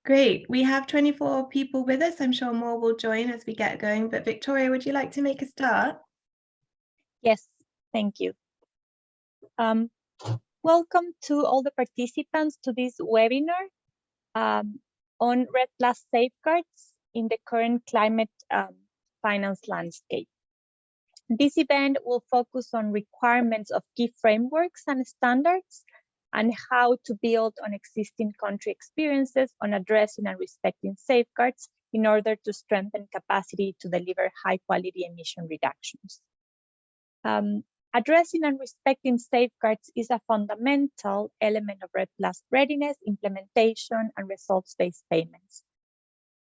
Great. We have 24 people with us. I'm sure more will join as we get going. But Victoria, would you like to make a start? Yes, thank you. Welcome to all the participants to this webinar on REDD+ safeguards in the current climate finance landscape. This event will focus on requirements of key frameworks and standards and how to build on existing country experiences on addressing and respecting safeguards in order to strengthen capacity to deliver high quality emission reductions. Addressing and respecting safeguards is a fundamental element of REDD+ readiness, implementation, and results-based payments.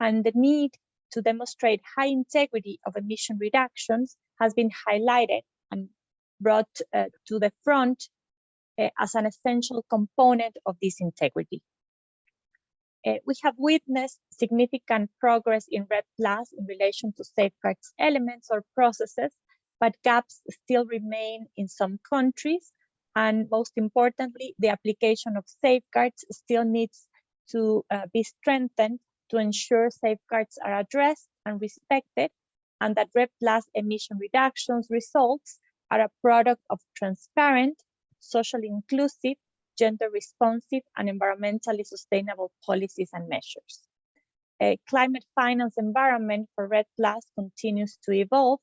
And the need to demonstrate high integrity of emission reductions has been highlighted and brought to the front as an essential component of this integrity. We have witnessed significant progress in REDD+ in relation to safeguards elements or processes, but gaps still remain in some countries. And most importantly, the application of safeguards still needs to be strengthened to ensure safeguards are addressed and respected, and that REDD+ emission reductions results are a product of transparent, socially inclusive, gender responsive, and environmentally sustainable policies and measures. A climate finance environment for REDD+ continues to evolve,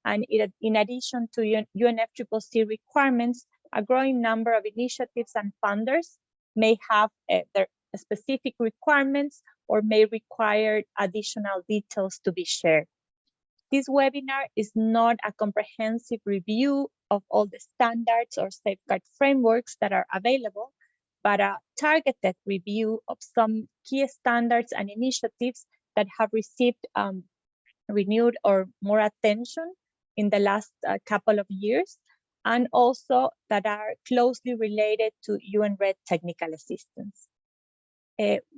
and in addition to UNFCCC requirements, a growing number of initiatives and funders may have their specific requirements or may require additional details to be shared. This webinar is not a comprehensive review of all the standards or safeguard frameworks that are available, but a targeted review of some key standards and initiatives that have received renewed or more attention in the last couple of years, and also that are closely related to UN REDD technical assistance.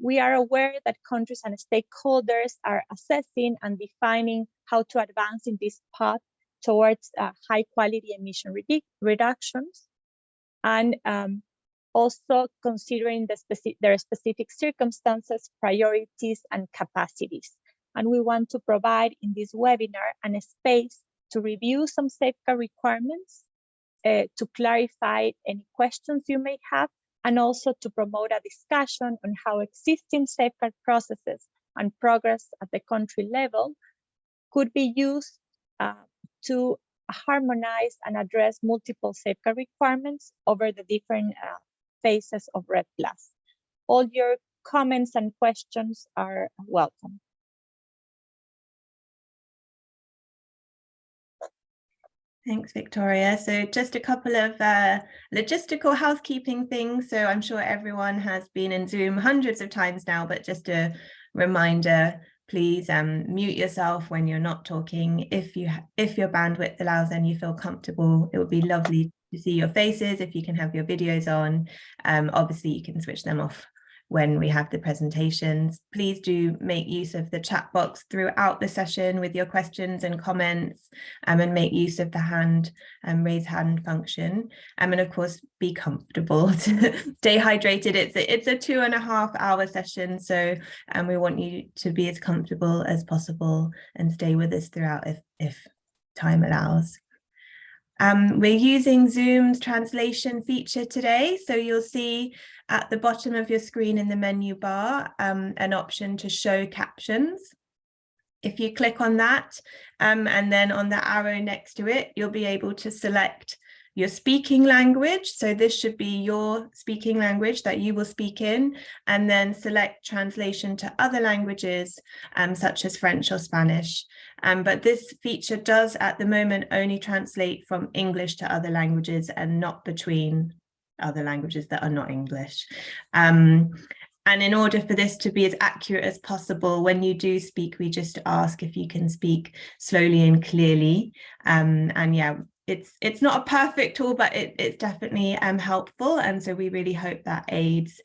We are aware that countries and stakeholders are assessing and defining how to advance in this path towards high quality emission reductions, and also considering their specific circumstances, priorities, and capacities. And we want to provide in this webinar a space to review some safeguard requirements, to clarify any questions you may have, and also to promote a discussion on how existing safeguard processes and progress at the country level could be used to harmonize and address multiple safeguard requirements over the different phases of REDD+. All your comments and questions are welcome. Thanks, Victoria. So just a couple of logistical housekeeping things. So I'm sure everyone has been in Zoom hundreds of times now, but just a reminder, please mute yourself when you're not talking. If your bandwidth allows and you feel comfortable, it would be lovely to see your faces. If you can have your videos on, obviously you can switch them off when we have the presentations. Please do make use of the chat box throughout the session with your questions and comments, and make use of the raise hand function. And of course, be comfortable to stay hydrated. It's a 2.5 hour session, so we want you to be as comfortable as possible and stay with us throughout if time allows. We're using Zoom's translation feature today, so you'll see at the bottom of your screen in the menu bar an option to show captions. If you click on that and then on the arrow next to it, you'll be able to select your speaking language. So this should be your speaking language that you will speak in, and then select translation to other languages such as French or Spanish. But this feature does at the moment only translate from English to other languages and not between other languages that are not English. And in order for this to be as accurate as possible, when you do speak, we just ask if you can speak slowly and clearly. And yeah, it's not a perfect tool, but it's definitely helpful. And so we really hope that aids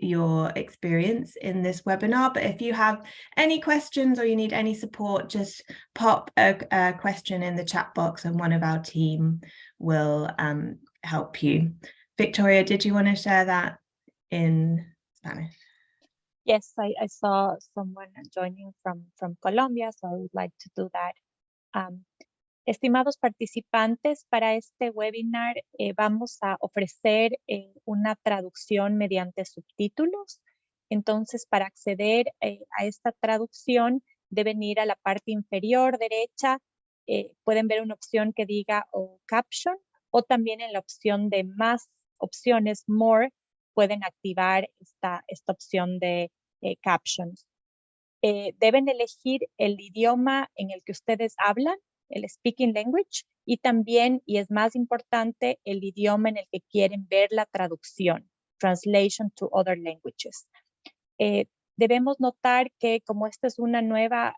your experience in this webinar. But if you have any questions or you need any support, just pop a question in the chat box and one of our team will help you. Victoria, did you want to share that in Spanish? Yes, I saw someone joining from Colombia, so I would like to do that. Estimados participantes, para este webinar vamos a ofrecer una traducción mediante subtítulos. Entonces, para acceder a esta traducción, deben ir a la parte inferior derecha. Pueden ver una opción que diga caption, o también en la opción de más opciones, more, pueden activar esta opción de captions. Deben elegir el idioma en el que ustedes hablan, el speaking language, y también, y es más importante, el idioma en el que quieren ver la traducción, translation to other languages. Debemos notar que como esta es una nueva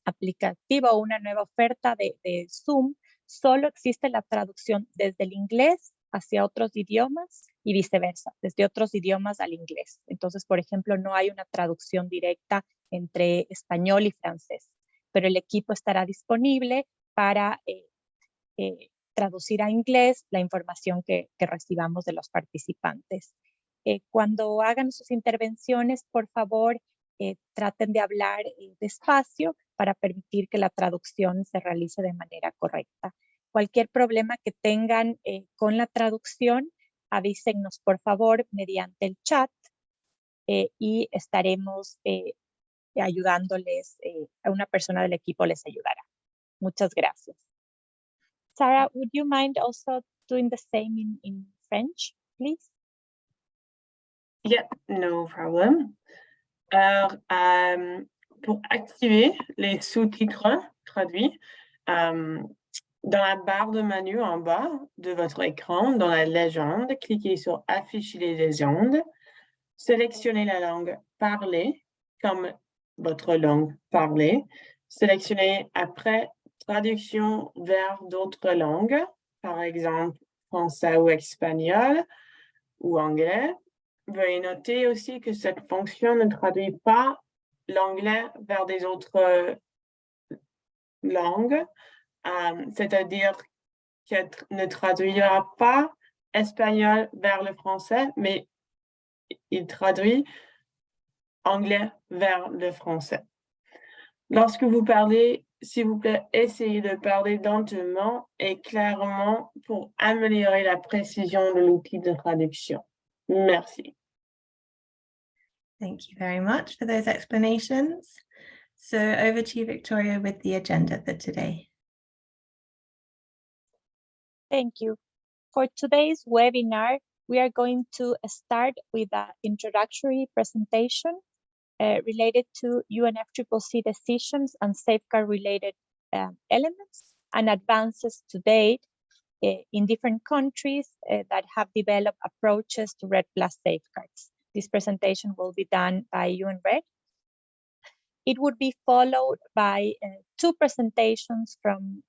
aplicativa o una nueva oferta de Zoom, solo existe la traducción desde el inglés hacia otros idiomas y viceversa, desde otros idiomas al inglés. Entonces, por ejemplo, no hay una traducción directa entre español y francés, pero el equipo estará disponible para traducir a inglés la información que recibamos de los participantes. Cuando hagan sus intervenciones, por favor, traten de hablar despacio para permitir que la traducción se realice de manera correcta. Cualquier problema que tengan con la traducción, avísennos por favor mediante el chat y estaremos ayudándoles, a una persona del equipo les ayudará. Muchas gracias. Sarah, would you mind also doing the same in French, please? Yeah, no problem. Alors, pour activer les sous-titres traduits, dans la barre de menu en bas de votre écran, dans la légende, cliquez sur « Afficher les légendes », sélectionnez la langue parlée comme votre langue parlée, sélectionnez après « Traduction vers d'autres langues », par exemple français ou espagnol ou anglais. Veuillez noter aussi que cette fonction ne traduit pas l'anglais vers des autres langues, c'est-à-dire qu'elle ne traduira pas espagnol vers le français, mais il traduit anglais vers le français. Lorsque vous parlez, s'il vous plaît, essayez de parler lentement et clairement pour améliorer la précision de l'outil de traduction. Merci. Thank you very much for those explanations. So over to you, Victoria, with the agenda for today. Thank you. For today's webinar, we are going to start with an introductory presentation related to UNFCCC decisions and safeguard-related elements and advances to date in different countries that have developed approaches to REDD+ safeguards. This presentation will be done by UNRED. It would be followed by two presentations from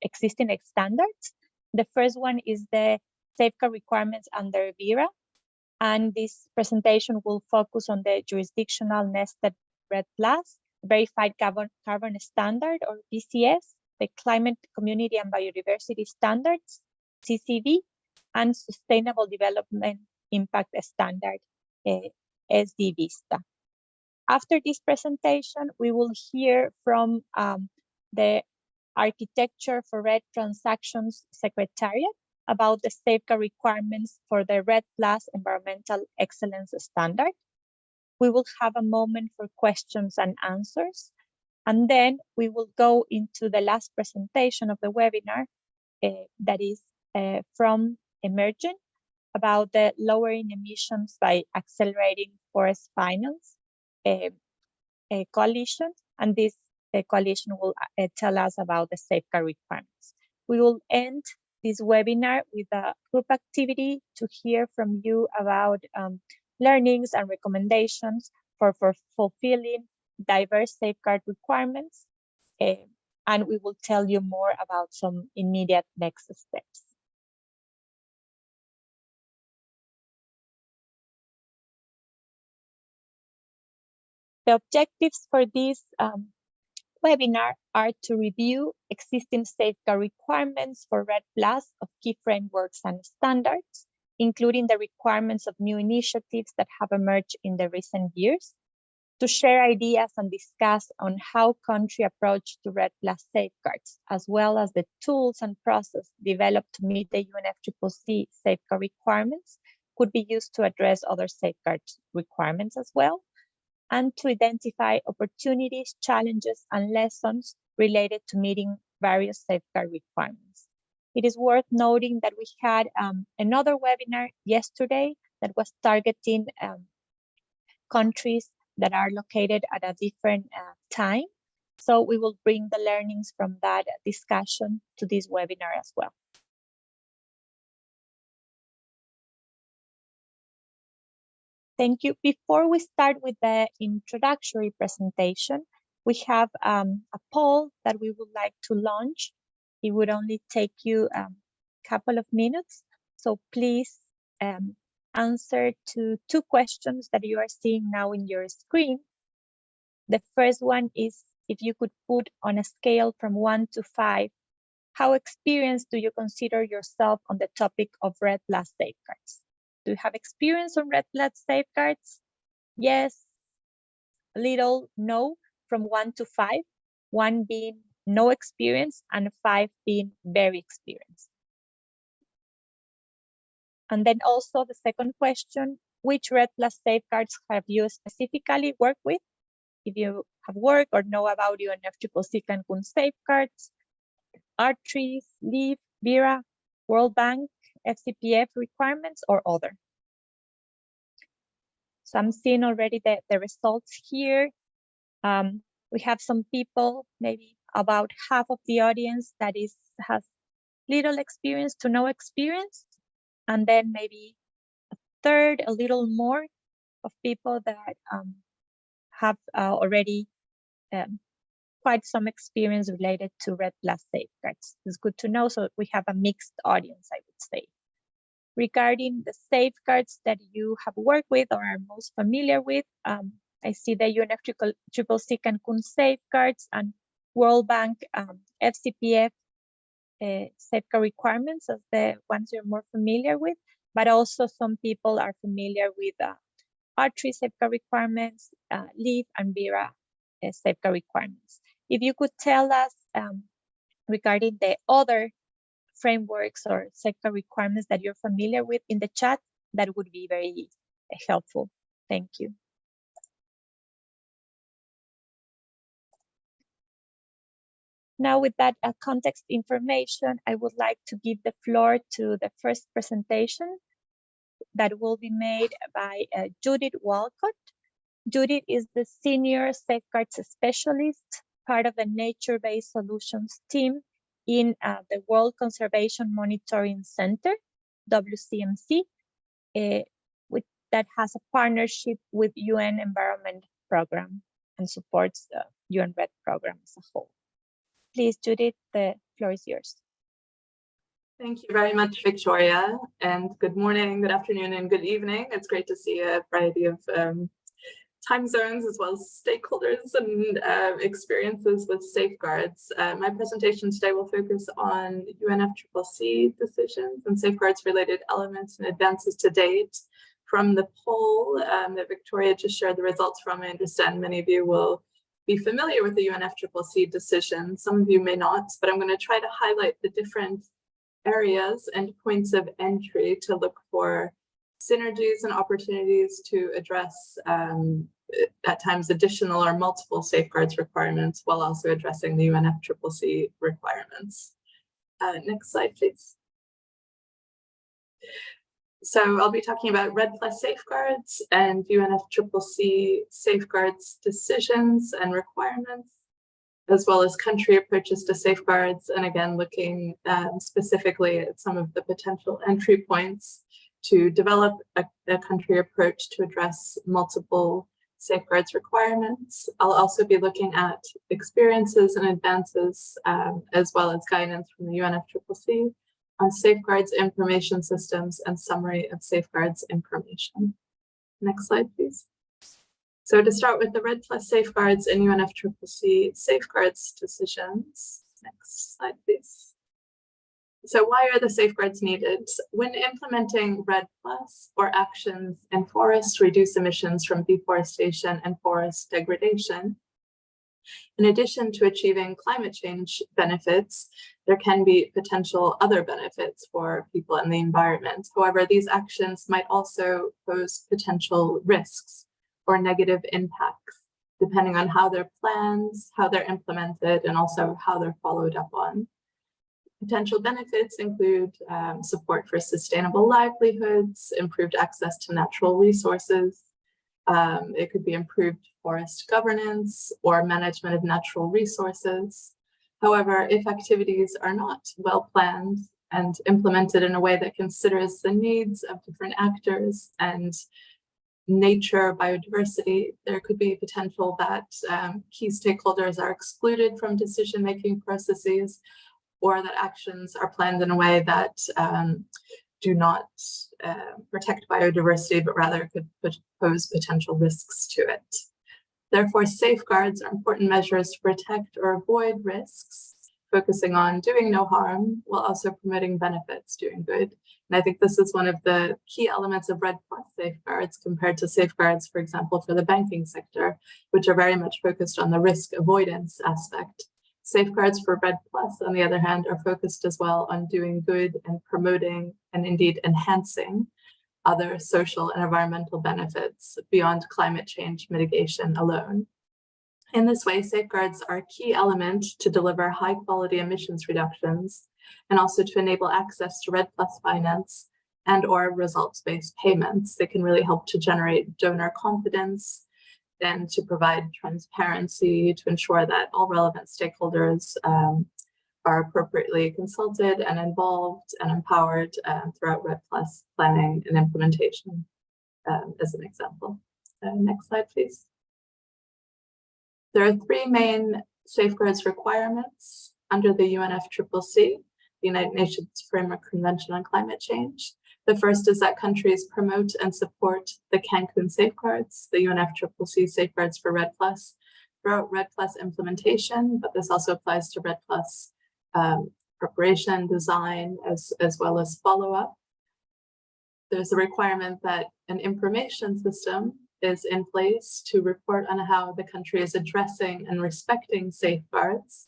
existing standards. The first one is the safeguard requirements under VERA, and this presentation will focus on the jurisdictional nested REDD+, verified carbon standard or VCS, the climate, community and biodiversity standards, CCD, and sustainable development impact standard, SD Vista. After this presentation, we will hear from the Architecture for REDD Transactions Secretariat about the safeguard requirements for the REDD+ Environmental Excellence Standard. We will have a moment for questions and answers, and then we will go into the last presentation of the webinar that is from Emergent about the lowering emissions by accelerating forest finance coalition, and this coalition will tell us about the safeguard requirements. We will end this webinar with a group activity to hear from you about learnings and recommendations for fulfilling diverse safeguard requirements, and we will tell you more about some immediate next steps. The objectives for this webinar are to review existing safeguard requirements for REDD+ of key frameworks and standards, including the requirements of new initiatives that have emerged in the recent years, to share ideas and discuss on how country approach to REDD+ safeguards, as well as the tools and process developed to meet the UNFCCC safeguard requirements could be used to address other safeguard requirements as well, and to identify opportunities, challenges, and lessons related to meeting various safeguard requirements. It is worth noting that we had another webinar yesterday that was targeting countries that are located at a different time. So we will bring the learnings from that discussion to this webinar as well. Thank you. Before we start with the introductory presentation, we have a poll that we would like to launch. It would only take you a couple of minutes. So please answer to 2 questions that you are seeing now in your screen. The first one is, if you could put on a scale from 1 to 5, how experienced do you consider yourself on the topic of REDD+ safeguards? Do you have experience on REDD+ safeguards? Yes, little, no, from 1 to 5, 1 being no experience and 5 being very experienced. And then also the second question, which REDD+ safeguards have you specifically worked with? If you have worked or know about UNFCCC Cancun safeguards, R3s, LEAF, BIRA, World Bank, FCPF requirements, or other. So I'm seeing already the results here. We have some people, maybe about half of the audience that has little experience to no experience. And then maybe a third, a little more of people that have already quite some experience related to REDD+ safeguards. It's good to know, so we have a mixed audience, I would say. Regarding the safeguards that you have worked with or are most familiar with, I see the UNFCCC Cancun safeguards and World Bank FCPF safeguard requirements as the ones you're more familiar with, but also some people are familiar with R3 safeguard requirements, LEAF and BIRA safeguard requirements. If you could tell us regarding the other frameworks or safeguard requirements that you're familiar with in the chat, that would be very helpful. Thank you. Now, with that context information, I would like to give the floor to the first presentation that will be made by Judith Walcott. Judith is the Senior Safeguards Specialist, part of the Nature-Based Solutions team in the World Conservation Monitoring Center, WCMC, that has a partnership with UN Environment Program and supports the UN REDD program as a whole. Please, Judith, the floor is yours. Thank you very much, Victoria, and good morning, good afternoon, and good evening. It's great to see a variety of time zones as well as stakeholders and experiences with safeguards. My presentation today will focus on UNFCCC decisions and safeguards related elements and advances to date. From the poll that Victoria just shared the results from, I understand many of you will be familiar with the UNFCCC decision. Some of you may not, but I'm going to try to highlight the different areas and points of entry to look for synergies and opportunities to address at times additional or multiple safeguards requirements while also addressing the UNFCCC requirements. Next slide, please. So I'll be talking about REDD+ safeguards and UNFCCC safeguards decisions and requirements, as well as country approaches to safeguards, and again, looking specifically at some of the potential entry points to develop a country approach to address multiple safeguards requirements. I'll also be looking at experiences and advances, as well as guidance from the UNFCCC on safeguards information systems and summary of safeguards information. Next slide, please. So to start with the REDD+ safeguards and UNFCCC safeguards decisions. Next slide, please. So why are the safeguards needed? When implementing REDD+ or actions in forests to reduce emissions from deforestation and forest degradation, in addition to achieving climate change benefits, there can be potential other benefits for people and the environment. However, these actions might also pose potential risks or negative impacts, depending on how they're planned, how they're implemented, and also how they're followed up on. Potential benefits include support for sustainable livelihoods, improved access to natural resources. It could be improved forest governance or management of natural resources. However, if activities are not well planned and implemented in a way that considers the needs of different actors and nature, biodiversity, there could be potential that key stakeholders are excluded from decision-making processes, or that actions are planned in a way that do not protect biodiversity, but rather could pose potential risks to it. Therefore, safeguards are important measures to protect or avoid risks, focusing on doing no harm while also promoting benefits, doing good. And I think this is one of the key elements of REDD+ safeguards compared to safeguards, for example, for the banking sector, which are very much focused on the risk avoidance aspect. Safeguards for REDD+, on the other hand, are focused as well on doing good and promoting and indeed enhancing other social and environmental benefits beyond climate change mitigation alone. In this way, safeguards are a key element to deliver high quality emissions reductions and also to enable access to REDD+ finance and or results-based payments. They can really help to generate donor confidence and to provide transparency to ensure that all relevant stakeholders are appropriately consulted and involved and empowered throughout REDD+ planning and implementation, as an example. Next slide, please. There are three main safeguards requirements under the UNFCCC, the United Nations Framework Convention on Climate Change. The first is that countries promote and support the Cancun safeguards, the UNFCCC safeguards for REDD+, throughout REDD+ implementation, but this also applies to REDD+ preparation, design, as well as follow-up. There's a requirement that an information system is in place to report on how the country is addressing and respecting safeguards.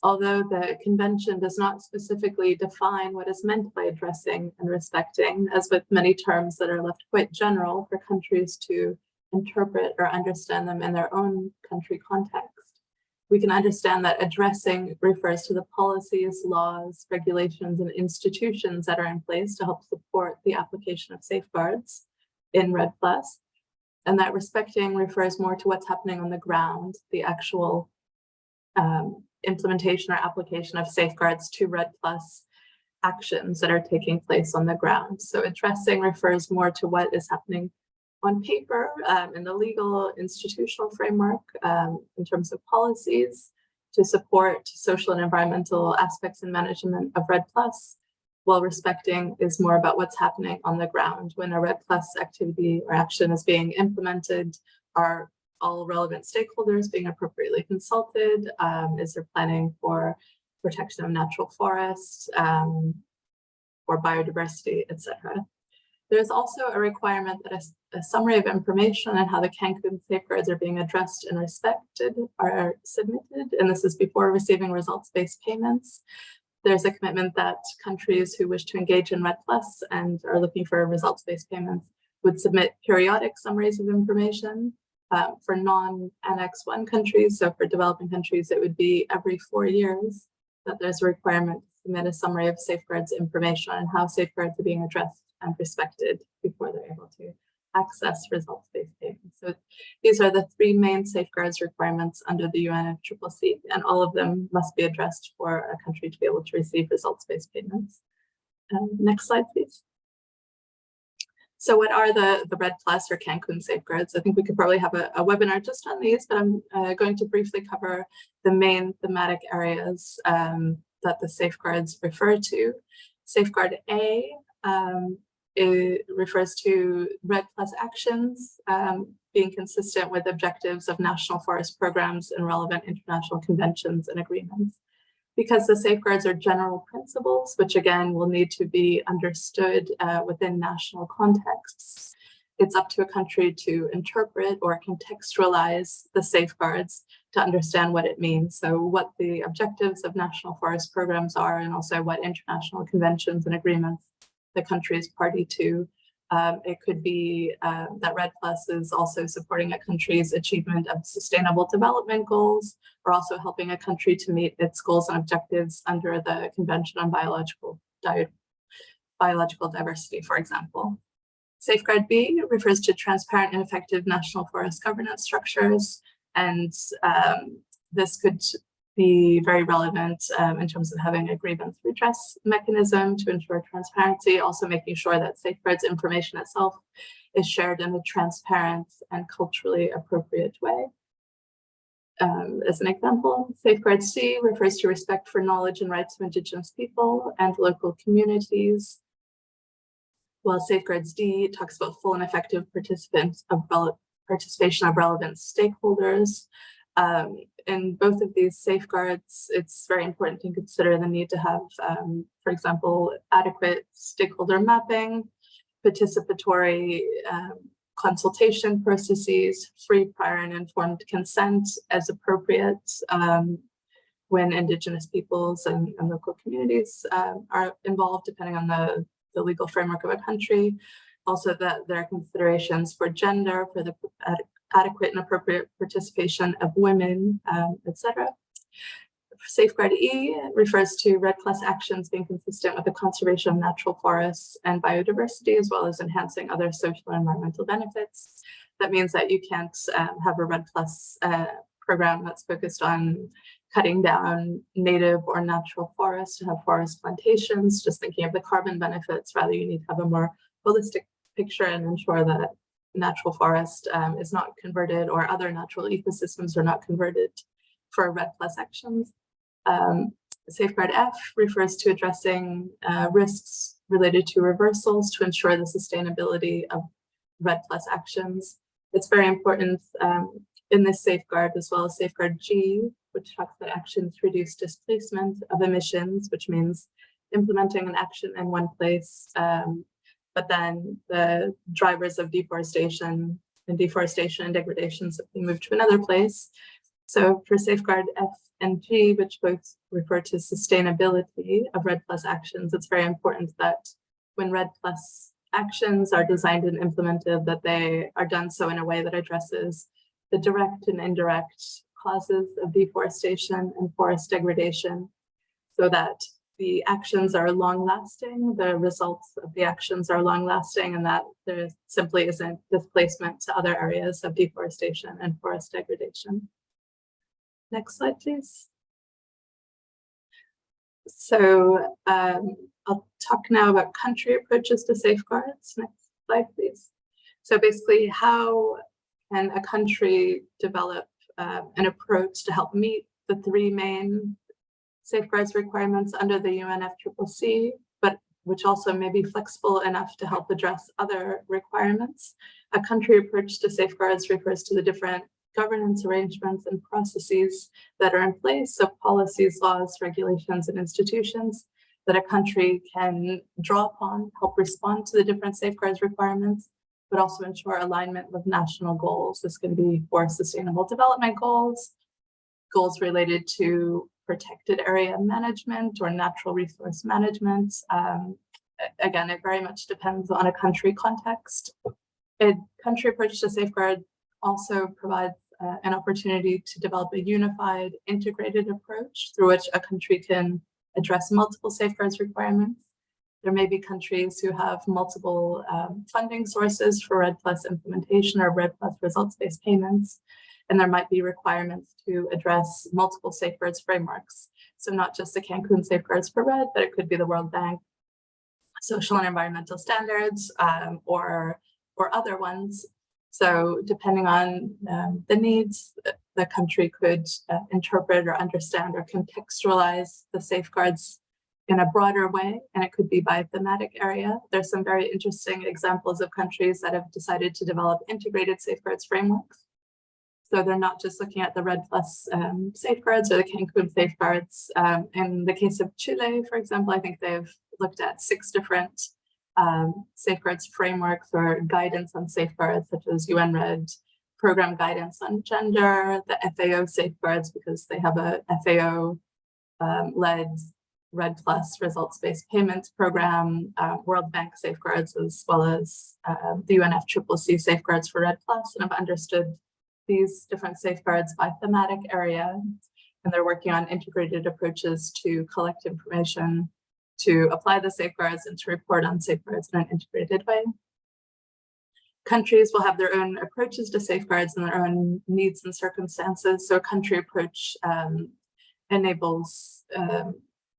Although the convention does not specifically define what is meant by addressing and respecting, as with many terms that are left quite general for countries to interpret or understand them in their own country context. We can understand that addressing refers to the policies, laws, regulations, and institutions that are in place to help support the application of safeguards in REDD+, and that respecting refers more to what's happening on the ground, the actual implementation or application of safeguards to REDD+ actions that are taking place on the ground. So addressing refers more to what is happening on paper in the legal institutional framework in terms of policies to support social and environmental aspects and management of REDD+, while respecting is more about what's happening on the ground. When a REDD+ activity or action is being implemented, are all relevant stakeholders being appropriately consulted? Is there planning for protection of natural forests, or biodiversity, etc.? There's also a requirement that a summary of information on how the Cancun safeguards are being addressed and respected are submitted, and this is before receiving results-based payments. There's a commitment that countries who wish to engage in REDD+ and are looking for results-based payments would submit periodic summaries of information. For non-Annex 1 countries, so for developing countries, it would be every 4 years that there's a requirement to submit a summary of safeguards information on how safeguards are being addressed and respected before they're able to access results-based payments. So these are the three main safeguards requirements under the UNFCCC, and all of them must be addressed for a country to be able to receive results-based payments. Next slide, please. So what are the REDD+ or Cancun safeguards? I think we could probably have a webinar just on these, but I'm going to briefly cover the main thematic areas that the safeguards refer to. Safeguard A it refers to REDD+ actions being consistent with objectives of national forest programs and relevant international conventions and agreements. because the safeguards are general principles, which again will need to be understood within national contexts. It's up to a country to interpret or contextualize the safeguards to understand what it means. So what the objectives of national forest programs are, and also what international conventions and agreements the country is party to. It could be that REDD+ is also supporting a country's achievement of sustainable development goals, or also helping a country to meet its goals and objectives under the Convention on Biological Diversity, for example. Safeguard B refers to transparent and effective national forest governance structures, and this could be very relevant in terms of having a grievance redress mechanism to ensure transparency, also making sure that safeguards information itself is shared in a transparent and culturally appropriate way. As an example, Safeguard C refers to respect for knowledge and rights of Indigenous people and local communities, while Safeguards D talks about full and effective participation of relevant stakeholders. In both of these safeguards, it's very important to consider the need to have, for example, adequate stakeholder mapping, participatory consultation processes, free, prior, and informed consent as appropriate when Indigenous peoples and local communities are involved, depending on the legal framework of a country. Also, that there are considerations for gender, for the adequate and appropriate participation of women, etc. Safeguard E refers to REDD+ actions being consistent with the conservation of natural forests and biodiversity, as well as enhancing other social and environmental benefits. That means that you can't have a REDD+ program that's focused on cutting down native or natural forests to have forest plantations, just thinking of the carbon benefits. Rather, you need to have a more holistic picture and ensure that natural forest is not converted, or other natural ecosystems are not converted for REDD+ actions. Safeguard F refers to addressing risks related to reversals to ensure the sustainability of REDD+ actions. It's very important in this safeguard, as well as Safeguard G, which talks about actions to reduce displacement of emissions, which means implementing an action in one place, but then the drivers of deforestation and degradations have been moved to another place. So for Safeguard F and G, which both refer to sustainability of REDD+ actions, it's very important that when REDD+ actions are designed and implemented, that they are done so in a way that addresses the direct and indirect causes of deforestation and forest degradation, so that the actions are long-lasting, the results of the actions are long-lasting, and that there simply isn't displacement to other areas of deforestation and forest degradation. Next slide, please. So I'll talk now about country approaches to safeguards. Next slide, please. So basically, how can a country develop an approach to help meet the three main safeguards requirements under the UNFCCC, but which also may be flexible enough to help address other requirements? A country approach to safeguards refers to the different governance arrangements and processes that are in place, so policies, laws, regulations, and institutions that a country can draw upon, help respond to the different safeguards requirements, but also ensure alignment with national goals. This can be for sustainable development goals, goals related to protected area management or natural resource management. Again, it very much depends on a country context. A country approach to safeguard also provides an opportunity to develop a unified, integrated approach through which a country can address multiple safeguards requirements. There may be countries who have multiple funding sources for REDD+ implementation or REDD+ results-based payments, and there might be requirements to address multiple safeguards frameworks. So not just the Cancun safeguards for REDD, but it could be the World Bank social and environmental standards or other ones. So depending on the needs, the country could interpret or understand or contextualize the safeguards in a broader way, and it could be by thematic area. There's some very interesting examples of countries that have decided to develop integrated safeguards frameworks. So they're not just looking at the REDD+ safeguards or the Cancun safeguards. In the case of Chile, for example, I think they've looked at 6 different safeguards frameworks or guidance on safeguards, such as UN REDD, program guidance on gender, the FAO safeguards, because they have a FAO led REDD+ results-based payments program, World Bank safeguards, as well as the UNFCCC safeguards for REDD+, and have understood these different safeguards by thematic area. And they're working on integrated approaches to collect information, to apply the safeguards, and to report on safeguards in an integrated way. Countries will have their own approaches to safeguards and their own needs and circumstances. So a country approach enables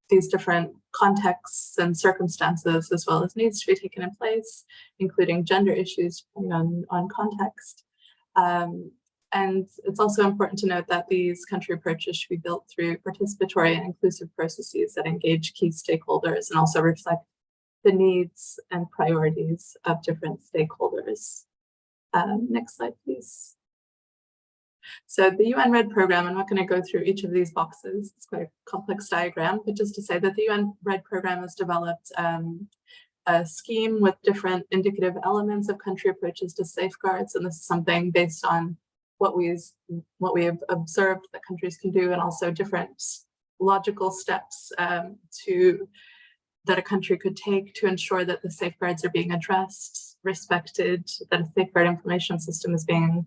these different contexts and circumstances, as well as needs to be taken in place, including gender issues depending on context. And it's also important to note that these country approaches should be built through participatory and inclusive processes that engage key stakeholders and also reflect the needs and priorities of different stakeholders. Next slide, please. So the UN REDD program, I'm not going to go through each of these boxes, it's quite a complex diagram, but just to say that the UN REDD program has developed a scheme with different indicative elements of country approaches to safeguards, and this is something based on what we have observed that countries can do, and also different logical steps that a country could take to ensure that the safeguards are being addressed, respected, that a safeguard information system is being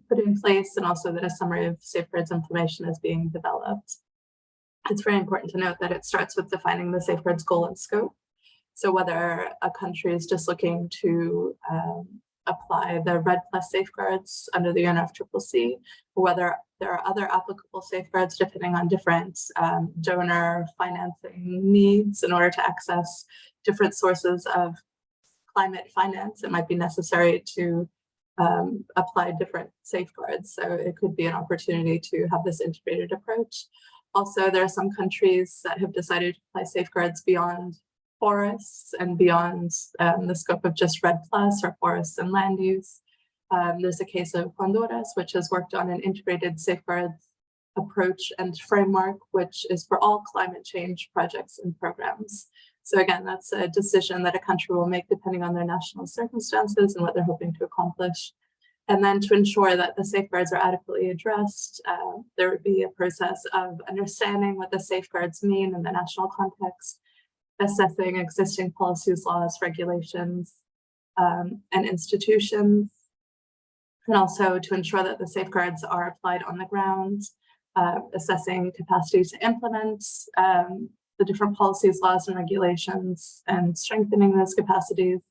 put in place, and also that a summary of safeguards information is being developed. It's very important to note that it starts with defining the safeguards goal and scope. So whether a country is just looking to apply the REDD+ safeguards under the UNFCCC, or whether there are other applicable safeguards depending on different donor financing needs in order to access different sources of climate finance, it might be necessary to apply different safeguards. So it could be an opportunity to have this integrated approach. Also, there are some countries that have decided to apply safeguards beyond forests and beyond the scope of just REDD+ or forests and land use. There's a case of Honduras, which has worked on an integrated safeguards approach and framework, which is for all climate change projects and programs. So again, that's a decision that a country will make depending on their national circumstances and what they're hoping to accomplish. And then to ensure that the safeguards are adequately addressed, there would be a process of understanding what the safeguards mean in the national context, assessing existing policies, laws, regulations, and institutions, and also to ensure that the safeguards are applied on the ground, assessing capacity to implement the different policies, laws, and regulations, and strengthening those capacities.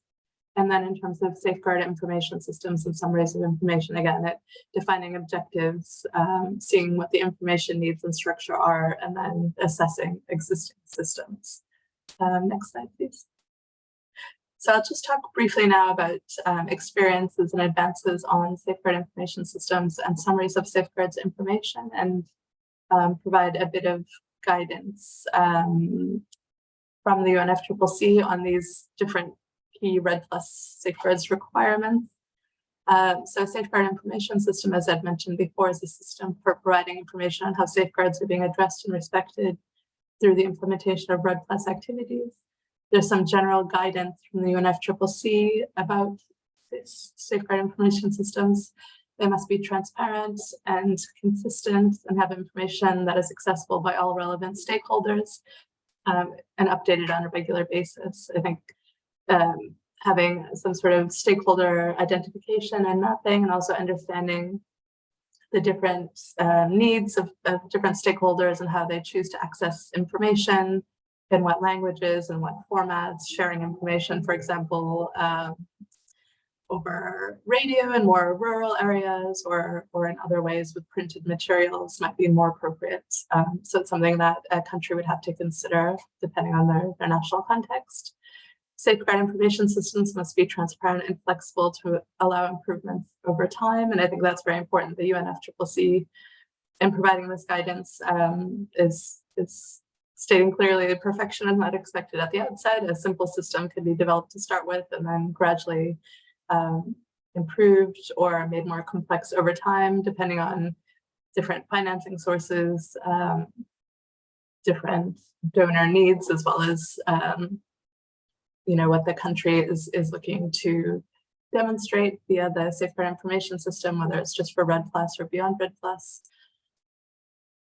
And then in terms of safeguard information systems and summaries of information, again, defining objectives, seeing what the information needs and structure are, and then assessing existing systems. Next slide, please. So I'll just talk briefly now about experiences and advances on safeguard information systems and summaries of safeguards information, and provide a bit of guidance from the UNFCCC on these different key REDD+ safeguards requirements. So safeguard information system, as I've mentioned before, is a system for providing information on how safeguards are being addressed and respected through the implementation of REDD+ activities. There's some general guidance from the UNFCCC about this safeguard information systems. They must be transparent and consistent and have information that is accessible by all relevant stakeholders and updated on a regular basis. I think having some sort of stakeholder identification and mapping, and also understanding the different needs of different stakeholders and how they choose to access information, in what languages and what formats, sharing information, for example, over radio in more rural areas or in other ways with printed materials might be more appropriate. So it's something that a country would have to consider depending on their national context. Safeguard information systems must be transparent and flexible to allow improvements over time. And I think that's very important. The UNFCCC, in providing this guidance, is stating clearly that perfection is not expected at the outset. A simple system can be developed to start with and then gradually improved or made more complex over time, depending on different financing sources, different donor needs, as well as what the country is looking to demonstrate via the Safeguard Information System, whether it's just for REDD+ or beyond REDD+.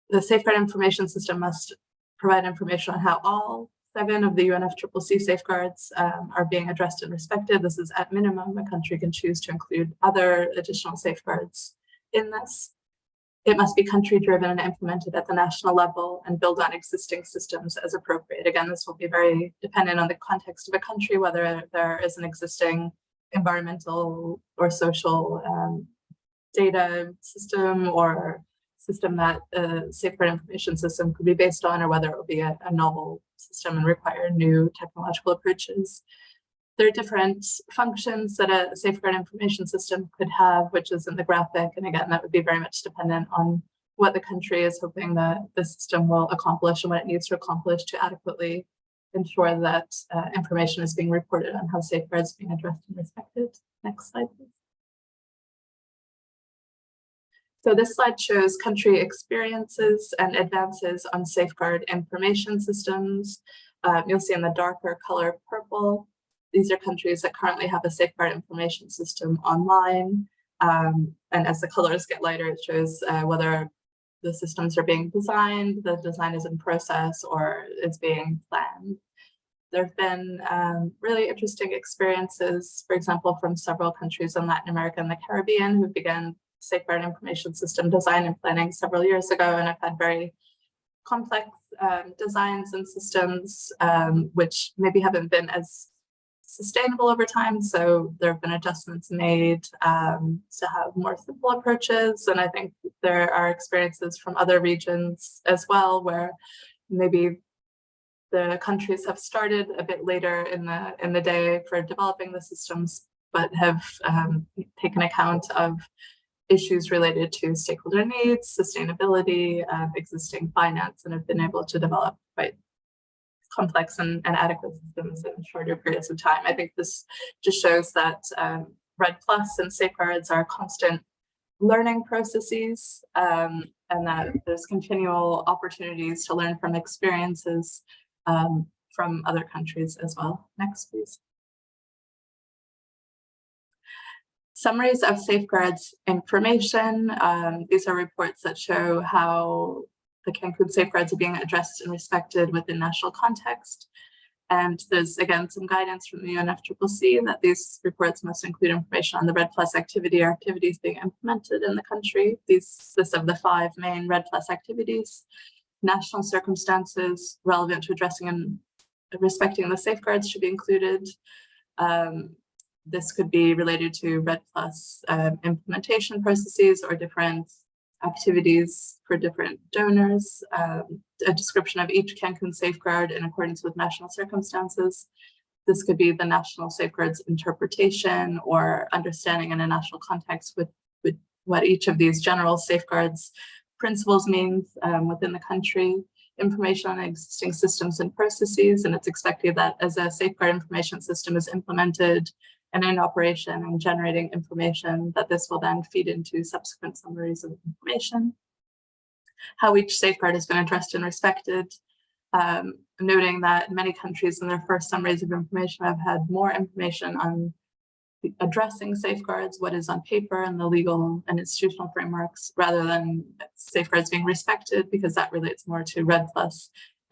The Safeguard Information System must provide information on how all 7 of the UNFCCC safeguards are being addressed and respected. This is at minimum. A country can choose to include other additional safeguards in this. It must be country-driven and implemented at the national level and build on existing systems as appropriate. Again, this will be very dependent on the context of a country, whether there is an existing environmental or social data system or system that a Safeguard Information System could be based on, or whether it will be a novel system and require new technological approaches. There are different functions that a Safeguard Information System could have, which is in the graphic. And again, that would be very much dependent on what the country is hoping that the system will accomplish and what it needs to accomplish to adequately ensure that information is being reported on how safeguards are being addressed and respected. Next slide, please. So this slide shows country experiences and advances on safeguard information systems. You'll see in the darker color purple, these are countries that currently have a safeguard information system online. And as the colors get lighter, it shows whether the systems are being designed, the design is in process, or is being planned. There have been really interesting experiences, for example, from several countries in Latin America and the Caribbean who began Safeguard Information System design and planning several years ago, and have had very complex designs and systems which maybe haven't been as sustainable over time. So there have been adjustments made to have more simple approaches. And I think there are experiences from other regions as well, where maybe the countries have started a bit later in the day for developing the systems, but have taken account of issues related to stakeholder needs, sustainability, existing finance, and have been able to develop quite complex and adequate systems in shorter periods of time. I think this just shows that REDD+ and safeguards are constant learning processes, and that there's continual opportunities to learn from experiences from other countries as well. Next, please. Summaries of safeguards information. These are reports that show how the Cancun safeguards are being addressed and respected within national context. And there's, again, some guidance from the UNFCCC that these reports must include information on the REDD+ activity or activities being implemented in the country. These list of the 5 main REDD+ activities. National circumstances relevant to addressing and respecting the safeguards should be included. This could be related to REDD+ implementation processes or different activities for different donors, a description of each Cancun safeguard in accordance with national circumstances. This could be the national safeguards interpretation or understanding in a national context with what each of these general safeguards principles means within the country. Information on existing systems and processes, and it's expected that as a safeguard information system is implemented and in operation and generating information, that this will then feed into subsequent summaries of information. How each safeguard has been addressed and respected, noting that many countries in their first summaries of information have had more information on addressing safeguards, what is on paper and the legal and institutional frameworks, rather than safeguards being respected, because that relates more to REDD+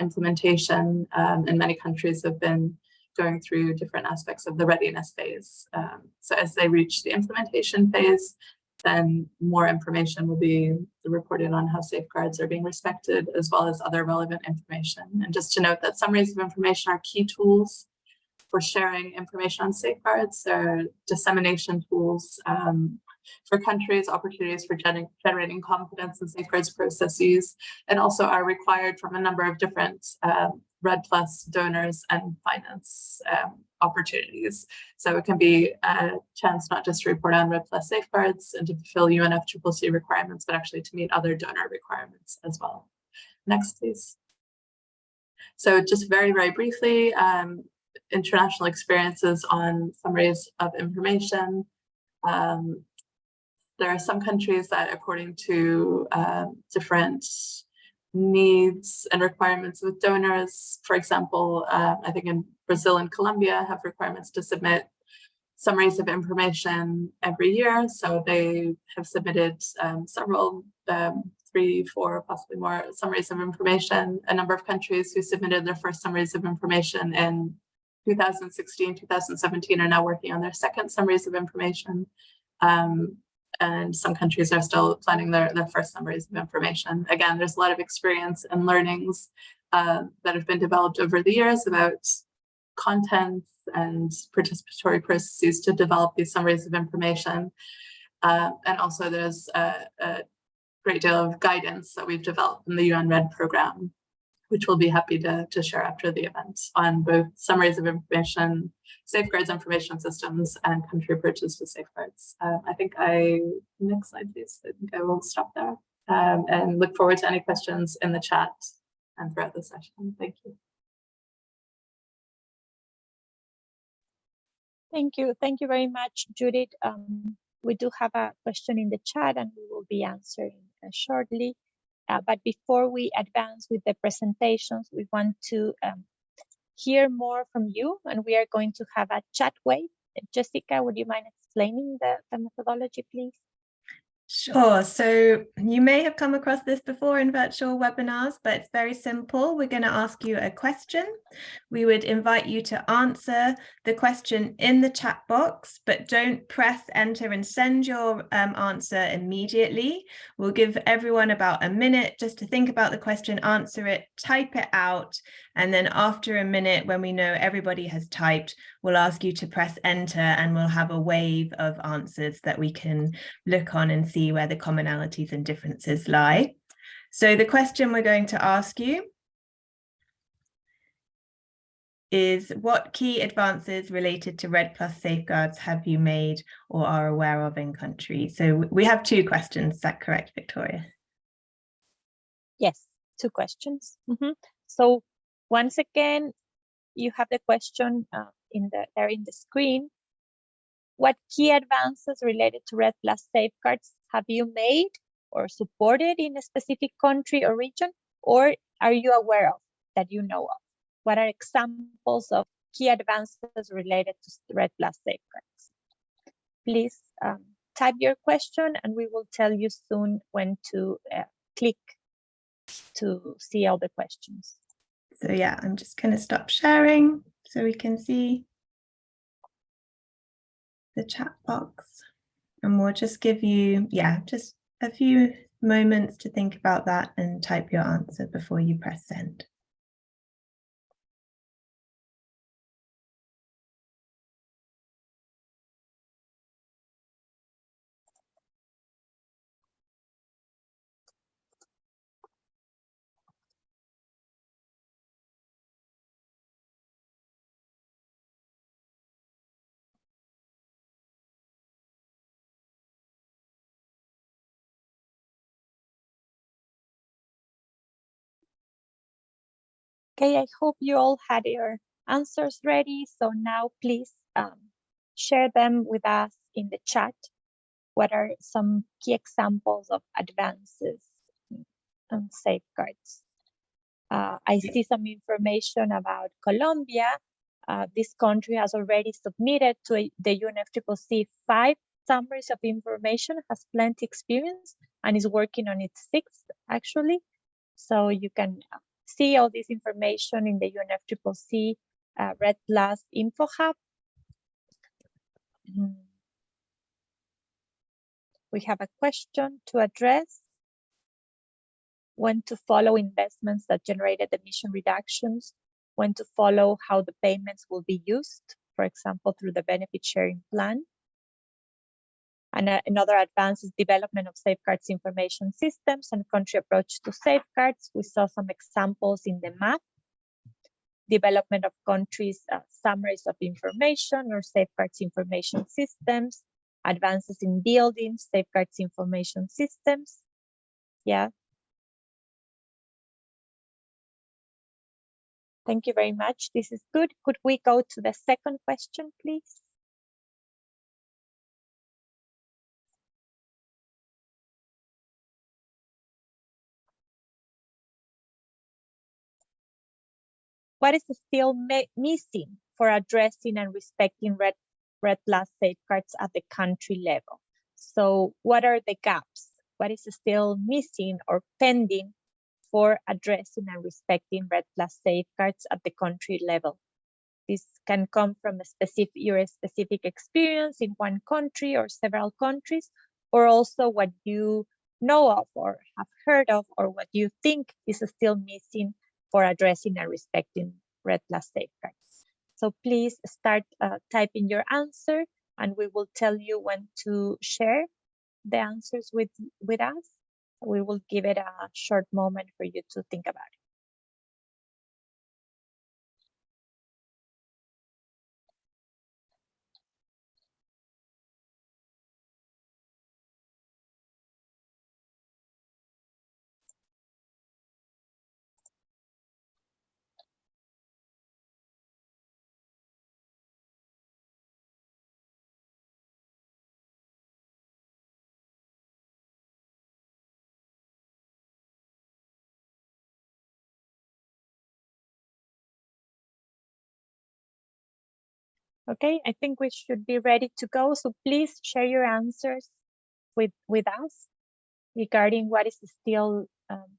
implementation. And many countries have been going through different aspects of the readiness phase. So as they reach the implementation phase, then more information will be reported on how safeguards are being respected, as well as other relevant information. And just to note that summaries of information are key tools for sharing information on safeguards. They're dissemination tools for countries, opportunities for generating confidence in safeguards processes, and also are required from a number of different REDD+ donors and finance opportunities. So it can be a chance not just to report on REDD+ safeguards and to fulfill UNFCCC requirements, but actually to meet other donor requirements as well. Next, please. So just very, very briefly, international experiences on summaries of information. There are some countries that, according to different needs and requirements with donors, for example, I think in Brazil and Colombia have requirements to submit summaries of information every year. So they have submitted several, 3, 4, possibly more summaries of information. A number of countries who submitted their first summaries of information in 2016, 2017 are now working on their second summaries of information. And some countries are still planning their first summaries of information. Again, there's a lot of experience and learnings that have been developed over the years about content and participatory processes to develop these summaries of information. And also there's a great deal of guidance that we've developed in the UN REDD program, which we'll be happy to share after the event, on both summaries of information, safeguards information systems, and country approaches to safeguards. Next slide, please. I think I will stop there and look forward to any questions in the chat and throughout the session. Thank you. Thank you. Thank you very much, Judith. We do have a question in the chat and we will be answering shortly. But before we advance with the presentations, we want to hear more from you, and we are going to have a chat wave. Jessica, would you mind explaining the methodology, please? Sure. So you may have come across this before in virtual webinars, but it's very simple. We're going to ask you a question. We would invite you to answer the question in the chat box, but don't press enter and send your answer immediately. We'll give everyone about a minute just to think about the question, answer it, type it out, and then after a minute, when we know everybody has typed, we'll ask you to press enter and we'll have a wave of answers that we can look on and see where the commonalities and differences lie. So the question we're going to ask you is, what key advances related to REDD+ safeguards have you made or are aware of in country? So we have 2 questions, is that correct, Victoria? Yes, 2 questions. So once again, you have the question there in the screen. What key advances related to REDD+ safeguards have you made or supported in a specific country or region, or are you aware of that you know of? What are examples of key advances related to REDD+ safeguards? Please type your question and we will tell you soon when to click to see all the questions. So yeah, I'm just going to stop sharing so we can see the chat box, and we'll just give you, just a few moments to think about that and type your answer before you press send. Okay, I hope you all had your answers ready. So now please share them with us in the chat. What are some key examples of advances and safeguards? I see some information about Colombia. This country has already submitted to the UNFCCC 5 summaries of information, has plenty experience, and is working on its 6th actually. So you can see all this information in the UNFCCC REDD+ Info Hub. We have a question to address. When to follow investments that generated emission reductions, when to follow how the payments will be used, for example, through the benefit sharing plan. And another advance is development of safeguards information systems and country approach to safeguards. We saw some examples in the map. Development of countries' summaries of information or safeguards information systems. Advances in building safeguards information systems. Yeah. Thank you very much. This is good. Could we go to the second question, please? what is still missing for addressing and respecting REDD+ safeguards at the country level? So what are the gaps? What is still missing or pending for addressing and respecting REDD+ safeguards at the country level? This can come from your specific experience in one country or several countries, or also what you know of or have heard of, or what you think is still missing for addressing and respecting REDD+ safeguards. So please start typing your answer, and we will tell you when to share the answers with us. We will give it a short moment for you to think about it. Okay, I think we should be ready to go. So please share your answers with us regarding what is still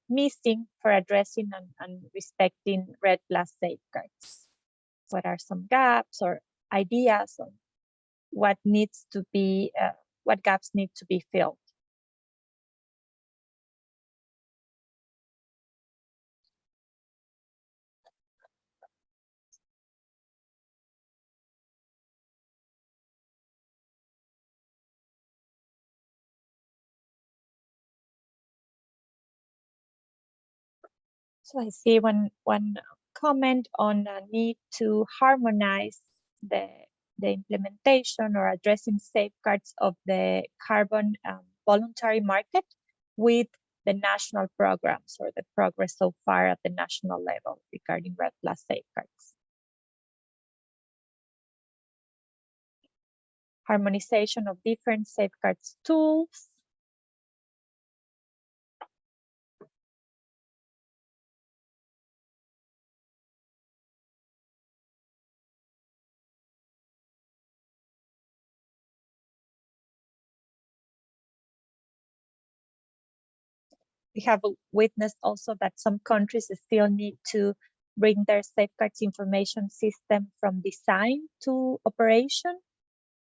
missing for addressing and respecting REDD+ safeguards. What are some gaps or ideas on what needs to be, what gaps need to be filled? So I see one comment on a need to harmonize the implementation or addressing safeguards of the carbon voluntary market with the national programs or the progress so far at the national level regarding REDD+ safeguards. Harmonization of different safeguards tools. We have witnessed also that some countries still need to bring their safeguards information system from design to operation.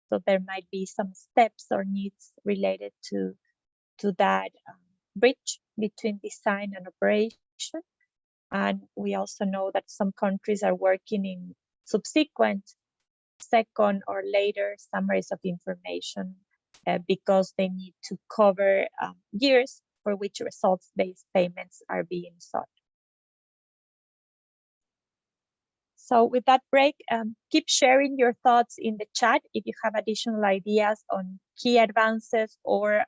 So there might be some steps or needs related to that bridge between design and operation. And we also know that some countries are working in subsequent second or later summaries of information because they need to cover years for which results-based payments are being sought. So with that break, keep sharing your thoughts in the chat if you have additional ideas on key advances or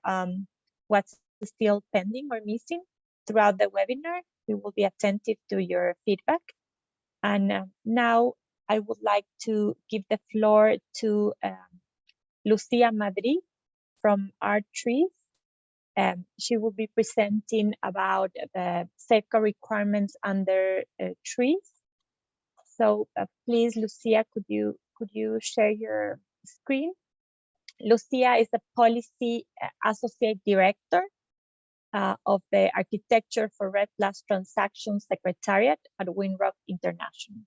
what's still pending or missing throughout the webinar. We will be attentive to your feedback. And now I would like to give the floor to Lucia Madrid from R3. She will be presenting about the safeguard requirements under trees. So please, Lucia, could you share your screen? Lucia is the Policy Associate Director of the Architecture for REDD+ Transactions Secretariat at Windrock International.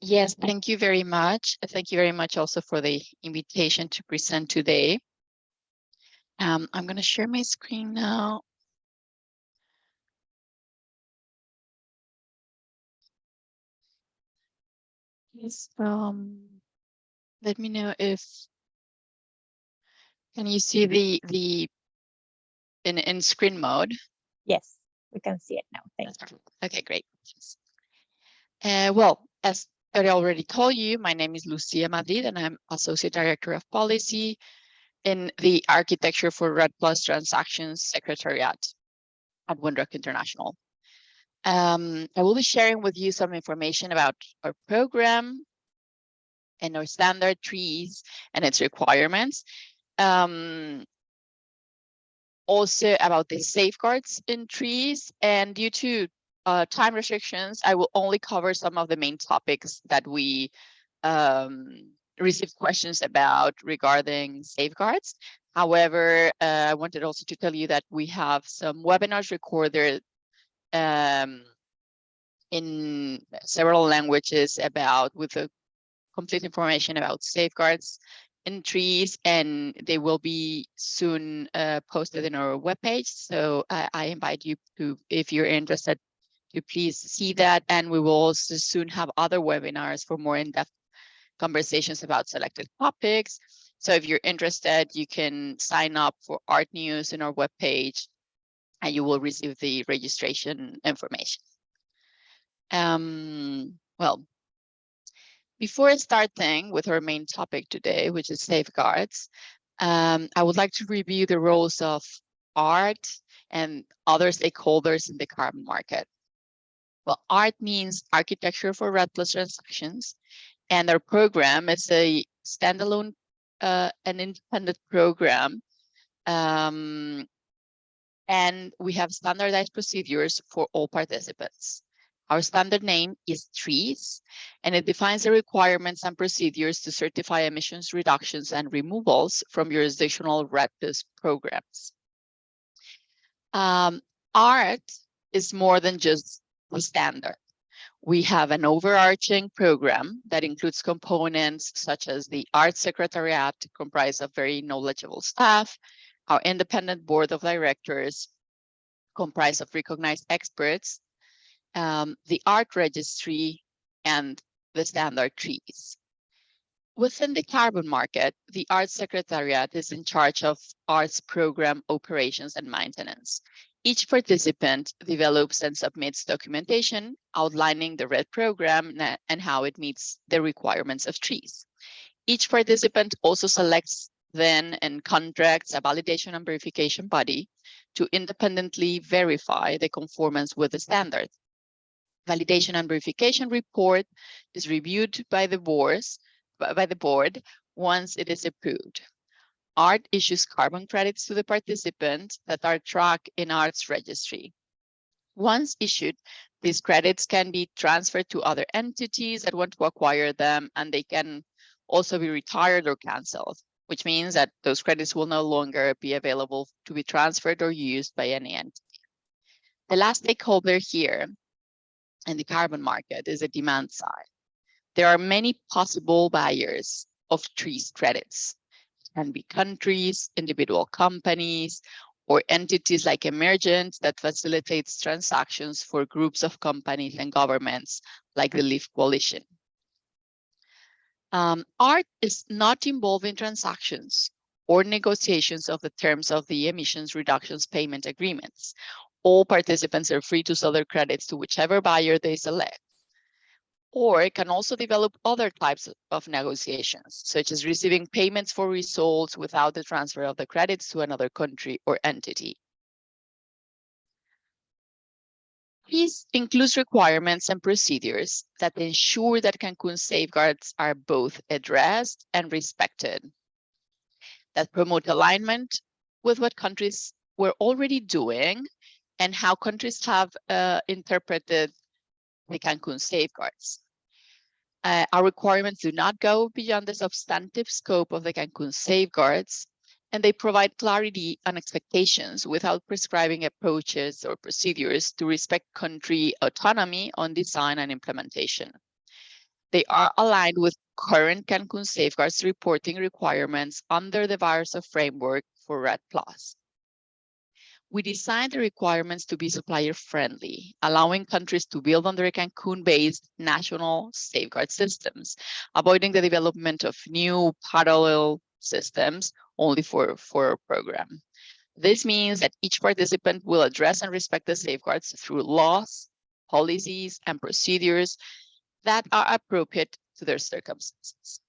Yes, thank you very much. Thank you very much also for the invitation to present today. I'm going to share my screen now. Yes, let me know if, can you see the in screen mode? Yes, we can see it now. Thank you. Okay, great. Well, as I already told you, my name is Lucia Madrid, and I'm Associate Director of Policy in the Architecture for REDD+ Transactions Secretariat at Windrock International. I will be sharing with you some information about our program and our standard trees and its requirements. also about the safeguards in trees, and due to time restrictions, I will only cover some of the main topics that we received questions about regarding safeguards. However, I wanted also to tell you that we have some webinars recorded in several languages with the complete information about safeguards in trees, and they will be soon posted in our webpage. So I invite you to, if you're interested, to please see that. And we will also soon have other webinars for more in-depth conversations about selected topics. So if you're interested, you can sign up for Art News in our webpage, and you will receive the registration information. Well, before starting with our main topic today, which is safeguards, I would like to review the roles of art and other stakeholders in the carbon market. Well, art means architecture for REDD+ transactions, and our program is a standalone and independent program, and we have standardized procedures for all participants. Our standard name is TREES, and it defines the requirements and procedures to certify emissions reductions and removals from jurisdictional REDD+ programs. Art is more than just the standard. We have an overarching program that includes components such as the Art Secretariat, comprised of very knowledgeable staff, our independent board of directors, comprised of recognized experts, the art registry, and the standard trees. Within the carbon market, the Art Secretariat is in charge of arts program operations and maintenance. Each participant develops and submits documentation outlining the REDD program and how it meets the requirements of trees. Each participant also selects then and contracts a validation and verification body to independently verify the conformance with the standard. Validation and verification report is reviewed by the board once it is approved. Art issues carbon credits to the participants that are tracked in Art's registry. Once issued, these credits can be transferred to other entities that want to acquire them, and they can also be retired or canceled, which means that those credits will no longer be available to be transferred or used by any entity. The last stakeholder here in the carbon market is the demand side. There are many possible buyers of trees credits. It can be countries, individual companies, or entities like Emergent that facilitates transactions for groups of companies and governments like the LEAF Coalition. Art is not involved in transactions or negotiations of the terms of the emissions reductions payment agreements. All participants are free to sell their credits to whichever buyer they select, or can also develop other types of negotiations, such as receiving payments for results without the transfer of the credits to another country or entity. This includes requirements and procedures that ensure that Cancun safeguards are both addressed and respected, that promote alignment with what countries were already doing and how countries have interpreted the Cancun safeguards. Our requirements do not go beyond the substantive scope of the Cancun safeguards, and they provide clarity on expectations without prescribing approaches or procedures to respect country autonomy on design and implementation. They are aligned with current Cancun safeguards reporting requirements under the Varsa framework for REDD+. We designed the requirements to be supplier-friendly, allowing countries to build on their Cancun-based national safeguard systems, avoiding the development of new parallel systems only for a program. This means that each participant will address and respect the safeguards through laws, policies, and procedures that are appropriate to their circumstances.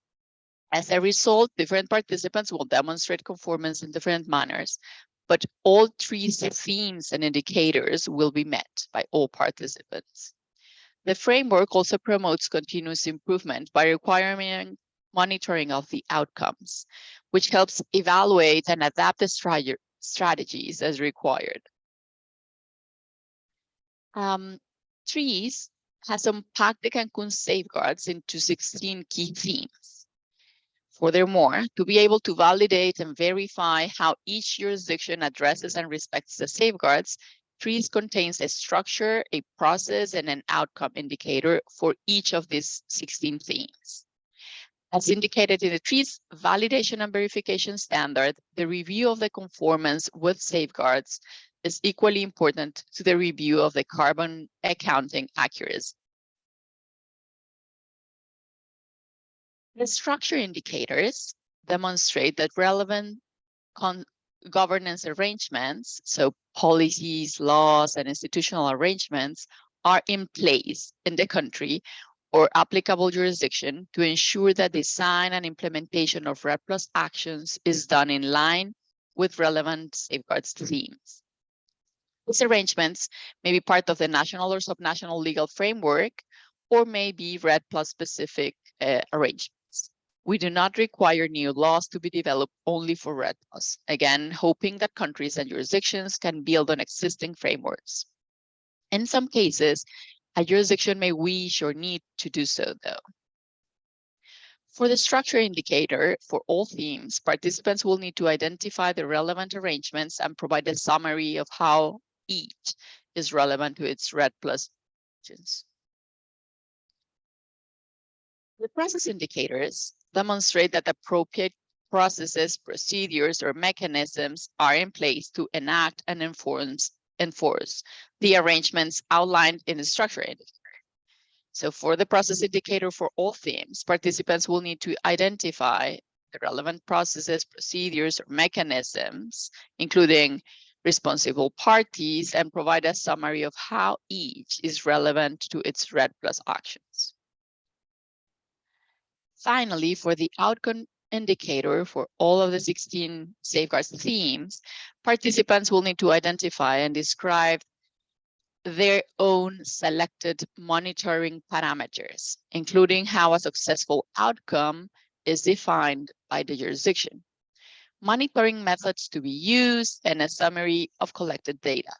As a result, different participants will demonstrate conformance in different manners, but all three themes and indicators will be met by all participants. The framework also promotes continuous improvement by requiring monitoring of the outcomes, which helps evaluate and adapt the strategies as required. Trees has unpacked the Cancun safeguards into 16 key themes. Furthermore, to be able to validate and verify how each jurisdiction addresses and respects the safeguards, trees contains a structure, a process, and an outcome indicator for each of these 16 themes. As indicated in the trees validation and verification standard, the review of the conformance with safeguards is equally important to the review of the carbon accounting accuracy. The structure indicators demonstrate that relevant governance arrangements, so policies, laws, and institutional arrangements, are in place in the country or applicable jurisdiction to ensure that design and implementation of REDD+ actions is done in line with relevant safeguards themes. These arrangements may be part of the national or subnational legal framework, or may be REDD+ specific arrangements. We do not require new laws to be developed only for REDD+, again, hoping that countries and jurisdictions can build on existing frameworks. In some cases, a jurisdiction may wish or need to do so, though. For the structure indicator for all themes, participants will need to identify the relevant arrangements and provide a summary of how each is relevant to its REDD+ actions. The process indicators demonstrate that appropriate processes, procedures, or mechanisms are in place to enact and enforce the arrangements outlined in the structure indicator. So for the process indicator for all themes, participants will need to identify the relevant processes, procedures, or mechanisms, including responsible parties, and provide a summary of how each is relevant to its REDD+ actions. Finally, for the outcome indicator for all of the 16 safeguards themes, participants will need to identify and describe their own selected monitoring parameters, including how a successful outcome is defined by the jurisdiction, monitoring methods to be used, and a summary of collected data.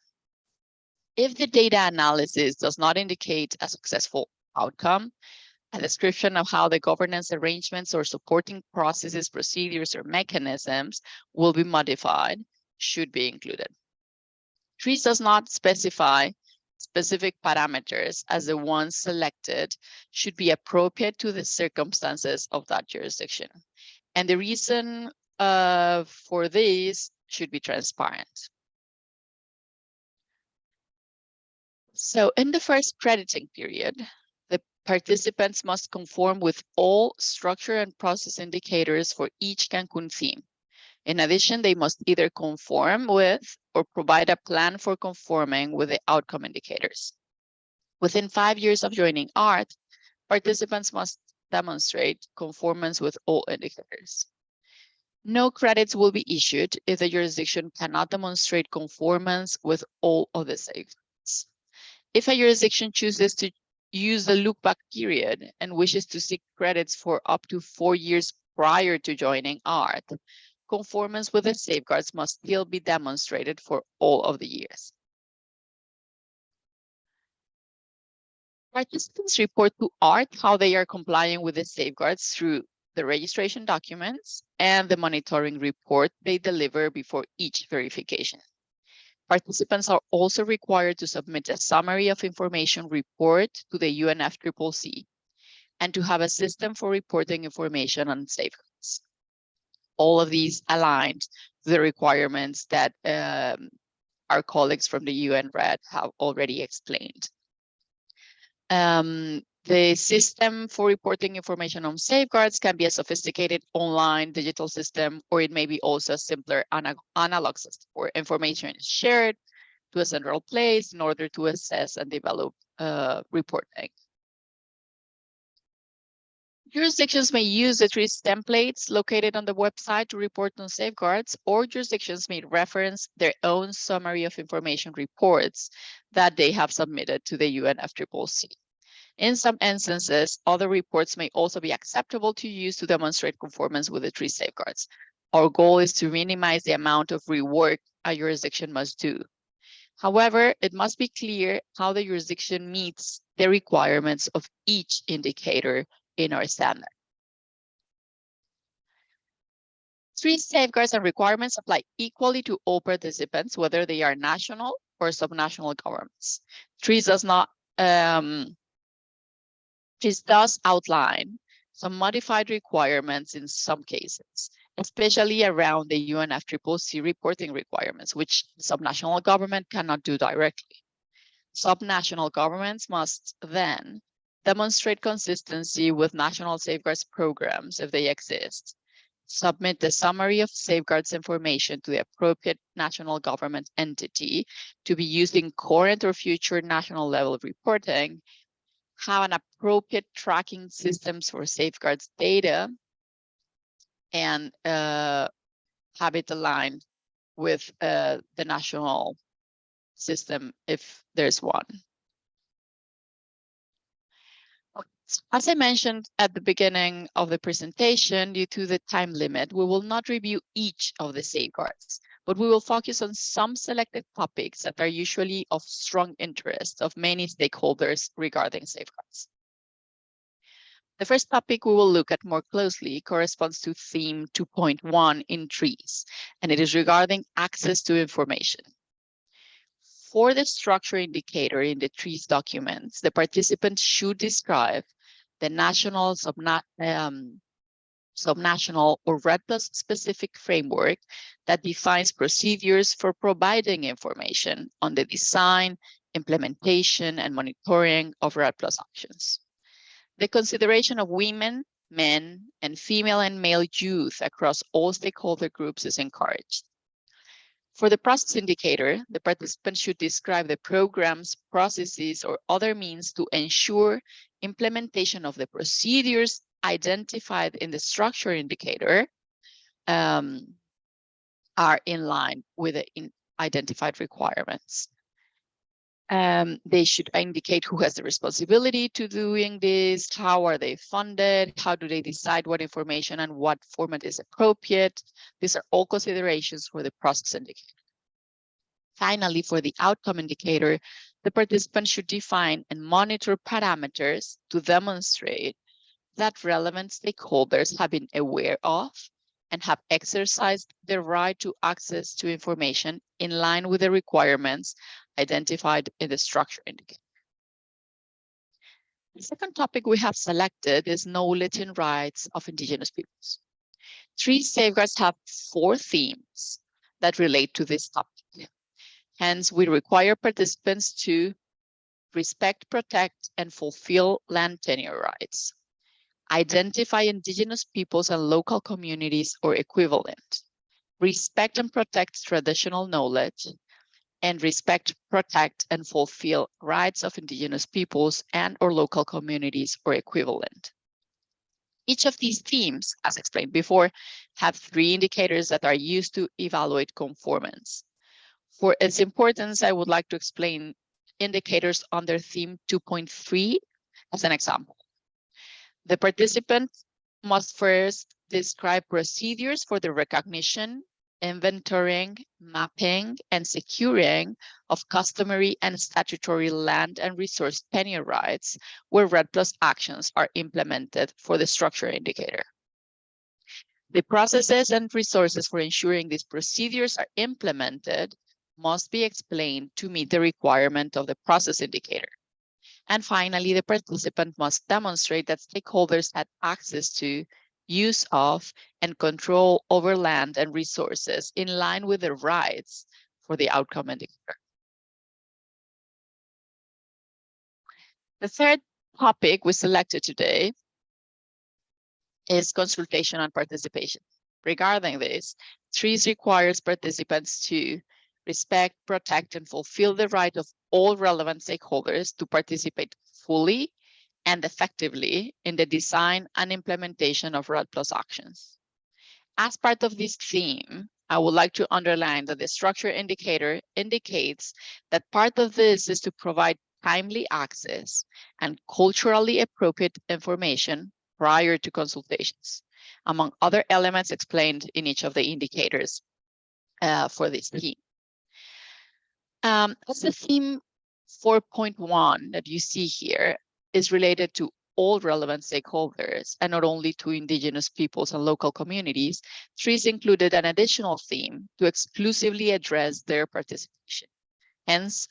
If the data analysis does not indicate a successful outcome, a description of how the governance arrangements or supporting processes, procedures, or mechanisms will be modified should be included. TREATS does not specify specific parameters, as the ones selected should be appropriate to the circumstances of that jurisdiction. And the reason for this should be transparent. So in the first crediting period, the participants must conform with all structure and process indicators for each Cancun theme. In addition, they must either conform with or provide a plan for conforming with the outcome indicators. Within 5 years of joining ART, participants must demonstrate conformance with all indicators. No credits will be issued if the jurisdiction cannot demonstrate conformance with all of the safeguards. If a jurisdiction chooses to use the look-back period and wishes to seek credits for up to 4 years prior to joining ART, conformance with the safeguards must still be demonstrated for all of the years. Participants report to ART how they are complying with the safeguards through the registration documents and the monitoring report they deliver before each verification. Participants are also required to submit a summary of information report to the UNFCCC and to have a system for reporting information on safeguards. All of these aligned to the requirements that our colleagues from the UN REDD have already explained. The system for reporting information on safeguards can be a sophisticated online digital system, or it may be also a simpler analog system where information is shared to a central place in order to assess and develop reporting. Jurisdictions may use the TREATS templates located on the website to report on safeguards, or jurisdictions may reference their own summary of information reports that they have submitted to the UNFCCC. In some instances, other reports may also be acceptable to use to demonstrate conformance with the TREATS safeguards. Our goal is to minimize the amount of rework a jurisdiction must do. However, it must be clear how the jurisdiction meets the requirements of each indicator in our standard. 3 safeguards and requirements apply equally to all participants, whether they are national or subnational governments. TRIS does outline some modified requirements in some cases, especially around the UNFCCC reporting requirements, which the subnational government cannot do directly. Subnational governments must then demonstrate consistency with national safeguards programs if they exist, submit the summary of safeguards information to the appropriate national government entity to be used in current or future national level reporting, have an appropriate tracking systems for safeguards data, and have it aligned with the national system if there's one. As I mentioned at the beginning of the presentation, due to the time limit, we will not review each of the safeguards, but we will focus on some selected topics that are usually of strong interest of many stakeholders regarding safeguards. The first topic we will look at more closely corresponds to theme 2.1 in TRIS, and it is regarding access to information. For the structure indicator in the TRIS documents, the participant should describe the national, subnational, or REDD+ specific framework that defines procedures for providing information on the design, implementation, and monitoring of REDD+ actions. The consideration of women, men, and female and male youth across all stakeholder groups is encouraged. For the process indicator, the participant should describe the programs, processes, or other means to ensure implementation of the procedures identified in the structure indicator are in line with the identified requirements. They should indicate who has the responsibility to doing this, how are they funded, how do they decide what information and what format is appropriate. These are all considerations for the process indicator. Finally, for the outcome indicator, the participant should define and monitor parameters to demonstrate that relevant stakeholders have been aware of and have exercised their right to access to information in line with the requirements identified in the structure indicator. The second topic we have selected is knowledge and rights of Indigenous peoples. 3 safeguards have 4 themes that relate to this topic. Hence, we require participants to respect, protect, and fulfill land tenure rights, identify Indigenous peoples and local communities or equivalent, respect and protect traditional knowledge, and respect, protect, and fulfill rights of Indigenous peoples and or local communities or equivalent. Each of these themes, as explained before, have 3 indicators that are used to evaluate conformance. For its importance, I would like to explain indicators under theme 2.3 as an example. The participant must first describe procedures for the recognition, inventorying, mapping, and securing of customary and statutory land and resource tenure rights where REDD+ actions are implemented for the structure indicator. The processes and resources for ensuring these procedures are implemented must be explained to meet the requirement of the process indicator. And finally, the participant must demonstrate that stakeholders had access to, use of, and control over land and resources in line with the rights for the outcome indicator. The third topic we selected today is consultation and participation. Regarding this, TRIS requires participants to respect, protect, and fulfill the right of all relevant stakeholders to participate fully and effectively in the design and implementation of REDD+ actions. As part of this theme, I would like to underline that the structure indicator indicates that part of this is to provide timely access and culturally appropriate information prior to consultations, among other elements explained in each of the indicators for this theme. As the theme 4.1 that you see here is related to all relevant stakeholders and not only to indigenous peoples and local communities, trees included an additional theme to exclusively address their participation. Hence,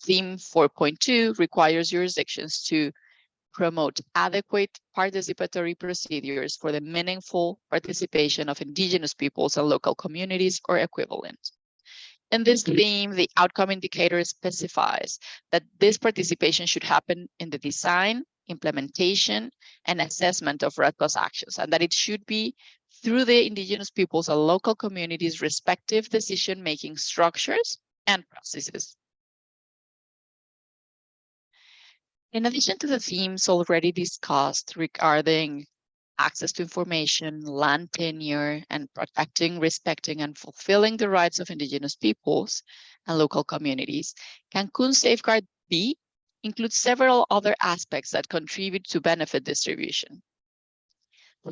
theme 4.2 requires jurisdictions to promote adequate participatory procedures for the meaningful participation of indigenous peoples and local communities or equivalent. In this theme, the outcome indicator specifies that this participation should happen in the design, implementation, and assessment of REDD+ actions, and that it should be through the indigenous peoples and local communities' respective decision-making structures and processes. In addition to the themes already discussed regarding access to information, land tenure, and protecting, respecting, and fulfilling the rights of indigenous peoples and local communities, Cancun Safeguard B includes several other aspects that contribute to benefit distribution.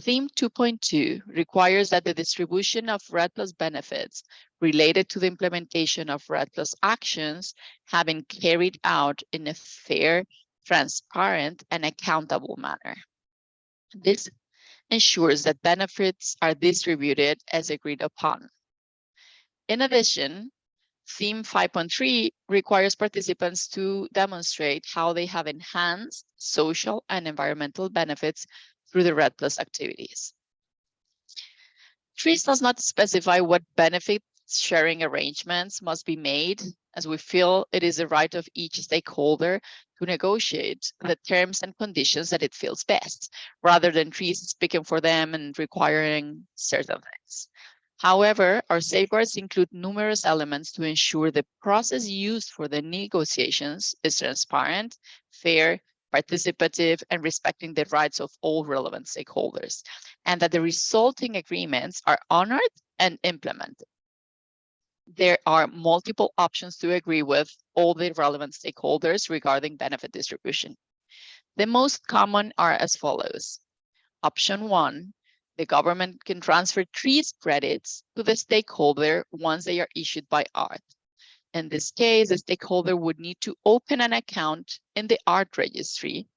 Theme 2.2 requires that the distribution of REDD+ benefits related to the implementation of REDD+ actions have been carried out in a fair, transparent, and accountable manner. This ensures that benefits are distributed as agreed upon. In addition, theme 5.3 requires participants to demonstrate how they have enhanced social and environmental benefits through the REDD+ activities. TREES does not specify what benefit sharing arrangements must be made, as we feel it is the right of each stakeholder to negotiate the terms and conditions that it feels best, rather than TREES speaking for them and requiring certain things. However, our safeguards include numerous elements to ensure the process used for the negotiations is transparent, fair, participative, and respecting the rights of all relevant stakeholders, and that the resulting agreements are honored and implemented. There are multiple options to agree with all the relevant stakeholders regarding benefit distribution. The most common are as follows. Option 1, the government can transfer TREES credits to the stakeholder once they are issued by ART. In this case, the stakeholder would need to open an account in the ART registry,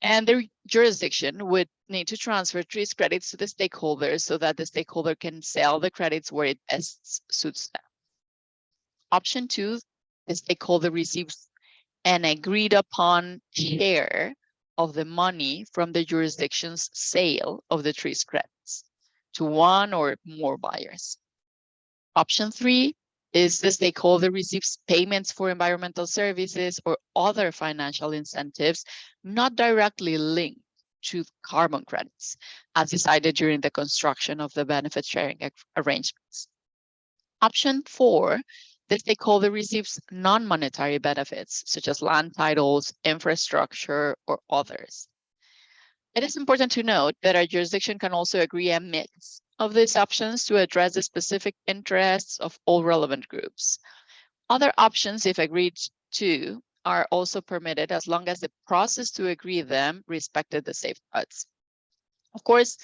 and the jurisdiction would need to transfer TREES credits to the stakeholder so that the stakeholder can sell the credits where it best suits them. Option 2, the stakeholder receives an agreed upon share of the money from the jurisdiction's sale of the TREES credits to one or more buyers. Option 3 is the stakeholder receives payments for environmental services or other financial incentives not directly linked to carbon credits, as decided during the construction of the benefit sharing arrangements. Option 4, the stakeholder receives non-monetary benefits, such as land titles, infrastructure, or others. It is important to note that our jurisdiction can also agree a mix of these options to address the specific interests of all relevant groups. Other options, if agreed to, are also permitted as long as the process to agree them respected the safeguards. Of course,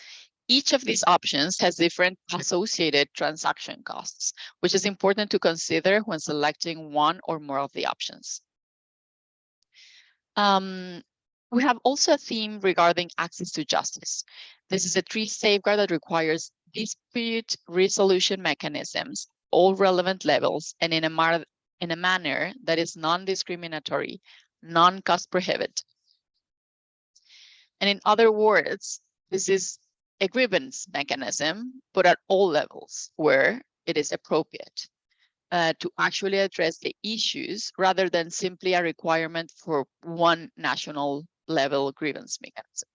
each of these options has different associated transaction costs, which is important to consider when selecting one or more of the options. We have also a theme regarding access to justice. This is a TREES safeguard that requires dispute resolution mechanisms, all relevant levels, and in a manner that is non-discriminatory, non-cost prohibitive. And in other words, this is a grievance mechanism, but at all levels where it is appropriate to actually address the issues rather than simply a requirement for one national level grievance mechanism.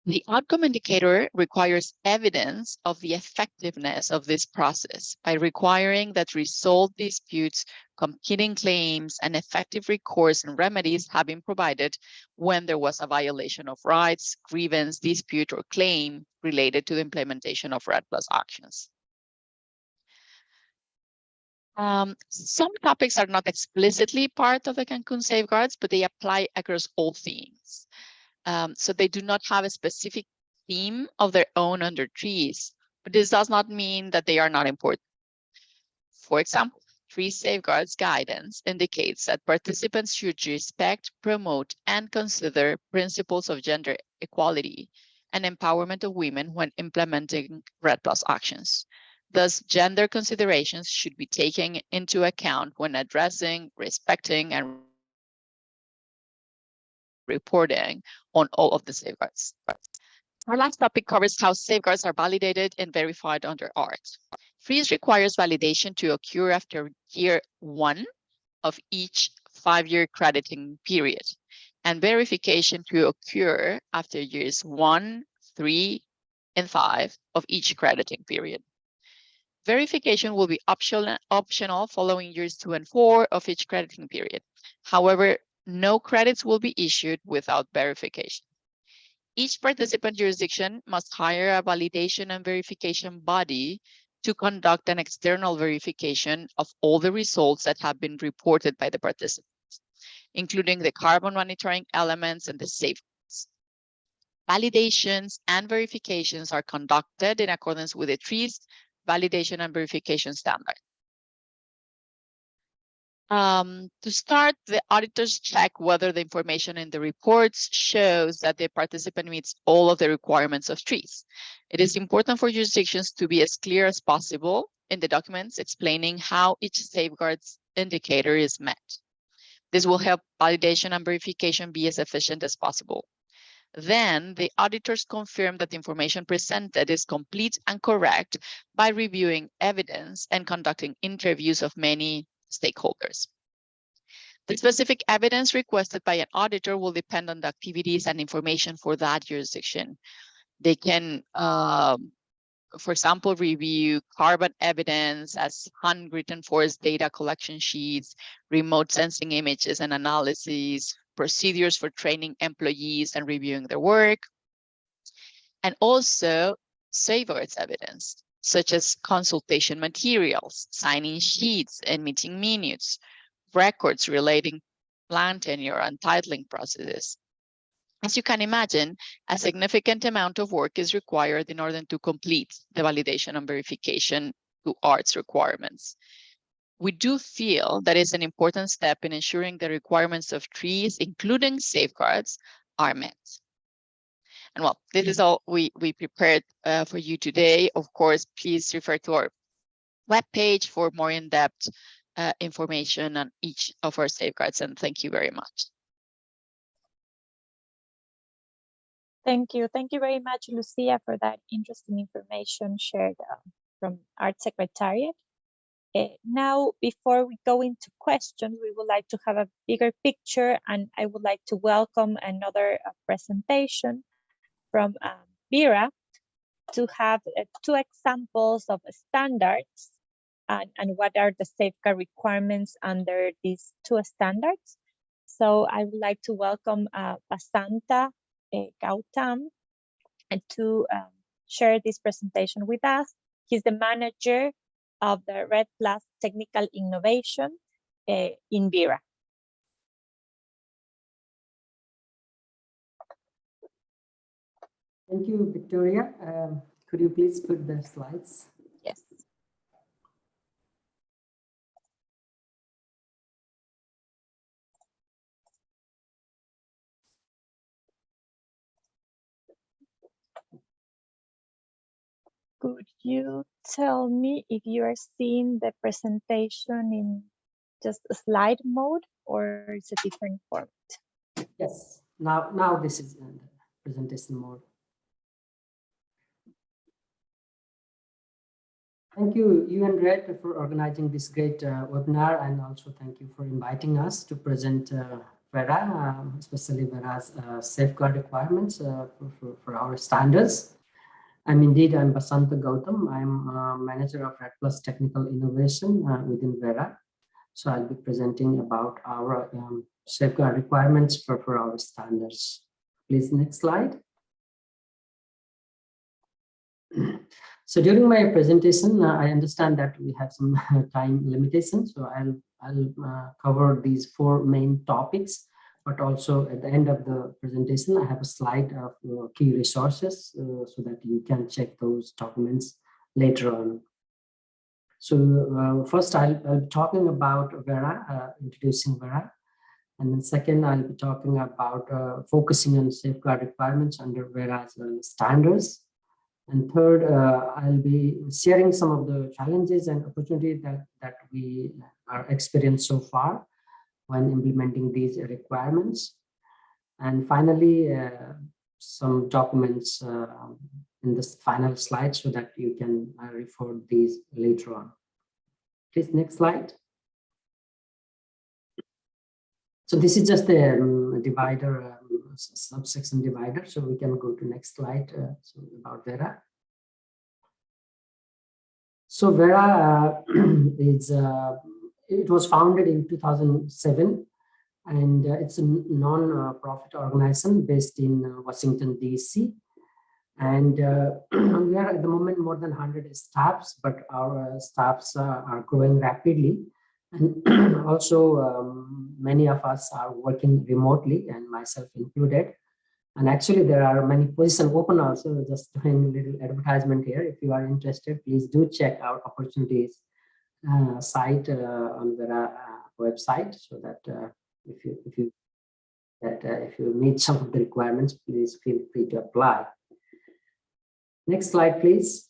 The outcome indicator requires evidence of the effectiveness of this process by requiring that resolved disputes, competing claims, and effective recourse and remedies have been provided when there was a violation of rights, grievance, dispute, or claim related to the implementation of REDD+ actions. Some topics are not explicitly part of the Cancun safeguards, but they apply across all themes. So they do not have a specific theme of their own under TREES, but this does not mean that they are not important. For example, tree safeguards guidance indicates that participants should respect, promote, and consider principles of gender equality and empowerment of women when implementing REDD+ actions. Thus, gender considerations should be taken into account when addressing, respecting, and reporting on all of the safeguards. Our last topic covers how safeguards are validated and verified under REDD. Freeze requires validation to occur after year 1 of each 5-year crediting period, and verification to occur after years 1, 3, and 5 of each crediting period. Verification will be optional following years 2 and 4 of each crediting period. However, no credits will be issued without verification. Each participant jurisdiction must hire a validation and verification body to conduct an external verification of all the results that have been reported by the participants, including the carbon monitoring elements and the safeguards. Validations and verifications are conducted in accordance with the trees validation and verification standard. To start, the auditors check whether the information in the reports shows that the participant meets all of the requirements of trees. It is important for jurisdictions to be as clear as possible in the documents explaining how each safeguards indicator is met. This will help validation and verification be as efficient as possible. Then the auditors confirm that the information presented is complete and correct by reviewing evidence and conducting interviews of many stakeholders. The specific evidence requested by an auditor will depend on the activities and information for that jurisdiction. They can, for example, review carbon evidence as handwritten forest data collection sheets, remote sensing images and analyses, procedures for training employees and reviewing their work, and also safeguards evidence, such as consultation materials, signing sheets and meeting minutes, records relating plant tenure and titling processes. As you can imagine, a significant amount of work is required in order to complete the validation and verification to REDD's requirements. We do feel that is an important step in ensuring the requirements of trees, including safeguards, are met. And well, this is all we prepared for you today. Of course, please refer to our webpage for more in-depth information on each of our safeguards. And thank you very much. Thank you. Thank you very much, Lucia, for that interesting information shared from our Secretariat. Now, before we go into questions, we would like to have a bigger picture, and I would like to welcome another presentation from Vera to have 2 examples of standards and what are the safeguard requirements under these 2 standards. So I would like to welcome Basanta Gautam and to share this presentation with us. He's the manager of the REDD+ Technical Innovation in Vera. Thank you, Victoria. Could you please put the slides? Yes. Could you tell me if you are seeing the presentation in just a slide mode or it's a different format? Yes, now this is in the presentation mode. Thank you, and REDD, for organizing this great webinar, and also thank you for inviting us to present Vera, especially Vera's safeguard requirements for our standards. I'm Basanta Gautam. I'm manager of REDD+ Technical Innovation within Vera. So I'll be presenting about our safeguard requirements for our standards. Please, next slide. So during my presentation, I understand that we have some time limitations, so I'll cover these 4 main topics. But also at the end of the presentation, I have a slide of key resources so that you can check those documents later on. So first I'll be talking about VERA, introducing VERA. And then second, I'll be talking about focusing on safeguard requirements under VERA's standards. And third, I'll be sharing some of the challenges and opportunities that we are experienced so far when implementing these requirements. And finally, some documents in this final slide so that you can refer these later on. Please, next slide. So this is just a divider, subsection divider. So we can go to next slide so about VERA. So VERA is, it was founded in 2007. And it's a non-profit organization based in Washington, D.C. And we are at the moment more than 100 staffs, but our staffs are growing rapidly. And also many of us are working remotely, and myself included. And actually there are many positions open also, just doing a little advertisement here. If you are interested, please do check our opportunities site on the website, so that if you meet some of the requirements, please feel free to apply. Next slide, please.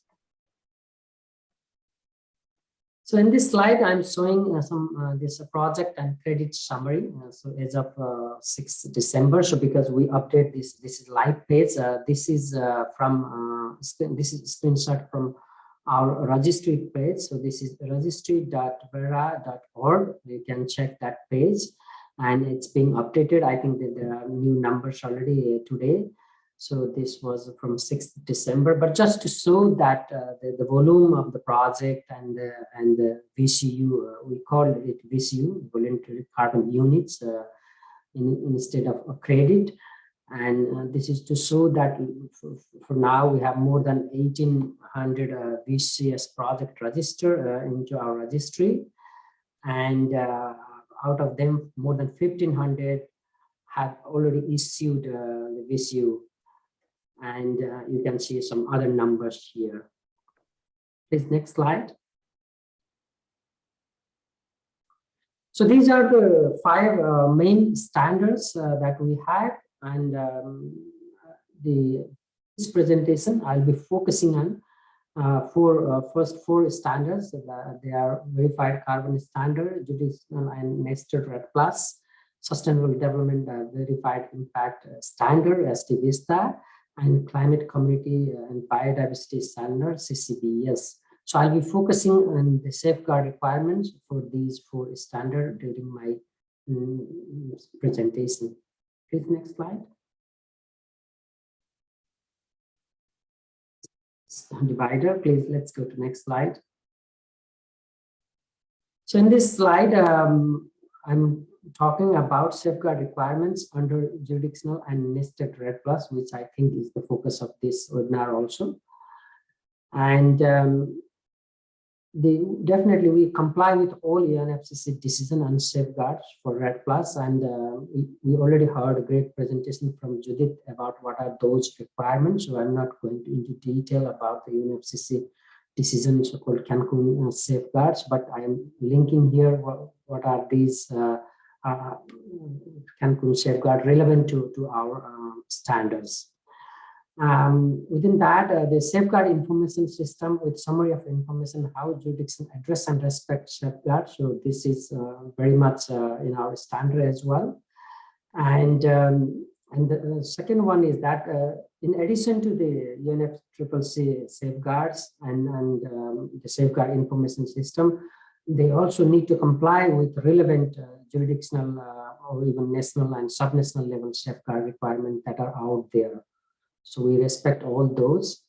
So in this slide, I'm showing this project and credit summary. So as of 6th December, so because we update this is live page. This is from this is screenshot from our registry page. So this is registry.vera.org. You can check that page. And it's being updated. I think that there are new numbers already today. So this was from 6th December, but just to show that the volume of the project and the VCU, we call it VCU, voluntary carbon units, instead of credit. And this is to show that for now we have more than 1,800 VCS project registered into our registry. And out of them, more than 1,500 have already issued the VCU. And you can see some other numbers here. Please, next slide. So these are the 5 main standards that we have. And this presentation, I'll be focusing on first 4 standards. They are verified carbon standard, jurisdictional and nested REDD+, sustainable development verified impact standard, ST-VISTA, and climate community and biodiversity standard, CCBS. So I'll be focusing on the safeguard requirements for these 4 standards during my presentation. Please, next slide. Divider, please, let's go to next slide. So in this slide, I'm talking about safeguard requirements under jurisdictional and nested REDD+, which I think is the focus of this webinar also. And definitely we comply with all UNFCCC decision on safeguards for REDD+, and we already heard a great presentation from Judith about what are those requirements. So I'm not going into detail about the UNFCCC decision, so-called Cancun safeguards, but I am linking here what are these Cancun safeguard relevant to our standards. Within that, the safeguard information system with summary of information how jurisdiction address and respect safeguards. So this is very much in our standard as well. And the second one is that in addition to the UNFCCC safeguards and the safeguard information system, they also need to comply with relevant jurisdictional or even national and subnational level safeguard requirements that are out there. So we respect all those.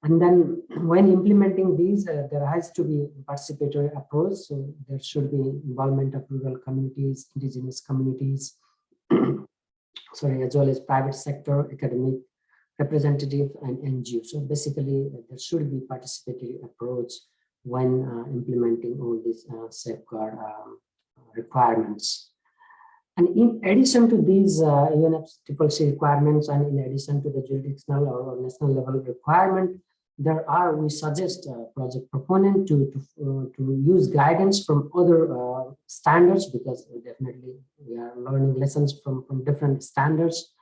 And then when implementing these, there has to be participatory approach. So there should be involvement of rural communities, indigenous communities, sorry, as well as private sector, academic, representative, and NGO. So basically, there should be participatory approach when implementing all these safeguard requirements. And in addition to these UNFCCC requirements, and in addition to the jurisdictional or national level requirement, we suggest project proponent to use guidance from other standards, because definitely we are learning lessons from different standards.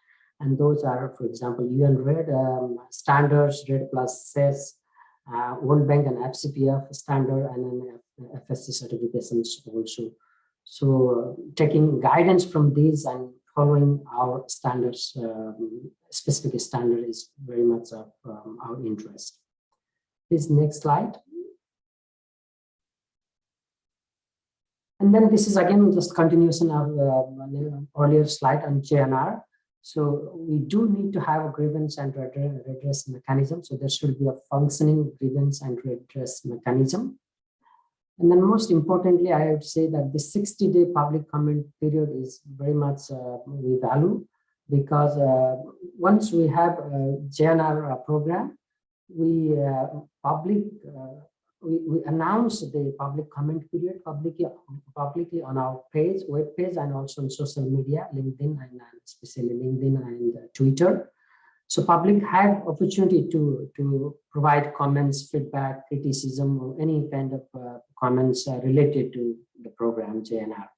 And those are, for example, UN REDD standards, REDD plus CES, World Bank and FCPF standard, and then FSC certifications also. So taking guidance from these and following our standards, specific standard, is very much of our interest. Please, next slide. And then this is again just continuation of earlier slide on JNR. So we do need to have a grievance and redress mechanism. So there should be a functioning grievance and redress mechanism. And then most importantly, I would say that the 60-day public comment period is very much we value, because once we have a JNR program, we announce the public comment period publicly on our web page, and also on social media, LinkedIn, and especially LinkedIn and Twitter. So public have opportunity to provide comments, feedback, criticism, or any kind of comments related to the program JNR.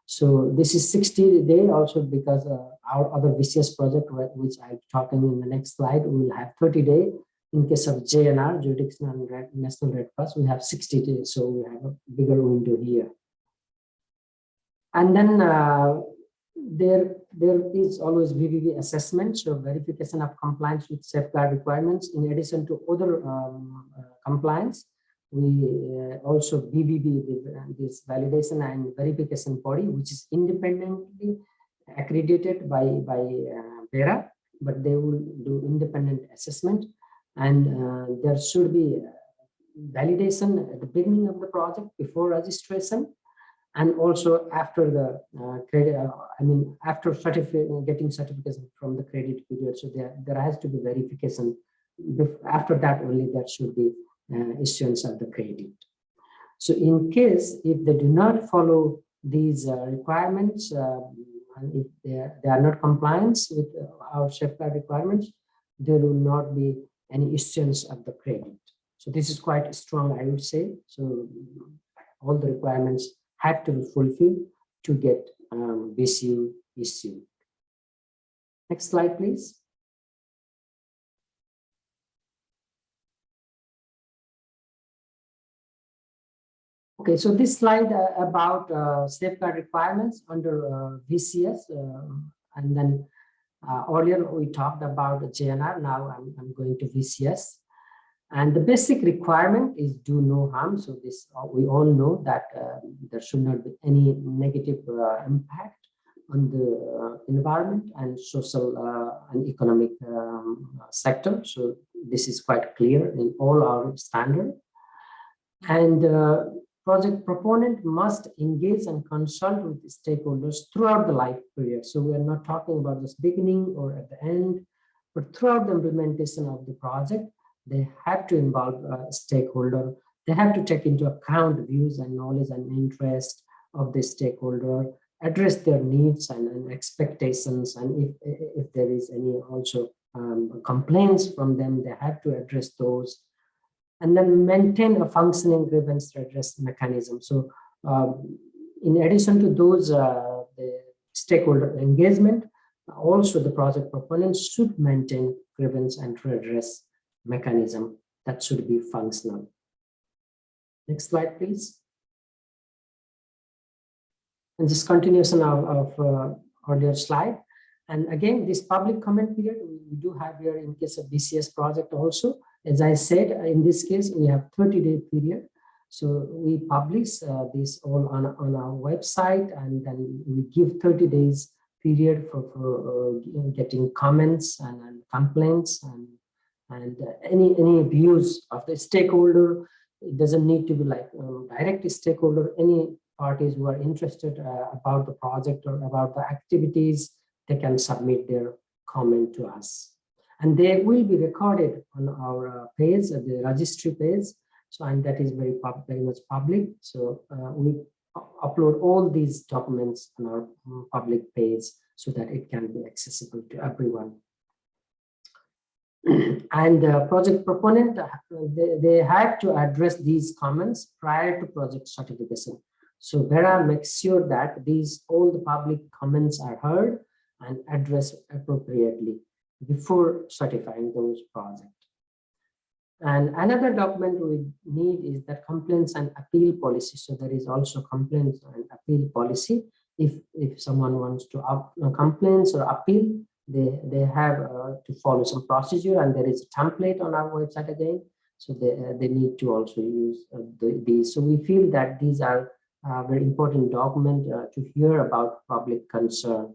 So this is 60-day also, because our other VCS project, which I'm talking in the next slide, we will have 30-day. In case of JNR, Jurisdiction and National Red Cross, we have 60 days, so we have a bigger window here. And then there is always VVV assessment, so verification of compliance with safeguard requirements. In addition to other compliance, we also VVV, this validation and verification body, which is independently accredited by VERA, but they will do independent assessment. And there should be validation at the beginning of the project before registration, and also after the credit. After getting certification from the credit period. So there has to be verification. After that only there should be issuance of the credit. So in case if they do not follow these requirements, and if they are not compliant with our safeguard requirements, there will not be any issuance of the credit. So this is quite strong, I would say. So all the requirements have to be fulfilled to get BCU issued. Next slide, please. Okay, so this slide about safeguard requirements under VCS, and then earlier we talked about the JNR. Now I'm going to VCS. And the basic requirement is do no harm. So this we all know that there should not be any negative impact on the environment and social and economic sector. So this is quite clear in all our standards. And project proponent must engage and consult with stakeholders throughout the life period. So we are not talking about this beginning or at the end, but throughout the implementation of the project, they have to involve stakeholder. They have to take into account views and knowledge and interest of the stakeholder, address their needs and expectations. And if there is any also complaints from them, they have to address those. And then maintain a functioning grievance redress mechanism. So in addition to those, the stakeholder engagement, also the project proponents should maintain grievance and redress mechanism that should be functional. Next slide, please. And this continuation of earlier slide. And again, this public comment period, we do have here in case of BCS project also. As I said, in this case, we have 30-day period. So we publish this all on our website, and then we give 30 days period for getting comments and complaints and any views of the stakeholder. It doesn't need to be like direct stakeholder. Any parties who are interested about the project or about the activities, they can submit their comment to us. And they will be recorded on our page, the registry page. So, and that is very much public. So we upload all these documents on our public page so that it can be accessible to everyone. And project proponent, they had to address these comments prior to project certification. So Vera makes sure that all the public comments are heard and addressed appropriately before certifying those projects. And another document we need is the complaints and appeal policy. So there is also complaints and appeal policy. If someone wants to complaints or appeal, they have to follow some procedure, and there is a template on our website again. So they need to also use these. So we feel that these are very important document to hear about public concern.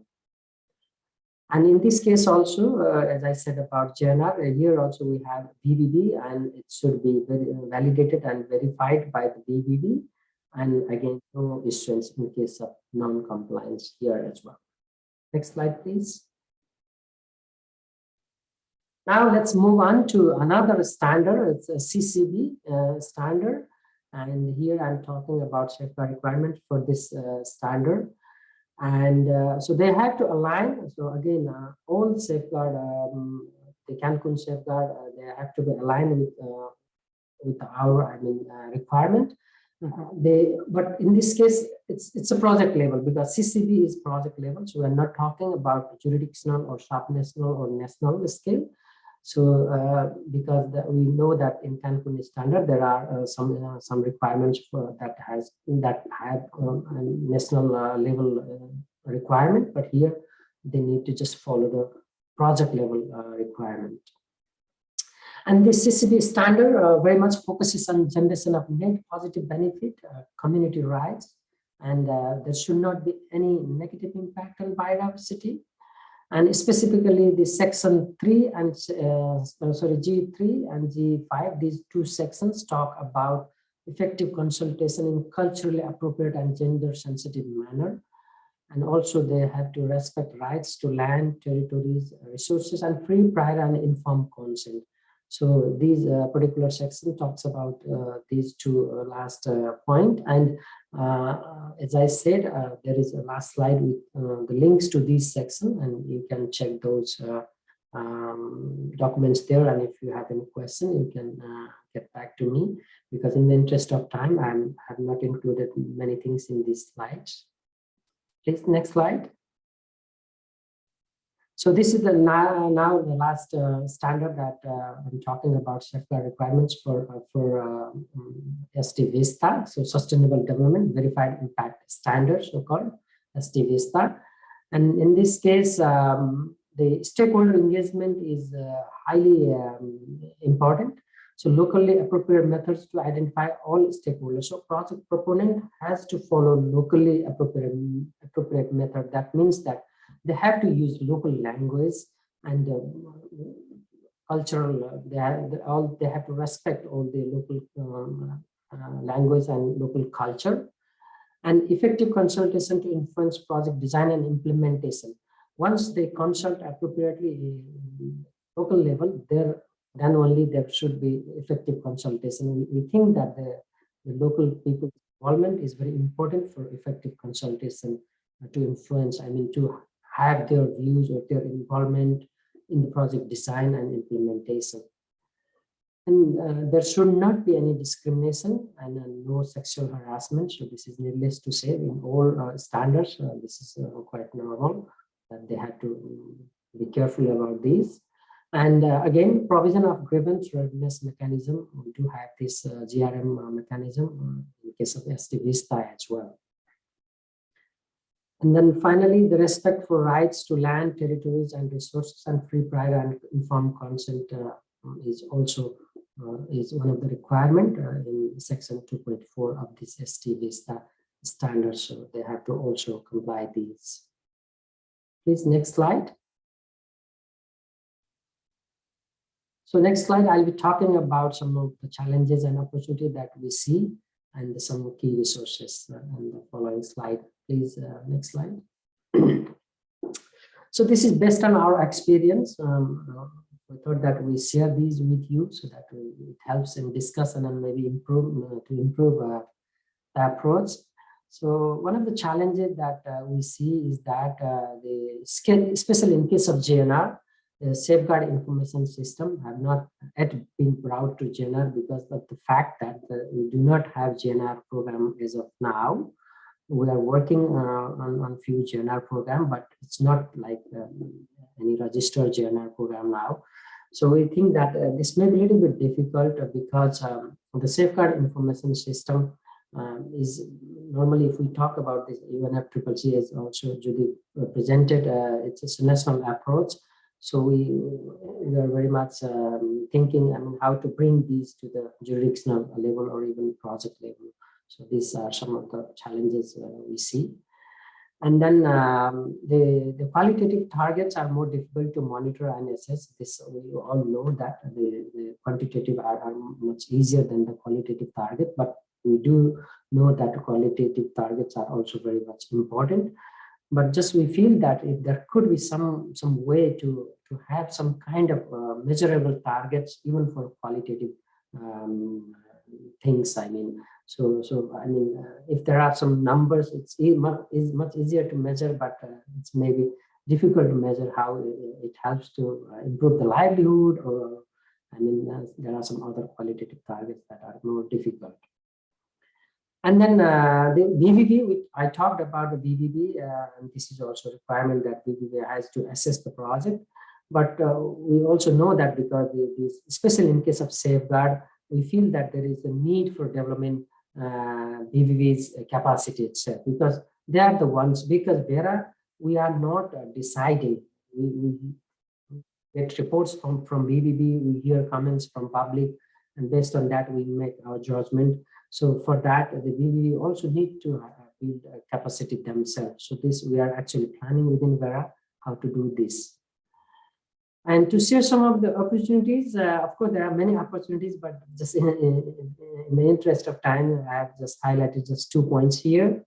And in this case also, as I said about JNR, here also we have BBB, and it should be validated and verified by the BBB. And again, no issuance in case of non-compliance here as well. Next slide, please. Now let's move on to another standard. It's a CCB standard. And here I'm talking about safeguard requirements for this standard. And so they have to align. So again, all safeguard, the Cancun safeguard, they have to be aligned with our requirement. But in this case, it's a project level, because CCB is project level. So we're not talking about jurisdictional or subnational or national scale. So because we know that in Cancun standard there are some requirements that have national level requirement, but here they need to just follow the project level requirement. And this CCB standard very much focuses on generation of net positive benefit, community rights, and there should not be any negative impact on biodiversity. And specifically the section 3 and G3 and G5, these two sections talk about effective consultation in culturally appropriate and gender sensitive manner. And also they have to respect rights to land, territories, resources, and free, prior and informed consent. So these particular section talks about these two last point. And as I said, there is a last slide with the links to these section, and you can check those documents there. And if you have any question, you can get back to me, because in the interest of time, I have not included many things in these slides. Please, next slide. So this is now the last standard that I'm talking about, safeguard requirements for ST Vista, so Sustainable Development Verified Impact Standard, so-called ST Vista. And in this case, the stakeholder engagement is highly important. So locally appropriate methods to identify all stakeholders. So project proponent has to follow locally appropriate method. That means that they have to use local language and cultural. They have to respect all the local language and local culture. And effective consultation to influence project design and implementation. Once they consult appropriately local level, then only there should be effective consultation. We think that the local people's involvement is very important for effective consultation to influence, to have their views or their involvement in the project design and implementation. And there should not be any discrimination and no sexual harassment. So this is needless to say, in all standards, this is quite normal, that they have to be careful about these. And again, provision of grievance redress mechanism. We do have this GRM mechanism in case of ST Vista as well. And then finally, the respect for rights to land, territories, and resources, and free, prior, and informed consent is also is one of the requirement in section 2.4 of this ST Vista standard. So they have to also comply these. Please, next slide. So next slide, I'll be talking about some of the challenges and opportunity that we see and some key resources on the following slide. Please, next slide. So this is based on our experience. We thought that we share these with you so that it helps in discussion and maybe improve the approach. So one of the challenges that we see is that the scale, especially in case of JNR, the safeguard information system have not yet been brought to GNR because of the fact that we do not have GNR program as of now. We are working on few GNR program, but it's not like any registered GNR program now. So we think that this may be a little bit difficult because the safeguard information system is normally, if we talk about this, UNFCCC as also Judy presented, it's a national approach. So we are very much thinking, I mean, how to bring these to the jurisdictional level or even project level. So these are some of the challenges we see. And then the qualitative targets are more difficult to monitor and assess. This, we all know that the quantitative are much easier than the qualitative target, but we do know that qualitative targets are also very much important. But just we feel that if there could be some way to have some kind of measurable targets even for qualitative things. I mean, so I mean, if there are some numbers, it's much easier to measure, but it's maybe difficult to measure how it helps to improve the livelihood, or I mean, there are some other qualitative targets that are more difficult. And then the BBB, which I talked about the BBB, and this is also a requirement that BBB has to assess the project. But we also know that because especially in case of safeguard, we feel that there is a need for development BBB's capacity itself, because they are the ones, because we are not deciding. We get reports from BBB, we hear comments from public, and based on that, we make our judgment. So for that, the BBB also need to build capacity themselves. So this, we are actually planning within Vera how to do this. And to share some of the opportunities, of course, there are many opportunities, but just in the interest of time, I have just highlighted just 2 points here,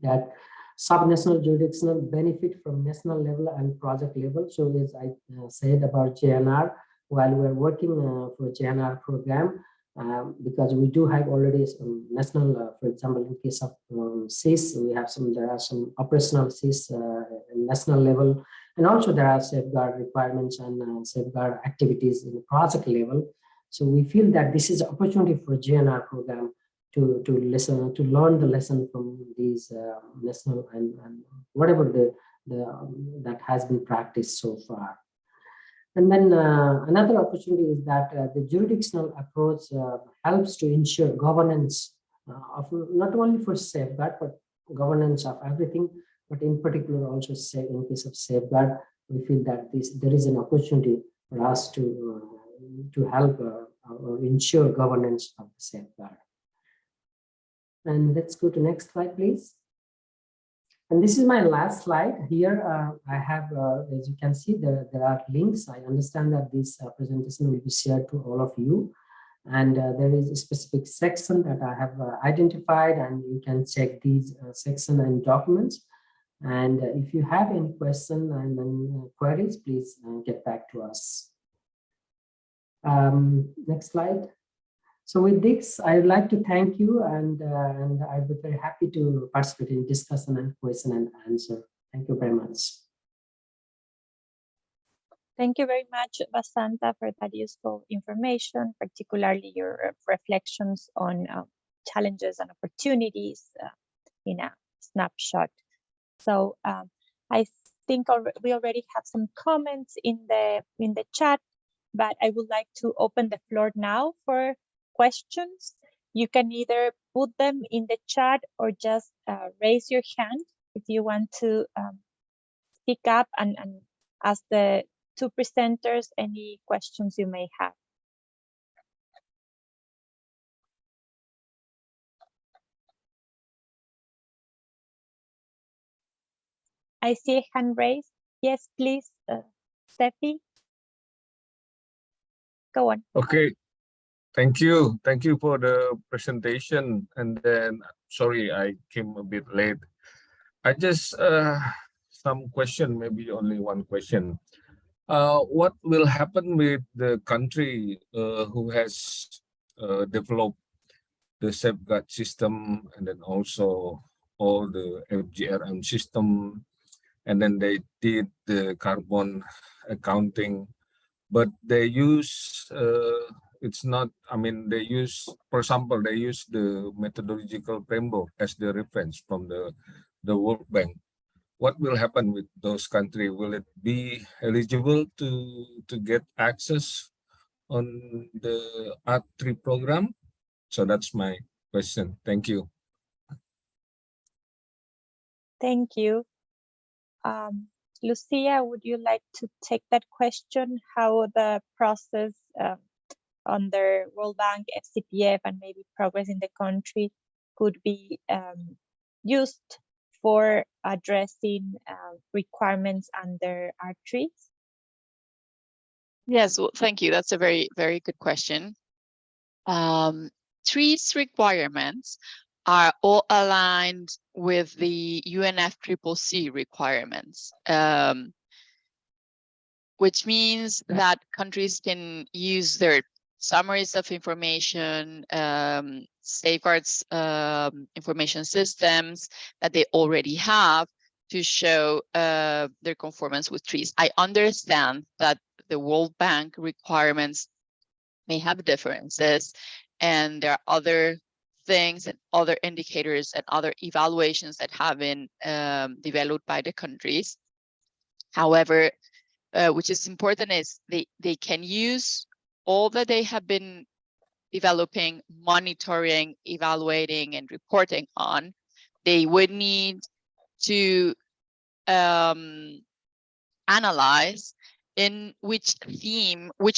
that subnational jurisdictional benefit from national level and project level. So as I said about JNR, while we're working for JNR program, because we do have already some national, for example, in case of CIS, there are some operational CIS national level, and also there are safeguard requirements and safeguard activities in the project level. So we feel that this is an opportunity for JNR program to learn the lesson from these national and whatever that has been practiced so far. And then another opportunity is that the jurisdictional approach helps to ensure governance of not only for safeguard, but governance of everything, but in particular also say in case of safeguard, we feel that there is an opportunity for us to help or ensure governance of the safeguard. And let's go to next slide, please. And this is my last slide here. I have, as you can see, there are links. I understand that this presentation will be shared to all of you. And there is a specific section that I have identified, and you can check these section and documents. And if you have any question and queries, please get back to us. Next slide. So with this, I would like to thank you, and I'd be very happy to participate in discussion and question and answer. Thank you very much. Thank you very much, Basanta, for that useful information, particularly your reflections on challenges and opportunities in a snapshot. So I think we already have some comments in the chat, but I would like to open the floor now for questions. You can either put them in the chat or just raise your hand if you want to speak up and ask the 2 presenters any questions you may have. I see a hand raised. Yes, please, Steffi. Go on. Okay. Thank you. Thank you for the presentation. And then, sorry, I came a bit late. I just, some question, maybe only one question. What will happen with the country who has developed the safeguard system and then also all the FGRM system and then they did the carbon accounting, but they use it's not, I mean, they use, for example, they use the methodological framework as the reference from the World Bank. What will happen with those countries? Will it be eligible to get access on the Art3 program? So that's my question. Thank you. Thank you. Lucia, would you like to take that question? How the process under World Bank, FCPF, and maybe progress in the country could be used for addressing requirements under R3? Yes, well, thank you. That's a very, very good question. Trees requirements are all aligned with the UNFCCC requirements, which means that countries can use their summaries of information, safeguards information systems that they already have to show their conformance with trees. I understand that the World Bank requirements may have differences, and there are other things and other indicators and other evaluations that have been developed by the countries. However, which is important is they can use all that they have been developing, monitoring, evaluating, and reporting on. They would need to analyze in which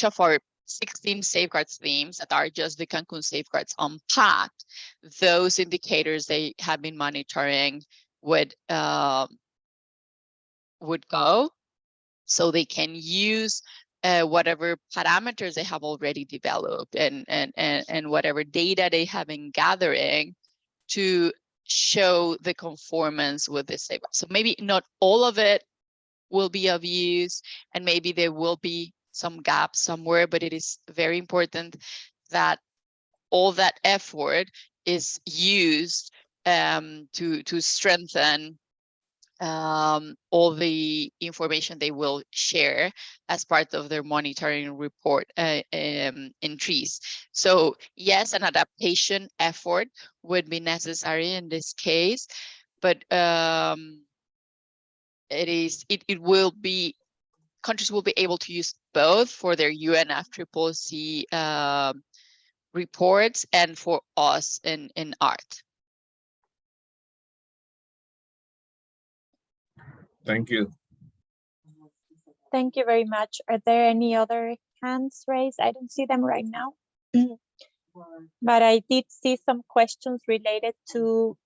of our 16 safeguards themes that are just the Cancun safeguards unpacked, those indicators they have been monitoring would go, so they can use whatever parameters they have already developed and whatever data they have been gathering to show the conformance with this safeguard. So maybe not all of it will be of use, and maybe there will be some gaps somewhere, but it is very important that all that effort is used to strengthen all the information they will share as part of their monitoring report in trees. So yes, an adaptation effort would be necessary in this case, but countries will be able to use both for their UNFCCC reports and for us in art. Thank you. Thank you very much. Are there any other hands raised? I don't see them right now. But I did see some questions related to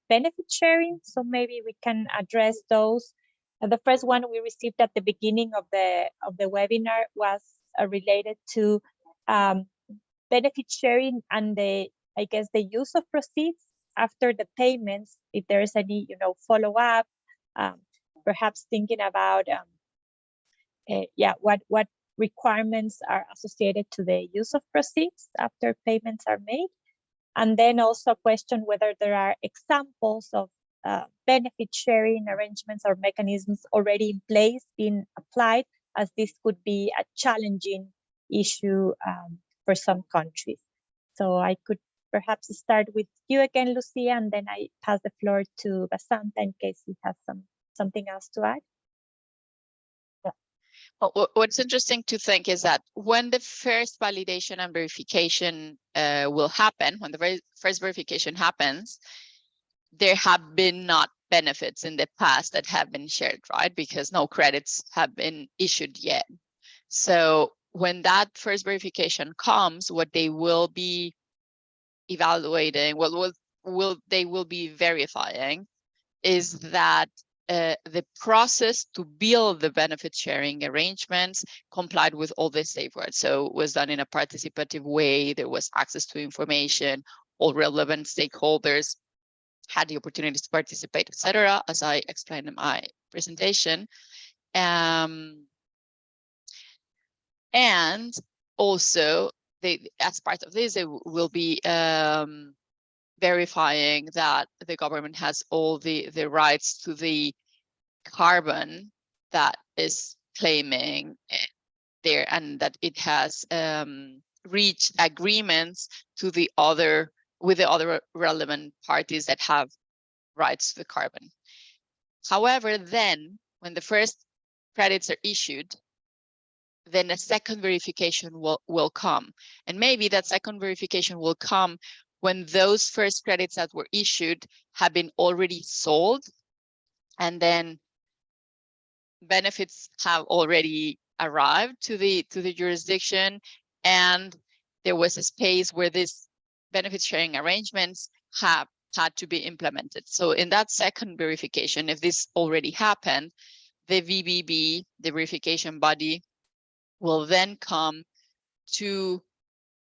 benefit sharing, so maybe we can address those. The first one we received at the beginning of the webinar was related to benefit sharing and I guess the use of proceeds after the payments. If there is any, follow up, perhaps thinking about what requirements are associated to the use of proceeds after payments are made. And then also question whether there are examples of benefit sharing arrangements or mechanisms already in place being applied, as this could be a challenging issue for some countries. So I could perhaps start with you again, Lucia, and then I pass the floor to Basanta in case he has something else to add. Well, what's interesting to think is that when the first validation and verification will happen, when the very first verification happens, there have been not benefits in the past that have been shared, right? Because no credits have been issued yet. So when that first verification comes, what they will be evaluating, they will be verifying is that the process to build the benefit sharing arrangements complied with all the safeguards. So it was done in a participative way. There was access to information. All relevant stakeholders had the opportunity to participate, etc., as I explained in my presentation. And also, as part of this, they will be verifying that the government has all the rights to the carbon that is claiming there, and that it has reached agreements with the other relevant parties that have rights to the carbon. However, then when the first credits are issued, then a second verification will come. And maybe that second verification will come when those first credits that were issued have been already sold, and then benefits have already arrived to the jurisdiction, and there was a space where these benefit sharing arrangements have had to be implemented. So in that second verification, if this already happened, the VBB, the verification body, will then come to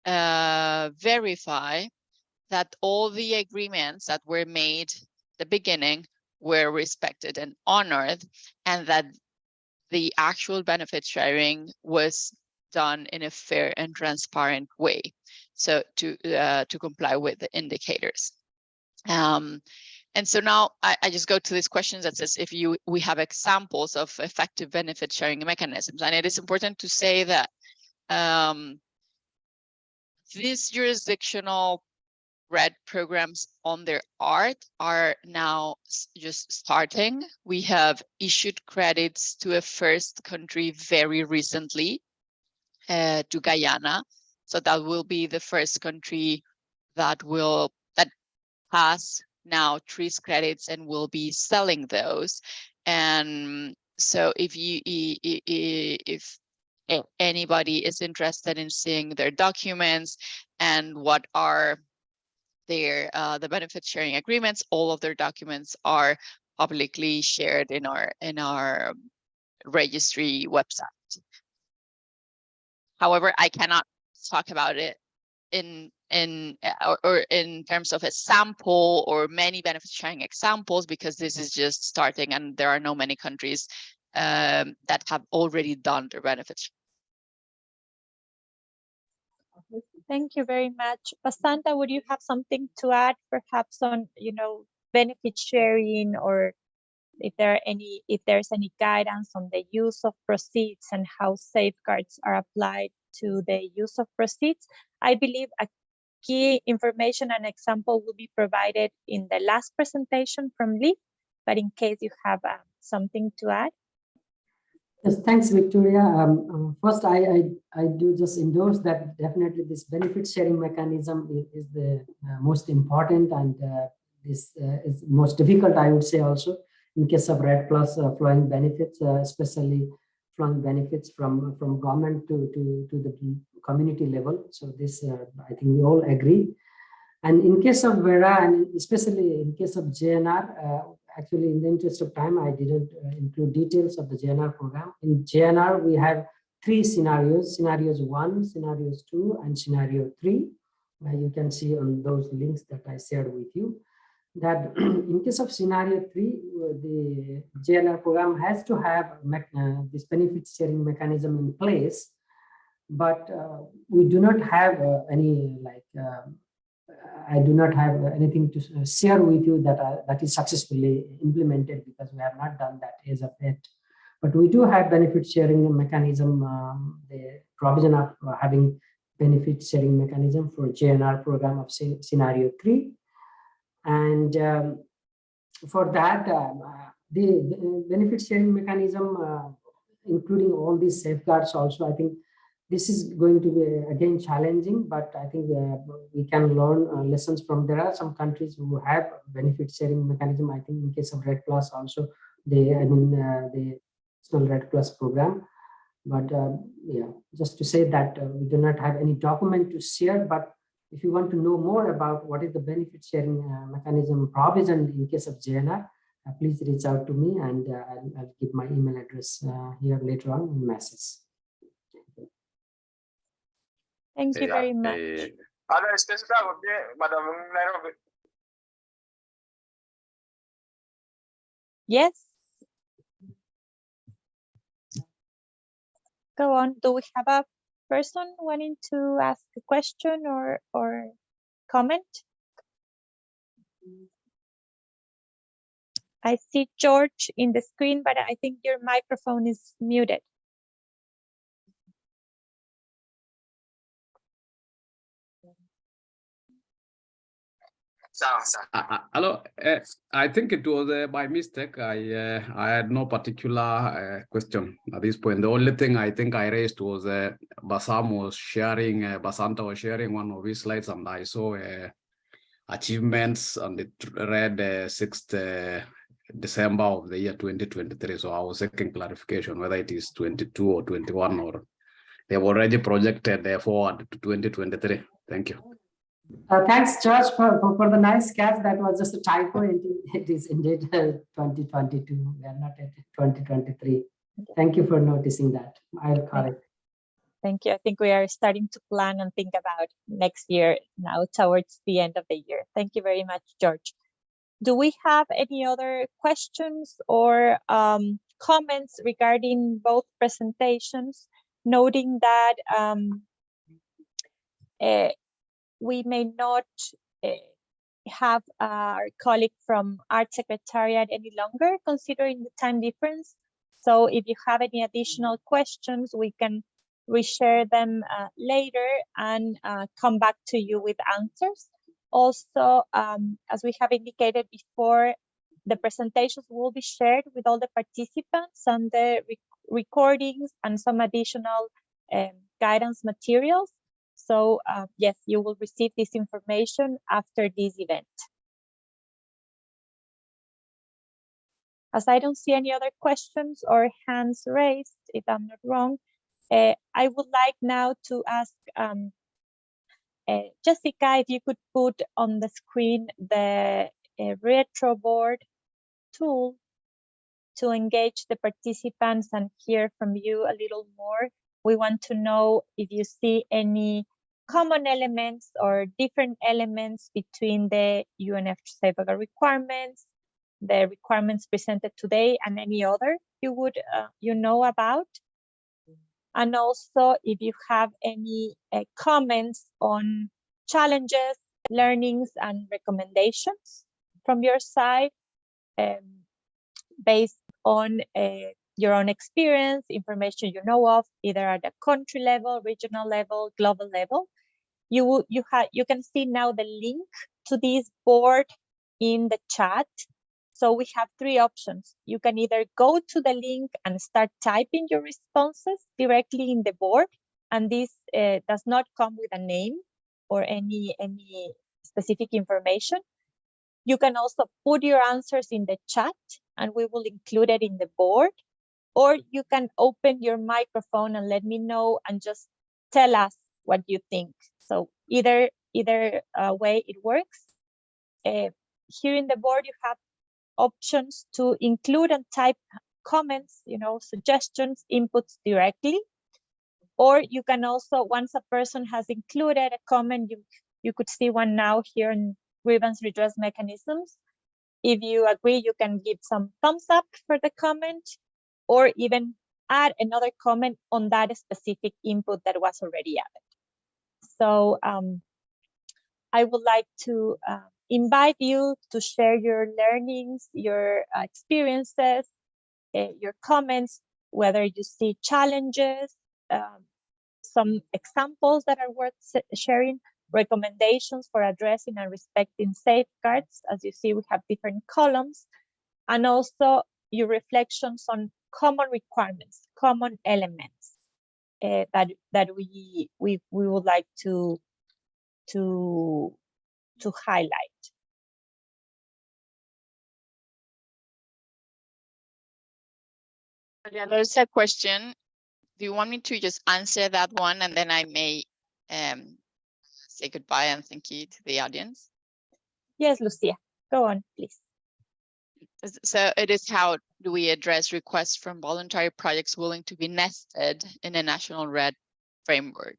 verify that all the agreements that were made at the beginning were respected and honored, and that the actual benefit sharing was done in a fair and transparent way, so to comply with the indicators. And so now I just go to these questions that says if we have examples of effective benefit sharing mechanisms, and it is important to say that these jurisdictional REDD programs on their art are now just starting. We have issued credits to a first country very recently, to Guyana. So that will be the first country that has now TRIS credits and will be selling those. And so if anybody is interested in seeing their documents and what are their the benefit sharing agreements, all of their documents are publicly shared in our registry website. However, I cannot talk about it in terms of a sample or many benefit sharing examples, because this is just starting and there are no many countries that have already done their benefits. Thank you very much. Basanta, would you have something to add perhaps on, benefit sharing, or if there's any guidance on the use of proceeds and how safeguards are applied to the use of proceeds? I believe a key information and example will be provided in the last presentation from Lee, but in case you have something to add. Yes, thanks, Victoria. First, I do just endorse that definitely this benefit sharing mechanism is the most important, and this is most difficult, I would say, also in case of REDD Plus flowing benefits, especially flowing benefits from government to the community level. So this, I think we all agree. And in case of VERA, and especially in case of JNR, actually, in the interest of time, I didn't include details of the JNR program. In JNR, we have 3 scenarios: scenarios 1, scenarios 2, and scenario 3. You can see on those links that I shared with you that in case of scenario 3, the JNR program has to have this benefit sharing mechanism in place, but we do not have any I do not have anything to share with you that is successfully implemented, because we have not done that as of yet. But we do have benefit sharing mechanism, the provision of having benefit sharing mechanism for JNR program of scenario 3. And for that, the benefit sharing mechanism, including all these safeguards also, I think this is going to be again challenging, but I think we can learn lessons from. There are some countries who have benefit sharing mechanism. I think in case of REDD Plus also, the National REDD Plus program. But yeah, just to say that we do not have any document to share. But if you want to know more about what is the benefit sharing mechanism provision in case of JNR, please reach out to me, and I'll give my email address here later on in message. Thank you very much. Yes. Go on. Do we have a person wanting to ask a question or comment? I see George in the screen, but I think your microphone is muted. Hello, I think it was by mistake. I had no particular question at this point. The only thing I think I raised was Basam was sharing, Basanta was sharing one of his slides, and I saw achievements on the REDD 6th December of the year 2023. So I was seeking clarification whether it is 22 or 21, or they've already projected forward to 2023. Thank you. Thanks, George, for the nice catch. That was just a typo. It is indeed 2022. We are not at 2023. Thank you for noticing that. I'll correct. Thank you. I think we are starting to plan and think about next year now towards the end of the year. Thank you very much, George. Do we have any other questions or comments regarding both presentations, noting that we may not have our colleague from Art Secretariat any longer, considering the time difference. So if you have any additional questions, we can reshare them later and come back to you with answers. Also, as we have indicated before, the presentations will be shared with all the participants and the recordings and some additional guidance materials. So yes, you will receive this information after this event. As I don't see any other questions or hands raised, if I'm not wrong, I would like now to ask Jessica, if you could put on the screen the retro board tool to engage the participants and hear from you a little more. We want to know if you see any common elements or different elements between the UNF safeguard requirements, the requirements presented today, and any other you would know about. And also if you have any comments on challenges, learnings, and recommendations from your side based on your own experience, information you know of, either at the country level, regional level, global level. You can see now the link to this board in the chat. So we have three options. You can either go to the link and start typing your responses directly in the board, and this does not come with a name or any specific information. You can also put your answers in the chat and we will include it in the board, or you can open your microphone and let me know and just tell us what you think. So either way it works. Here in the board you have options to include and type comments, suggestions, inputs directly. Or you can also, once a person has included a comment, you could see one now here in grievance redress mechanisms. If you agree, you can give some thumbs up for the comment, or even add another comment on that specific input that was already added. So I would like to invite you to share your learnings, your experiences, your comments, whether you see challenges, some examples that are worth sharing, recommendations for addressing and respecting safeguards. As you see, we have different columns, and also your reflections on common requirements, common elements that we would like to highlight. Yeah, there's a question. Do you want me to just answer that one, and then I may say goodbye and thank you to the audience? Yes, Lucia, go on, please. So it is, how do we address requests from voluntary projects willing to be nested in a national REDD framework?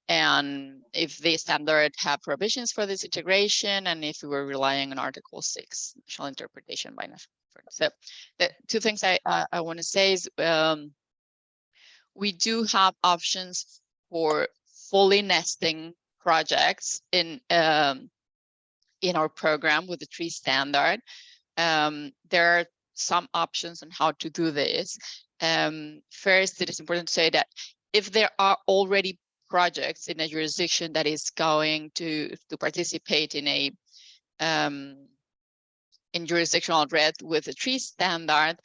And if the standard have provisions for this integration, and if we were relying on Article 6, national interpretation by national. So the two things I want to say is we do have options for fully nesting projects in our program with the tree standard. there are some options on how to do this. First, it is important to say that if there are already projects in a jurisdiction that is going to participate in a in jurisdictional REDD with a 3 standard,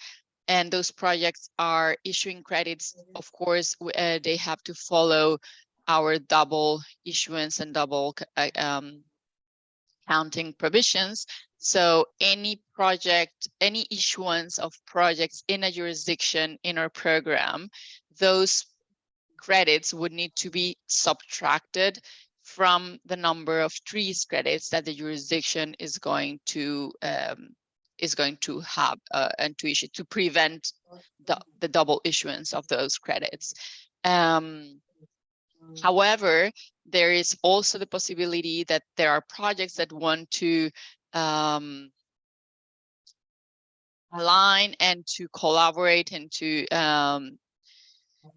and those projects are issuing credits, of course, they have to follow our double issuance and double counting provisions. So any project, any issuance of projects in a jurisdiction in our program, those credits would need to be subtracted from the number of 3 credits that the jurisdiction is going to have and to issue, to prevent the double issuance of those credits. However, there is also the possibility that there are projects that want to align and to collaborate and to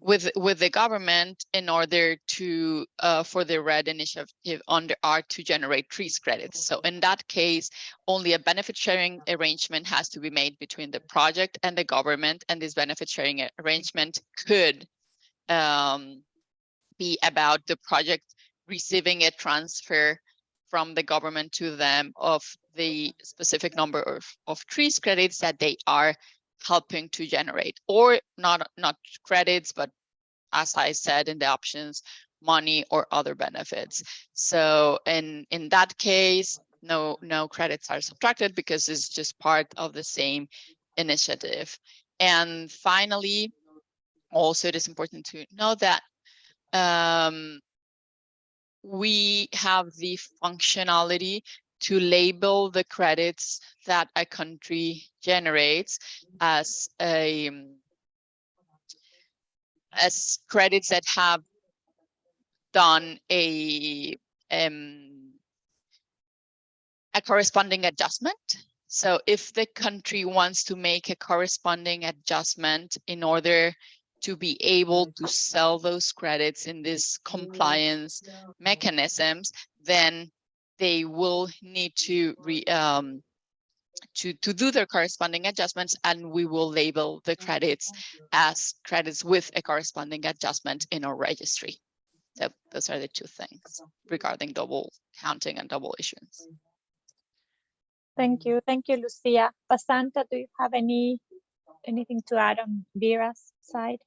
with the government in order to for the REDD initiative under ARC to generate 3 credits. So in that case, only a benefit sharing arrangement has to be made between the project and the government, and this benefit sharing arrangement could be about the project receiving a transfer from the government to them of the specific number of 3 credits that they are helping to generate, or not credits, but as I said in the options, money or other benefits. So in that case, no credits are subtracted because it's just part of the same initiative. And finally, also it is important to know that we have the functionality to label the credits that a country generates as credits that have done a corresponding adjustment. So if the country wants to make a corresponding adjustment in order to be able to sell those credits in these compliance mechanisms, then they will need to do their corresponding adjustments, and we will label the credits as credits with a corresponding adjustment in our registry. So those are the 2 things regarding double counting and double issuance. Thank you, Lucia. Basanta, do you have anything to add on Vera's side?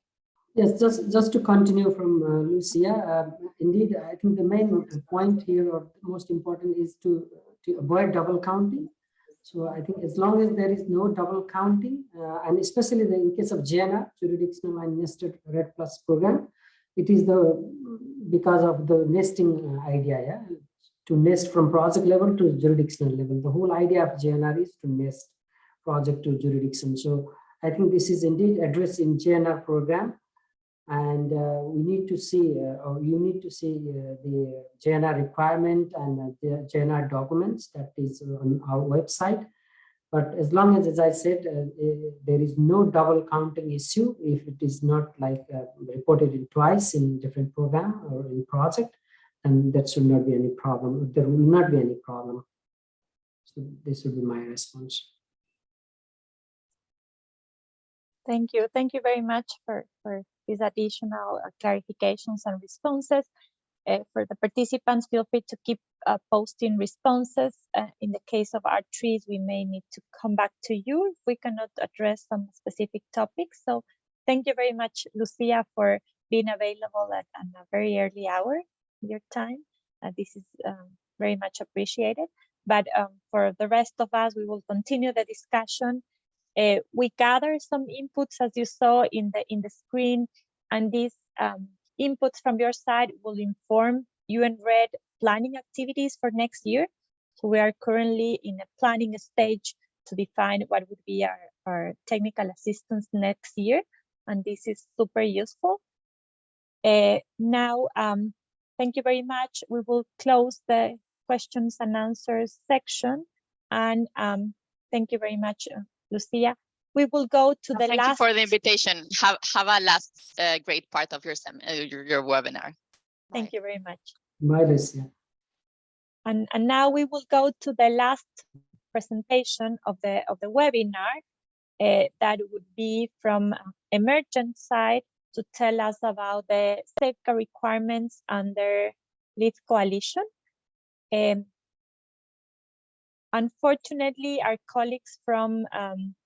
Yes, just to continue from Lucia, indeed, I think the main point here, or most important, is to avoid double counting. So I think as long as there is no double counting, and especially in case of JNR, jurisdictional and nested REDD Plus program, it is because of the nesting idea, yeah, to nest from project level to jurisdictional level. The whole idea of JNR is to nest project to jurisdiction. So I think this is indeed addressed in JNR program. And we need to see, or you need to see the JNR requirement and the JNR documents that is on our website. But as long as I said, there is no double counting issue, if it is not like reported in twice in different program or in project, and that should not be any problem. There will not be any problem. So this would be my response. Thank you. Thank you very much for these additional clarifications and responses. For the participants, feel free to keep posting responses. In the case of our trees, we may need to come back to you if we cannot address some specific topics. So thank you very much, Lucia, for being available at a very early hour of your time. This is very much appreciated. But for the rest of us, we will continue the discussion. We gathered some inputs, as you saw in the screen, and these inputs from your side will inform UN REDD planning activities for next year. So we are currently in a planning stage to define what would be our technical assistance next year, and this is super useful. Now, thank you very much. We will close the questions and answers section, and thank you very much, Lucia. We will go to the last. Thank you for the invitation. Have a last great part of your webinar. Thank you very much. Bye, Lucia. And now we will go to the last presentation of the webinar that would be from Emergent side to tell us about the safeguard requirements under LEAD Coalition. Unfortunately, our colleagues from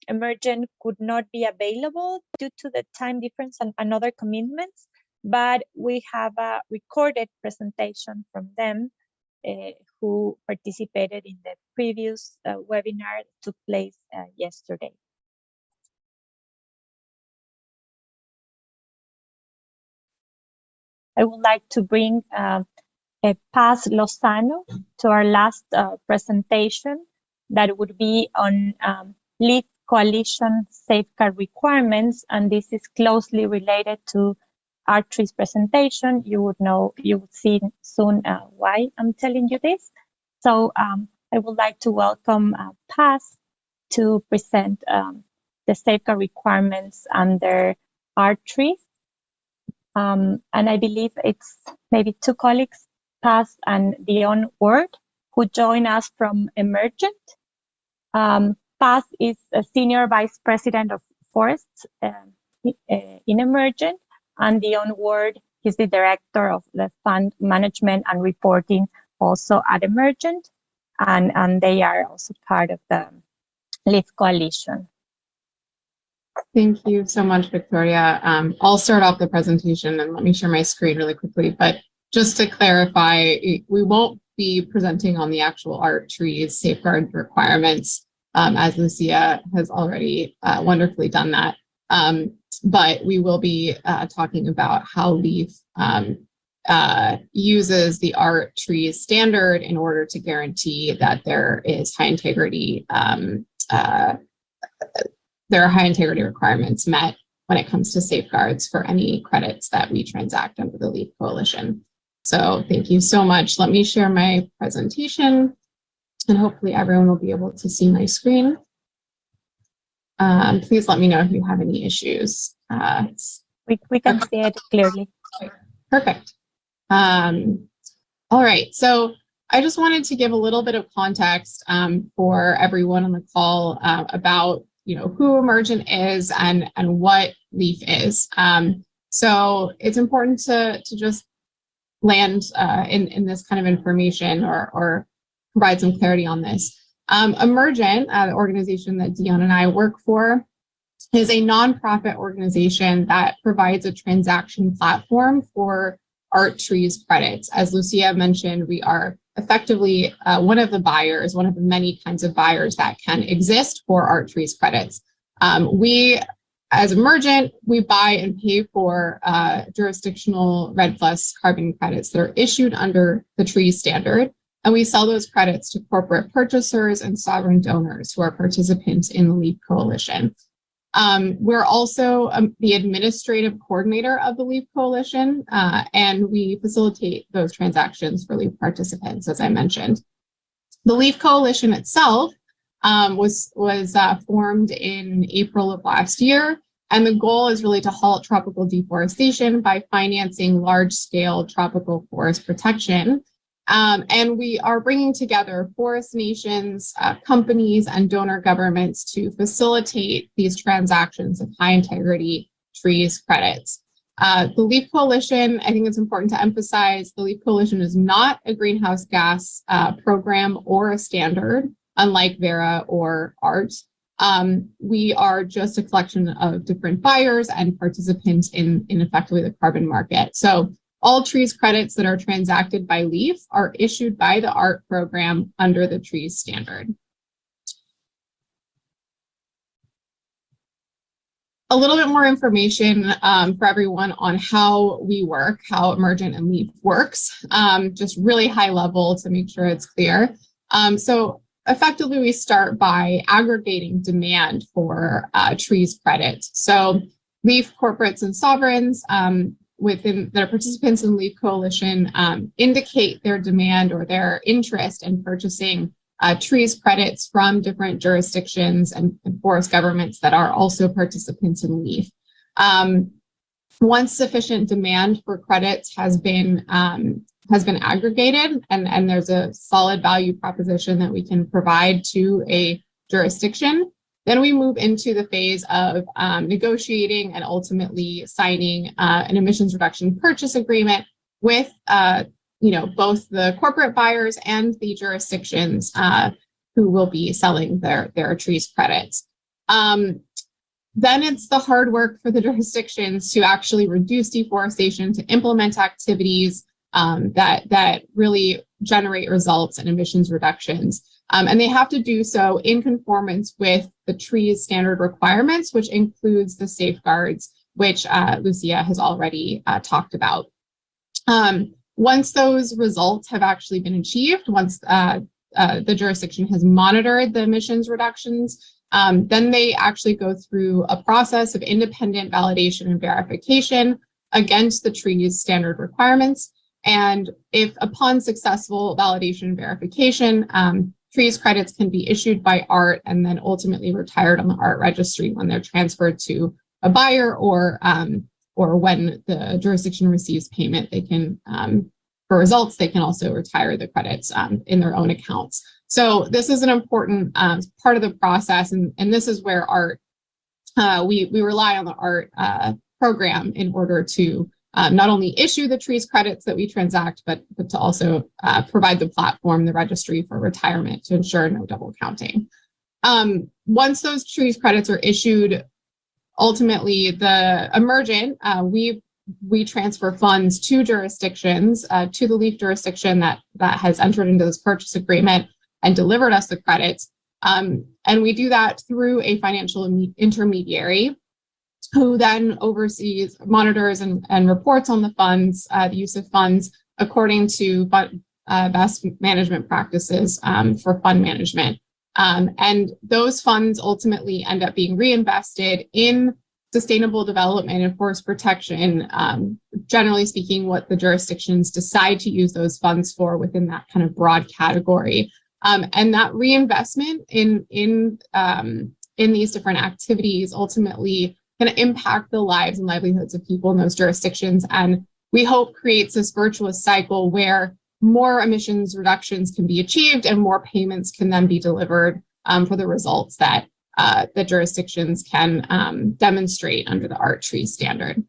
Emergent could not be available due to the time difference and other commitments, but we have a recorded presentation from them who participated in the previous webinar that took place yesterday. I would like to bring Paz Lozano to our last presentation that would be on LEAD Coalition safeguard requirements, and this is closely related to Artree's presentation. You would see soon why I'm telling you this. So I would like to welcome Paz to present the safeguard requirements under Artree. And I believe it's maybe two colleagues, Paz and Dion Ward, who join us from Emergent. Paz is a Senior Vice President of Forests in Emergent, and Dion Ward is the Director of the Fund Management and Reporting also at Emergent, and they are also part of the LEAD Coalition. Thank you so much, Victoria. I'll start off the presentation and let me share my screen really quickly. But just to clarify, we won't be presenting on the actual Artree's safeguard requirements, as Lucia has already wonderfully done that. But we will be talking about how LEAF uses the Artree standard in order to guarantee that there is high integrity there are high integrity requirements met when it comes to safeguards for any credits that we transact under the LEAD Coalition. So thank you so much. Let me share my presentation and hopefully everyone will be able to see my screen. Please let me know if you have any issues. We can see it clearly. Perfect. All right, so I just wanted to give a little bit of context for everyone on the call about who Emergent is and what LEAF is. So it's important to just land in this kind of information or provide some clarity on this. Emergent, the organization that Dion and I work for, is a nonprofit organization that provides a transaction platform for Artree's credits. As Lucia mentioned, we are effectively one of the buyers, one of the many kinds of buyers that can exist for Artree's credits. We, as Emergent, we buy and pay for jurisdictional REDD+ carbon credits that are issued under the TREE standard, and we sell those credits to corporate purchasers and sovereign donors who are participants in the LEAP Coalition. We're also the administrative coordinator of the LEAP Coalition, and we facilitate those transactions for LEAP participants, as I mentioned. The LEAP Coalition itself was formed in April of last year, and the goal is really to halt tropical deforestation by financing large-scale tropical forest protection. And we are bringing together forest nations, companies, and donor governments to facilitate these transactions of high integrity trees credits. The LEAP Coalition, I think it's important to emphasize, the LEAP Coalition is not a greenhouse gas program or a standard, unlike Vera or ART. We are just a collection of different buyers and participants in effectively the carbon market. So all trees credits that are transacted by LEAF are issued by the ART program under the trees standard. A little bit more information for everyone on how we work, how Emergent and LEAF works, just really high level to make sure it's clear. So effectively, we start by aggregating demand for trees credits. So LEAF corporates and sovereigns that are participants in LEAF Coalition indicate their demand or their interest in purchasing trees credits from different jurisdictions and forest governments that are also participants in LEAF. Once sufficient demand for credits has been been aggregated and there's a solid value proposition that we can provide to a jurisdiction, then we move into the phase of negotiating and ultimately signing an emissions reduction purchase agreement with both the corporate buyers and the jurisdictions who will be selling their trees credits. Then it's the hard work for the jurisdictions to actually reduce deforestation, to implement activities that really generate results and emissions reductions. And they have to do so in conformance with the trees standard requirements, which includes the safeguards, which Lucia has already talked about. Once those results have actually been achieved, once the jurisdiction has monitored the emissions reductions, then they actually go through a process of independent validation and verification against the trees standard requirements. And if upon successful validation and verification, trees credits can be issued by ART and then ultimately retired on the ART registry when they're transferred to a buyer or when the jurisdiction receives payment, they can, for results, they can also retire the credits in their own accounts. So this is an important part of the process, and this is where ART, we rely on the ART program in order to not only issue the trees credits that we transact, but to also provide the platform, the registry for retirement to ensure no double counting. Once those trees credits are issued, ultimately the emergent, we transfer funds to jurisdictions, to the LEAF jurisdiction that has entered into this purchase agreement and delivered us the credits. And we do that through a financial intermediary who then oversees, monitors, and reports on the funds, the use of funds according to best management practices for fund management. And those funds ultimately end up being reinvested in sustainable development and forest protection, generally speaking, what the jurisdictions decide to use those funds for within that kind of broad category. And that reinvestment in these different activities ultimately can impact the lives and livelihoods of people in those jurisdictions. And we hope creates this virtuous cycle where more emissions reductions can be achieved and more payments can then be delivered for the results that the jurisdictions can demonstrate under the ART tree standard.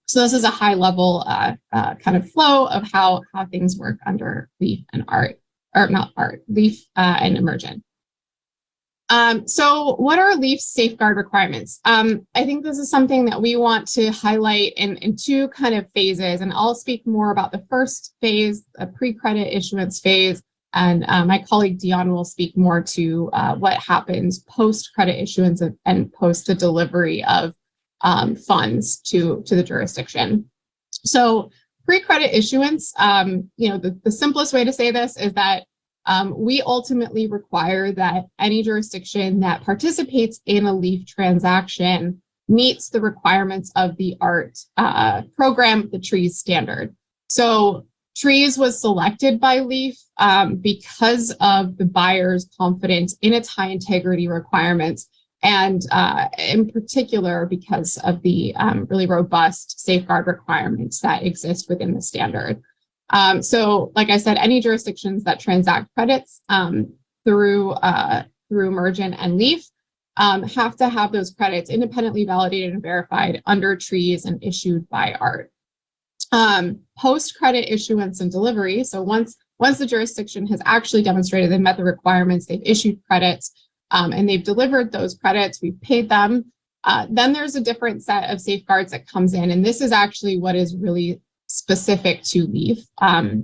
So this is a high level kind of flow of how things work under LEAF and ART, or not ART, LEAF and Emergent. So what are LEAF's safeguard requirements? I think this is something that we want to highlight in two kind of phases, and I'll speak more about the first phase, a pre-credit issuance phase, and my colleague Dion will speak more to what happens post-credit issuance and post the delivery of funds to the jurisdiction. So pre-credit issuance, the simplest way to say this is that we ultimately require that any jurisdiction that participates in a LEAF transaction meets the requirements of the ART program, the TREES standard. So TREES was selected by LEAF because of the buyer's confidence in its high integrity requirements, and in particular because of the really robust safeguard requirements that exist within the standard. So like I said, any jurisdictions that transact credits through Emergent and LEAF have to have those credits independently validated and verified under TREES and issued by ART. Post-credit issuance and delivery, so once the jurisdiction has actually demonstrated they met the requirements, they've issued credits, and they've delivered those credits, we've paid them, then there's a different set of safeguards that comes in, and this is actually what is really specific to LEAF.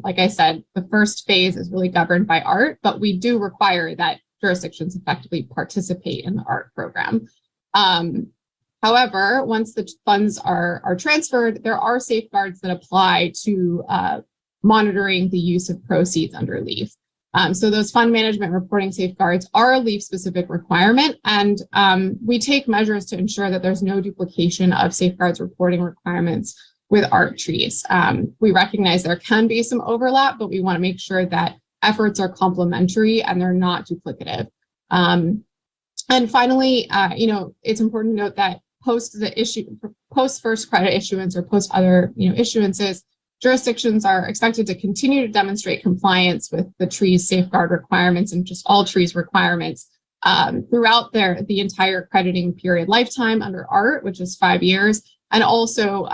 Like I said, the first phase is really governed by ART, but we do require that jurisdictions effectively participate in the ART program. However, once the funds are transferred, there are safeguards that apply to monitoring the use of proceeds under LEAF. So those fund management reporting safeguards are a LEAF-specific requirement, and we take measures to ensure that there's no duplication of safeguards reporting requirements with ART trees. We recognize there can be some overlap, but we want to make sure that efforts are complementary and they're not duplicative. And finally, it's important to note that post first credit issuance or post other issuances, jurisdictions are expected to continue to demonstrate compliance with the trees safeguard requirements and just all trees requirements throughout the entire crediting period lifetime under ART, which is 5 years, and also,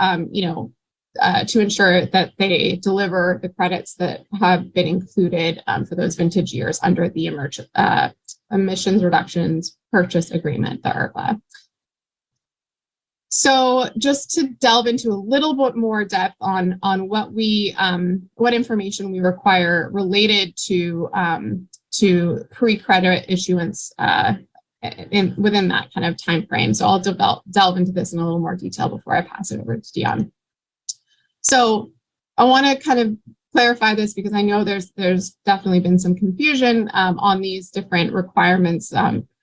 to ensure that they deliver the credits that have been included for those vintage years under the emissions reductions purchase agreement, the ERPA. So just to delve into a little bit more depth on what information we require related to pre-credit issuance within that kind of time frame. So I'll delve into this in a little more detail before I pass it over to Dion. So I want to kind of clarify this because I know there's definitely been some confusion on these different requirements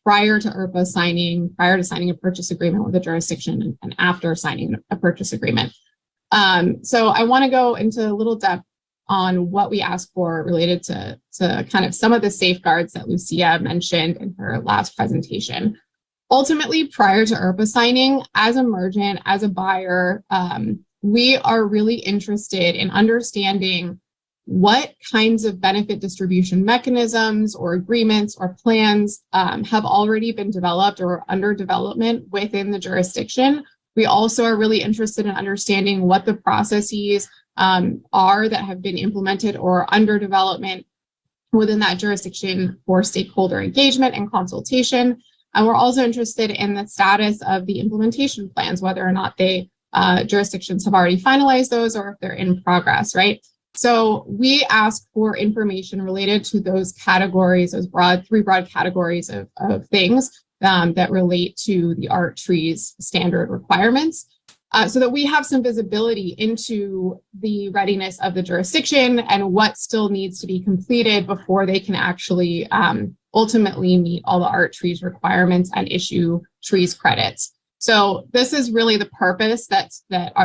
prior to ERPA signing, prior to signing a purchase agreement with a jurisdiction, and after signing a purchase agreement. So I want to go into a little depth on what we ask for related to kind of some of the safeguards that Lucia mentioned in her last presentation. Ultimately, prior to ERPA signing, as a merchant, as a buyer, we are really interested in understanding what kinds of benefit distribution mechanisms or agreements or plans have already been developed or under development within the jurisdiction. We also are really interested in understanding what the processes are that have been implemented or under development within that jurisdiction for stakeholder engagement and consultation. And we're also interested in the status of the implementation plans, whether or not jurisdictions have already finalized those or if they're in progress, right? So we ask for information related to those categories, those three broad categories of things that relate to the ART trees standard requirements, so that we have some visibility into the readiness of the jurisdiction and what still needs to be completed before they can actually ultimately meet all the ART trees requirements and issue trees credits. So this is really the purpose that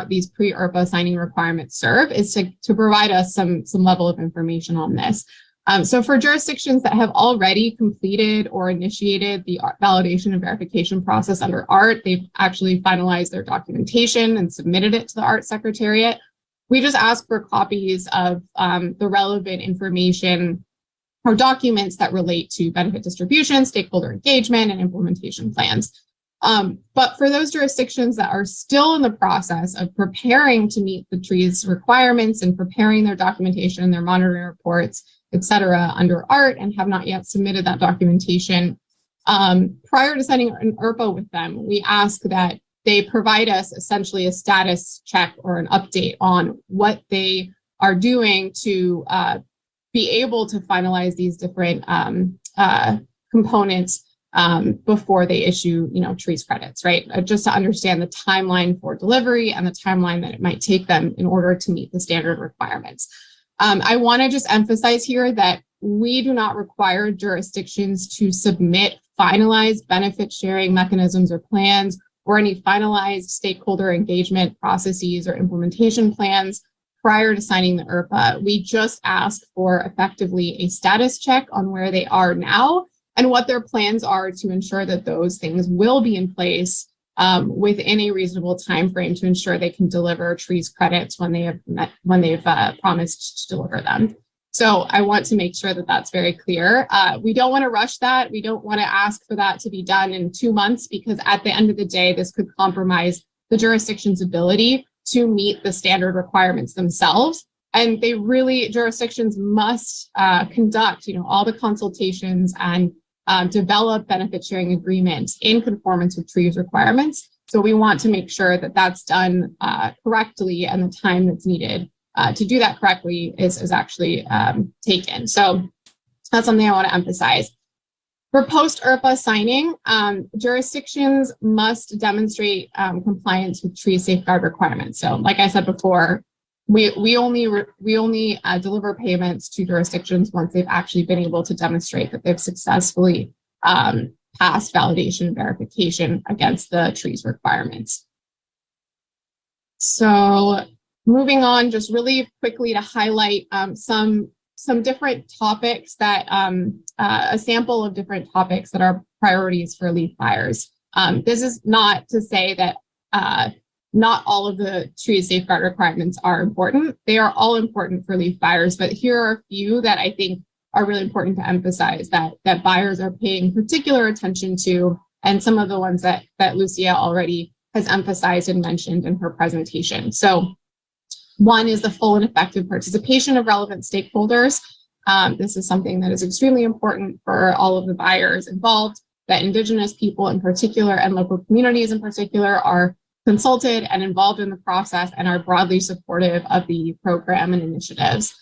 these pre-ERPA signing requirements serve, is to provide us some level of information on this. So for jurisdictions that have already completed or initiated the validation and verification process under ART, they've actually finalized their documentation and submitted it to the ART Secretariat. We just ask for copies of the relevant information or documents that relate to benefit distribution, stakeholder engagement, and implementation plans. But for those jurisdictions that are still in the process of preparing to meet the trees requirements and preparing their documentation, their monitoring reports, et cetera, under ART and have not yet submitted that documentation, prior to signing an ERPA with them, we ask that they provide us essentially a status check or an update on what they are doing to be able to finalize these different components before they issue, trees credits, right? Just to understand the timeline for delivery and the timeline that it might take them in order to meet the standard requirements. I want to just emphasize here that we do not require jurisdictions to submit finalized benefit sharing mechanisms or plans or any finalized stakeholder engagement processes or implementation plans prior to signing the ERPA. We just ask for effectively a status check on where they are now and what their plans are to ensure that those things will be in place within a reasonable time frame to ensure they can deliver trees credits when they've promised to deliver them. So I want to make sure that that's very clear. We don't want to rush that. We don't want to ask for that to be done in 2 months, because at the end of the day, this could compromise the jurisdiction's ability to meet the standard requirements themselves. And jurisdictions must conduct, all the consultations and develop benefit sharing agreements in conformance with trees requirements. So we want to make sure that that's done correctly, and the time that's needed to do that correctly is actually taken. So that's something I want to emphasize. For post-ERPA signing, jurisdictions must demonstrate compliance with tree safeguard requirements. So like I said before, we only deliver payments to jurisdictions once they've actually been able to demonstrate that they've successfully passed validation and verification against the trees requirements. So moving on, just really quickly to highlight some different topics that a sample of different topics that are priorities for leaf buyers. This is not to say that not all of the tree safeguard requirements are important. They are all important for leaf buyers, but here are a few that I think are really important to emphasize that buyers are paying particular attention to, and some of the ones that Lucia already has emphasized and mentioned in her presentation. So one is the full and effective participation of relevant stakeholders. This is something that is extremely important for all of the buyers involved, that Indigenous people in particular and local communities in particular are consulted and involved in the process and are broadly supportive of the program and initiatives.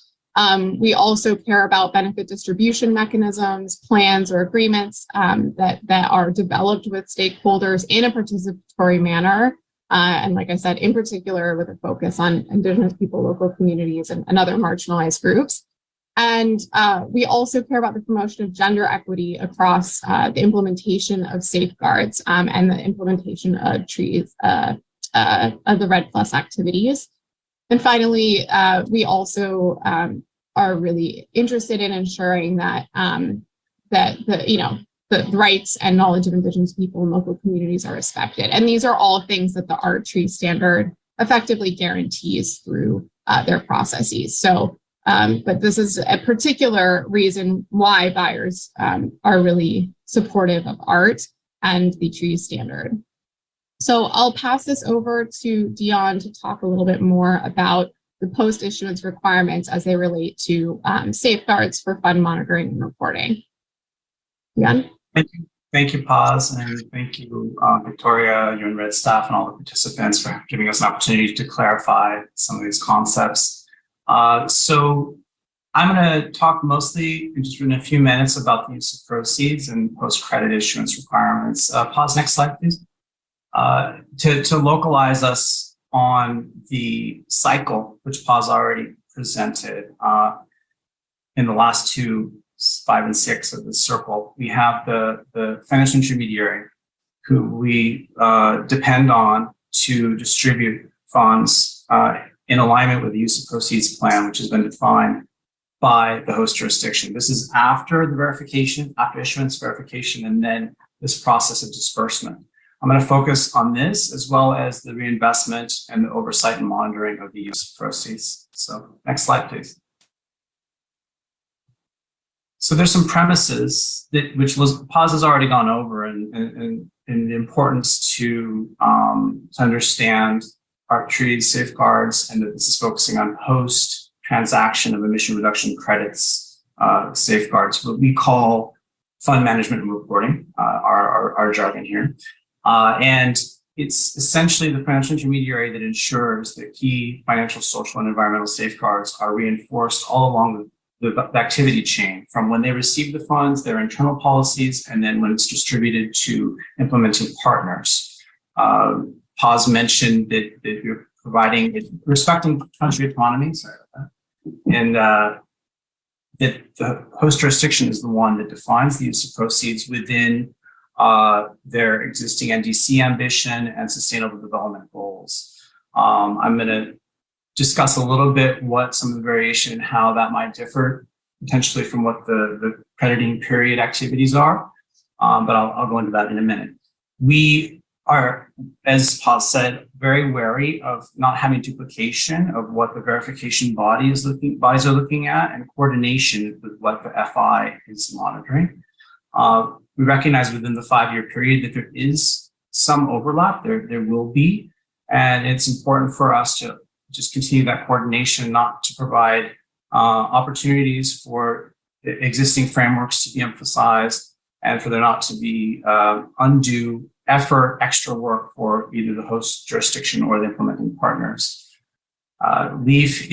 We also care about benefit distribution mechanisms, plans, or agreements that are developed with stakeholders in a participatory manner. And like I said, in particular, with a focus on Indigenous people, local communities, and other marginalized groups. And we also care about the promotion of gender equity across the implementation of safeguards and the implementation of trees of the REDD+ activities. And finally, we also are really interested in ensuring that the rights and knowledge of Indigenous people and local communities are respected. And these are all things that the Art Tree Standard effectively guarantees through their processes. So, but this is a particular reason why buyers are really supportive of art and the Tree Standard. So I'll pass this over to Dion to talk a little bit more about the post-issuance requirements as they relate to safeguards for fund monitoring and reporting. Dion? Thank you, Paz, and thank you, Victoria, you and REDD staff, and all the participants for giving us an opportunity to clarify some of these concepts. So I'm going to talk mostly just in a few minutes about the use of proceeds and post-credit issuance requirements. Pause, next slide, please. To localize us on the cycle, which Paz already presented in the last 2, 5, and 6 of the circle, we have the financial intermediary who we depend on to distribute funds in alignment with the use of proceeds plan, which has been defined by the host jurisdiction. This is after the verification, after issuance verification, and then this process of disbursement. I'm going to focus on this as well as the reinvestment and the oversight and monitoring of the use of proceeds. So next slide, please. So there's some premises which Paz has already gone over, and the importance to understand Art Tree's safeguards, and that this is focusing on post transaction of emission reduction credits safeguards, what we call fund management and reporting, our jargon here. And it's essentially the financial intermediary that ensures that key financial, social, and environmental safeguards are reinforced all along the activity chain, from when they receive the funds, their internal policies, and then when it's distributed to implementing partners. Paz mentioned that you're providing, respecting country autonomy, and that the host jurisdiction is the one that defines the use of proceeds within their existing NDC ambition and sustainable development goals. I'm going to discuss a little bit what some of the variation and how that might differ potentially from what the crediting period activities are, but I'll go into that in a minute. We are, as Paz said, very wary of not having duplication of what the verification bodies are looking at, and coordination with what the FI is monitoring. We recognize within the 5-year period that there is some overlap, there will be, and it's important for us to just continue that coordination, not to provide opportunities for existing frameworks to be emphasized, and for there not to be undue effort, extra work for either the host jurisdiction or the implementing partners. LEAF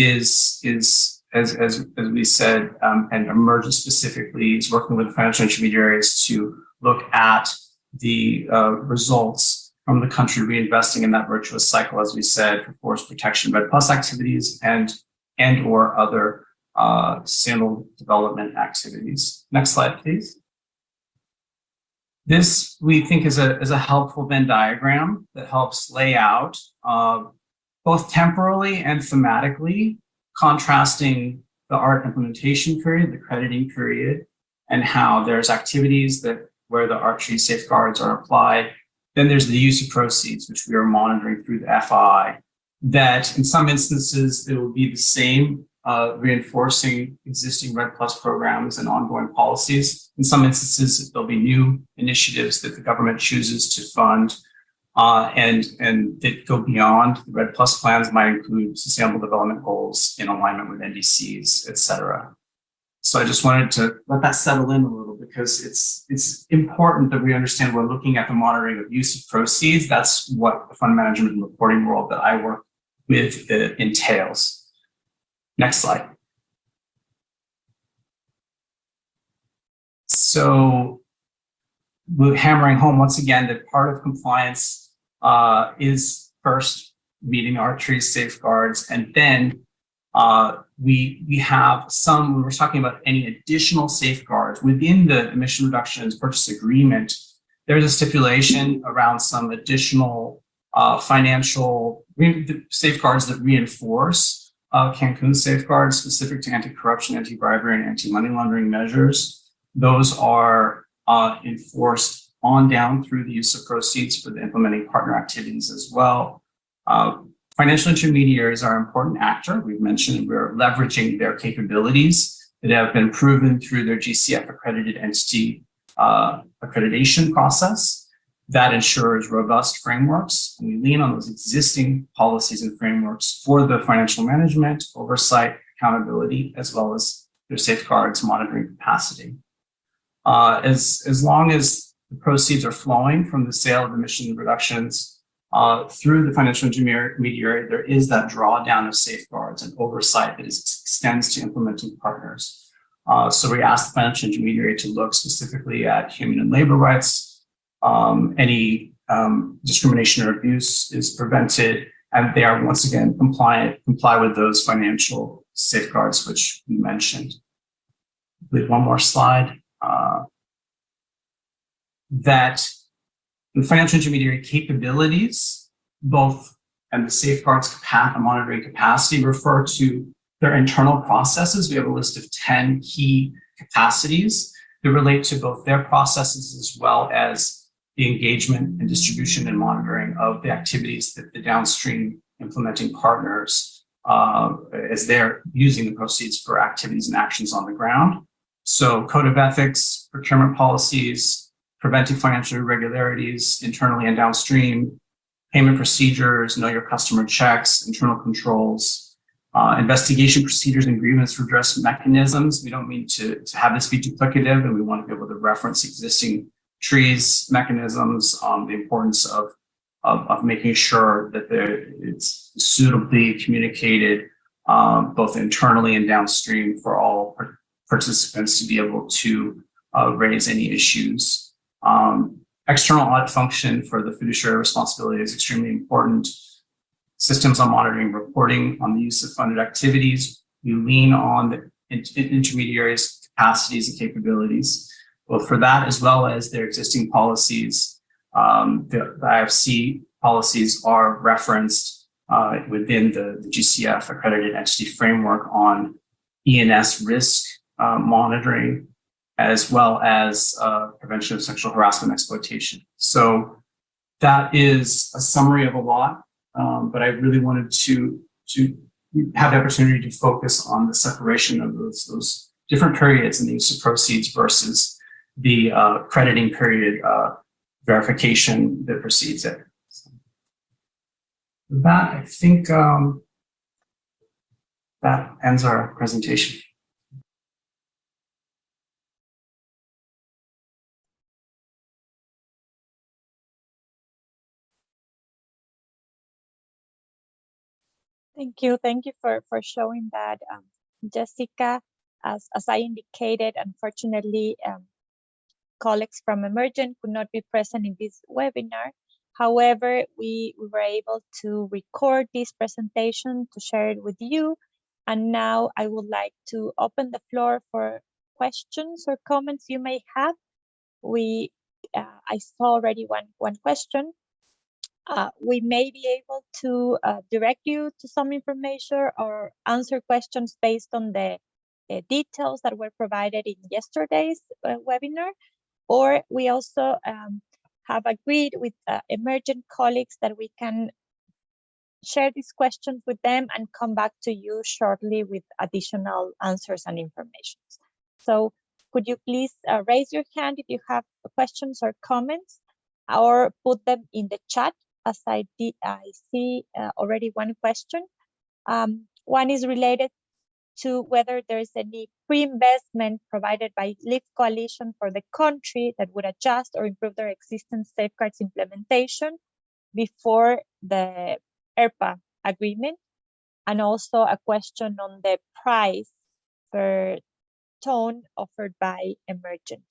is as we said, and Emergence specifically is working with financial intermediaries to look at the results from the country reinvesting in that virtuous cycle, as we said, for forest protection, REDD+ activities and or other sustainable development activities. Next slide, please. This we think is a helpful Venn diagram that helps lay out both temporally and thematically, contrasting the art implementation period, the crediting period, and how there's activities where the art tree safeguards are applied Then there's the use of proceeds, which we are monitoring through the FI, that in some instances, it will be the same, reinforcing existing REDD+ programs and ongoing policies. In some instances, there'll be new initiatives that the government chooses to fund, and that go beyond the REDD+ plans, might include sustainable development goals in alignment with NDCs, et cetera. So I just wanted to let that settle in a little, because it's important that we understand we're looking at the monitoring of use of proceeds. That's what the fund management and reporting world that I work with entails. Next slide. So we're hammering home once again that part of compliance is first meeting our tree safeguards, and then we have some, when we're talking about any additional safeguards within the emission reductions purchase agreement, there's a stipulation around some additional financial safeguards that reinforce Cancun's safeguards specific to anti-corruption, anti-bribery, and anti-money laundering measures. Those are enforced on down through the use of proceeds for the implementing partner activities as well. Financial intermediaries are an important actor. We've mentioned we're leveraging their capabilities that have been proven through their GCF accredited entity accreditation process that ensures robust frameworks. And we lean on those existing policies and frameworks for the financial management, oversight, accountability, as well as their safeguards monitoring capacity. As long as the proceeds are flowing from the sale of emission reductions through the financial intermediary, there is that drawdown of safeguards and oversight that extends to implementing partners. So we asked the financial intermediary to look specifically at human and labor rights. Any discrimination or abuse is prevented, and they are once again comply with those financial safeguards, which we mentioned. With one more slide, that the financial intermediary capabilities, both and the safeguards monitoring capacity, refer to their internal processes. We have a list of 10 key capacities that relate to both their processes as well as the engagement and distribution and monitoring of the activities that the downstream implementing partners, as they're using the proceeds for activities and actions on the ground. So code of ethics, procurement policies, preventing financial irregularities internally and downstream, payment procedures, know your customer checks, internal controls, investigation procedures and grievance redress mechanisms. We don't mean to have this be duplicative, and we want to be able to reference existing trees mechanisms, the importance of making sure that it's suitably communicated both internally and downstream for all participants to be able to raise any issues. External audit function for the fiduciary responsibility is extremely important. Systems on monitoring, reporting on the use of funded activities. We lean on the intermediaries' capacities and capabilities, both for that as well as their existing policies. The IFC policies are referenced within the GCF accredited entity framework on ENS risk monitoring, as well as prevention of sexual harassment and exploitation. So that is a summary of a lot, but I really wanted to have the opportunity to focus on the separation of those different periods in the use of proceeds versus the crediting period verification that precedes it. So with that, I think that ends our presentation. Thank you for showing that, Jessica. As I indicated, unfortunately, colleagues from Emergent could not be present in this webinar. However, we were able to record this presentation to share it with you. And now I would like to open the floor for questions or comments you may have. I saw already one question. We may be able to direct you to some information or answer questions based on the details that were provided in yesterday's webinar, or we also have agreed with emergent colleagues that we can share these questions with them and come back to you shortly with additional answers and information. So could you please raise your hand if you have questions or comments, or put them in the chat, as I see already one question. One is related to whether there is any pre-investment provided by LEAF Coalition for the country that would adjust or improve their existing safeguards implementation before the ERPA agreement, and also a question on the price per ton offered by Emergent.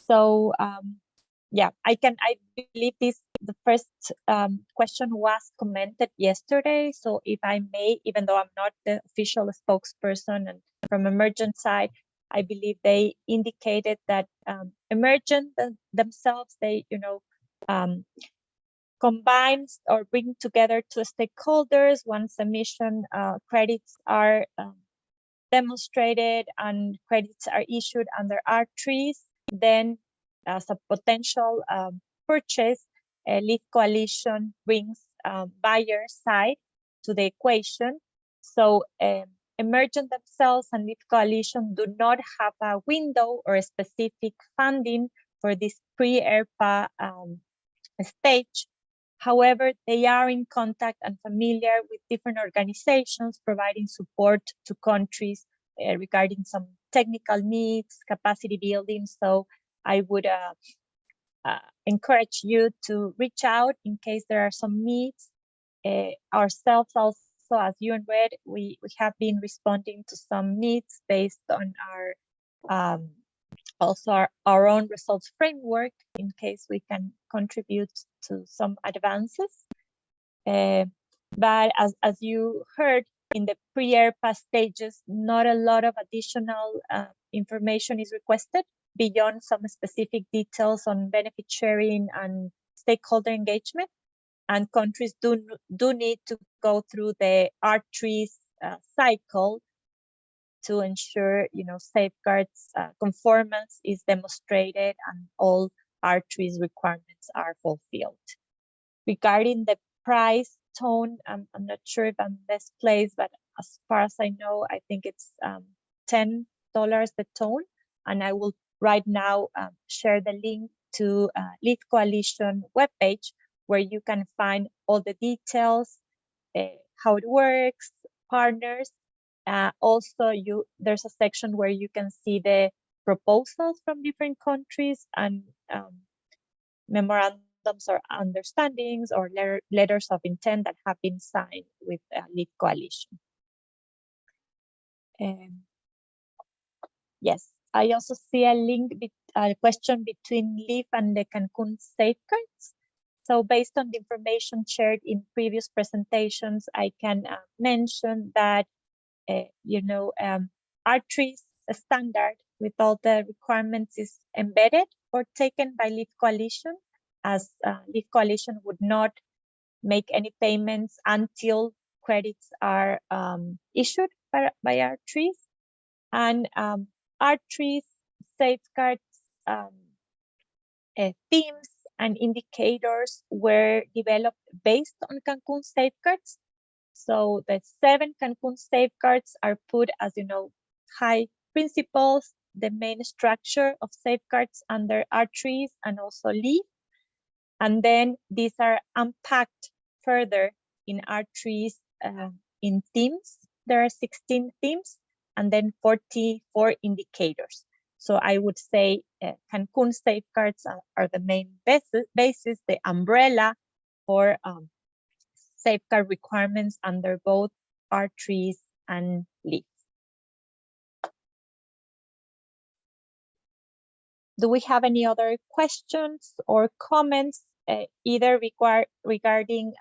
So yeah, I believe the first question was commented yesterday. So if I may, even though I'm not the official spokesperson and from Emergent side, I believe they indicated that Emergent themselves, they, combine or bring together two stakeholders once emission credits are demonstrated and credits are issued under R3s, then as a potential purchase, LEAF Coalition brings buyer side to the equation. So Emergent themselves and LEAF Coalition do not have a window or a specific funding for this pre-ERPA stage. However, they are in contact and familiar with different organizations providing support to countries regarding some technical needs, capacity building. So I would encourage you to reach out in case there are some needs. Ourselves also, as UNRED, we have been responding to some needs based on our also our own results framework in case we can contribute to some advances. But as you heard, in the pre-ERPA stages, not a lot of additional information is requested beyond some specific details on benefit sharing and stakeholder engagement. And countries do need to go through the R3 cycle to ensure, safeguards conformance is demonstrated and all R3's requirements are fulfilled. Regarding the price tone, I'm not sure if I'm best placed, but as far as I know, I think it's $10 the tone. And I will right now share the link to LEAF Coalition webpage, where you can find all the details, how it works, partners. Also, there's a section where you can see the proposals from different countries and memorandums or understandings or letters of intent that have been signed with LEAF Coalition. Yes, I also see a question between LEAF and the Cancun safeguards. So based on the information shared in previous presentations, I can mention that R3 standard with all the requirements is embedded or taken by LEAF Coalition, as LEAF Coalition would not make any payments until credits are issued by R3. And R3 safeguards themes and indicators were developed based on Cancun safeguards. So the 7 Cancun safeguards are put as, high principles, the main structure of safeguards under R3 and also LEAF. And then these are unpacked further in R3 in themes. There are 16 themes and then 44 indicators. So I would say Cancun safeguards are the main basis, the umbrella for safeguard requirements under both R3 and LEAF. Do we have any other questions or comments, either regarding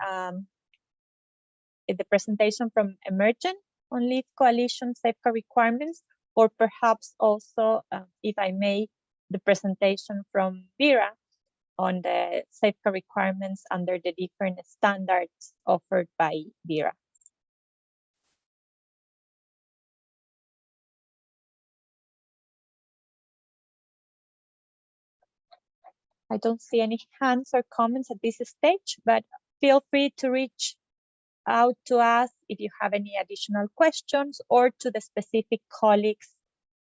the presentation from Emergent on LEAF Coalition safeguard requirements, or perhaps also, if I may, the presentation from Vera on the safeguard requirements under the different standards offered by Vera? I don't see any hands or comments at this stage, but feel free to reach out to us if you have any additional questions, or to the specific colleagues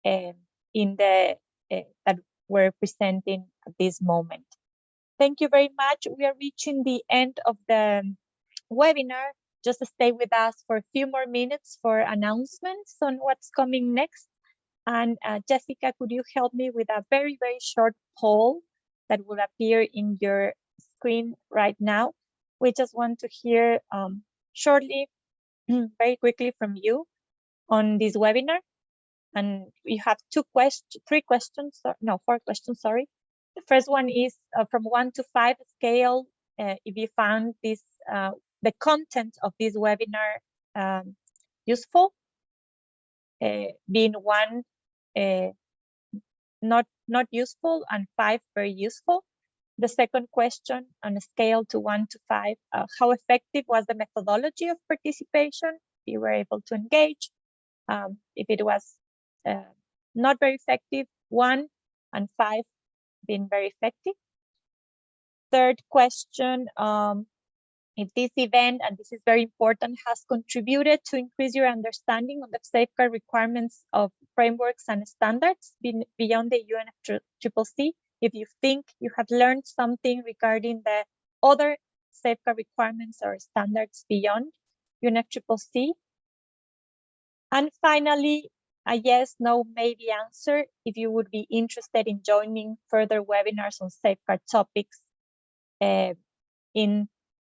in the that we're presenting at this moment. Thank you very much. We are reaching the end of the webinar. Just stay with us for a few more minutes for announcements on what's coming next. And Jessica, could you help me with a very, very short poll that will appear in your screen right now? We just want to hear shortly, very quickly from you on this webinar. And you have four questions, sorry. The first one is from 1 to 5 scale, if you found this the content of this webinar useful, being 1 not useful and 5 very useful. The second question on a scale to 1 to 5, how effective was the methodology of participation? If you were able to engage. If it was not very effective, 1 and 5 being very effective. Third question, if this event, and this is very important, has contributed to increase your understanding of the safeguard requirements of frameworks and standards beyond the UNFCCC, if you think you have learned something regarding the other safeguard requirements or standards beyond UNFCCC. And finally, a yes, no, maybe answer if you would be interested in joining further webinars on safeguard topics in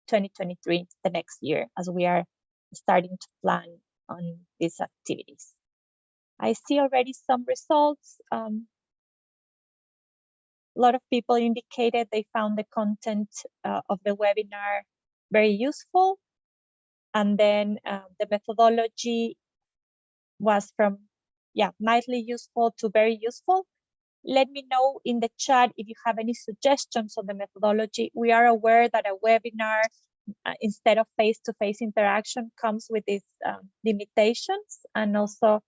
2023, the next year, as we are starting to plan on these activities. I see already some results. A lot of people indicated they found the content of the webinar very useful. And then the methodology was from, mildly useful to very useful. Let me know in the chat if you have any suggestions on the methodology. We are aware that a webinar, instead of face-to-face interaction, comes with its limitations. And also,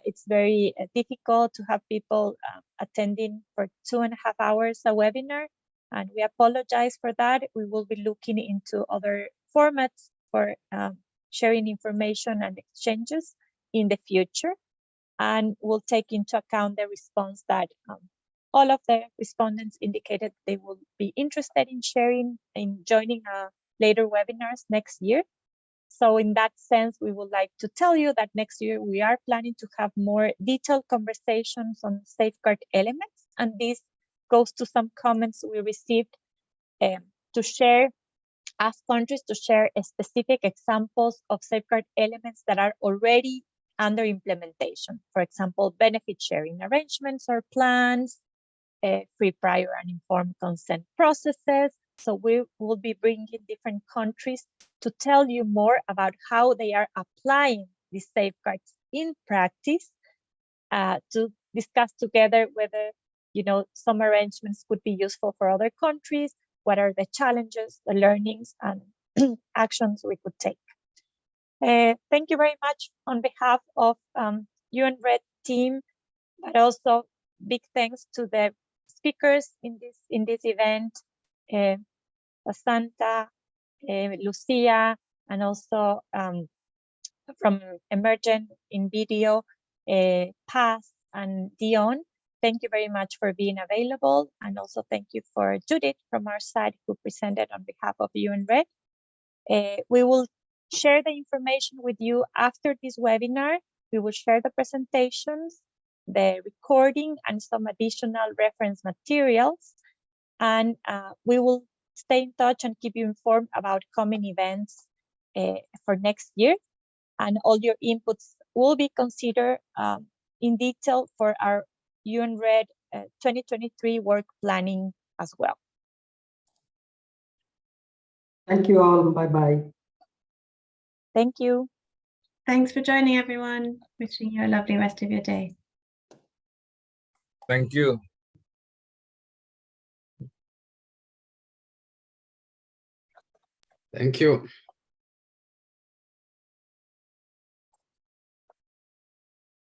it's very difficult to have people attending for 2.5 hours a webinar. And we apologize for that. We will be looking into other formats for sharing information and exchanges in the future. And we'll take into account the response that all of the respondents indicated they will be interested in sharing, in joining later webinars next year. So in that sense, we would like to tell you that next year we are planning to have more detailed conversations on safeguard elements. And this goes to some comments we received to share, ask countries to share specific examples of safeguard elements that are already under implementation. For example, benefit sharing arrangements or plans, free, prior, and informed consent processes. So we will be bringing different countries to tell you more about how they are applying these safeguards in practice, to discuss together whether, some arrangements could be useful for other countries, what are the challenges, the learnings, and actions we could take. Thank you very much on behalf of UN-REDD team, but also big thanks to the speakers in this event, Santa, Lucia, and also from Emergent in video, Paz and Dion. Thank you very much for being available, and also thank you for Judith from our side, who presented on behalf of UN-REDD. We will share the information with you after this webinar. We will share the presentations, the recording, and some additional reference materials. And we will stay in touch and keep you informed about coming events for next year. And all your inputs will be considered in detail for our UN-REDD 2023 work planning as well. Thank you all. Bye-bye. Thank you. Thanks for joining, everyone. Wishing you a lovely rest of your day. Thank you. Thank you.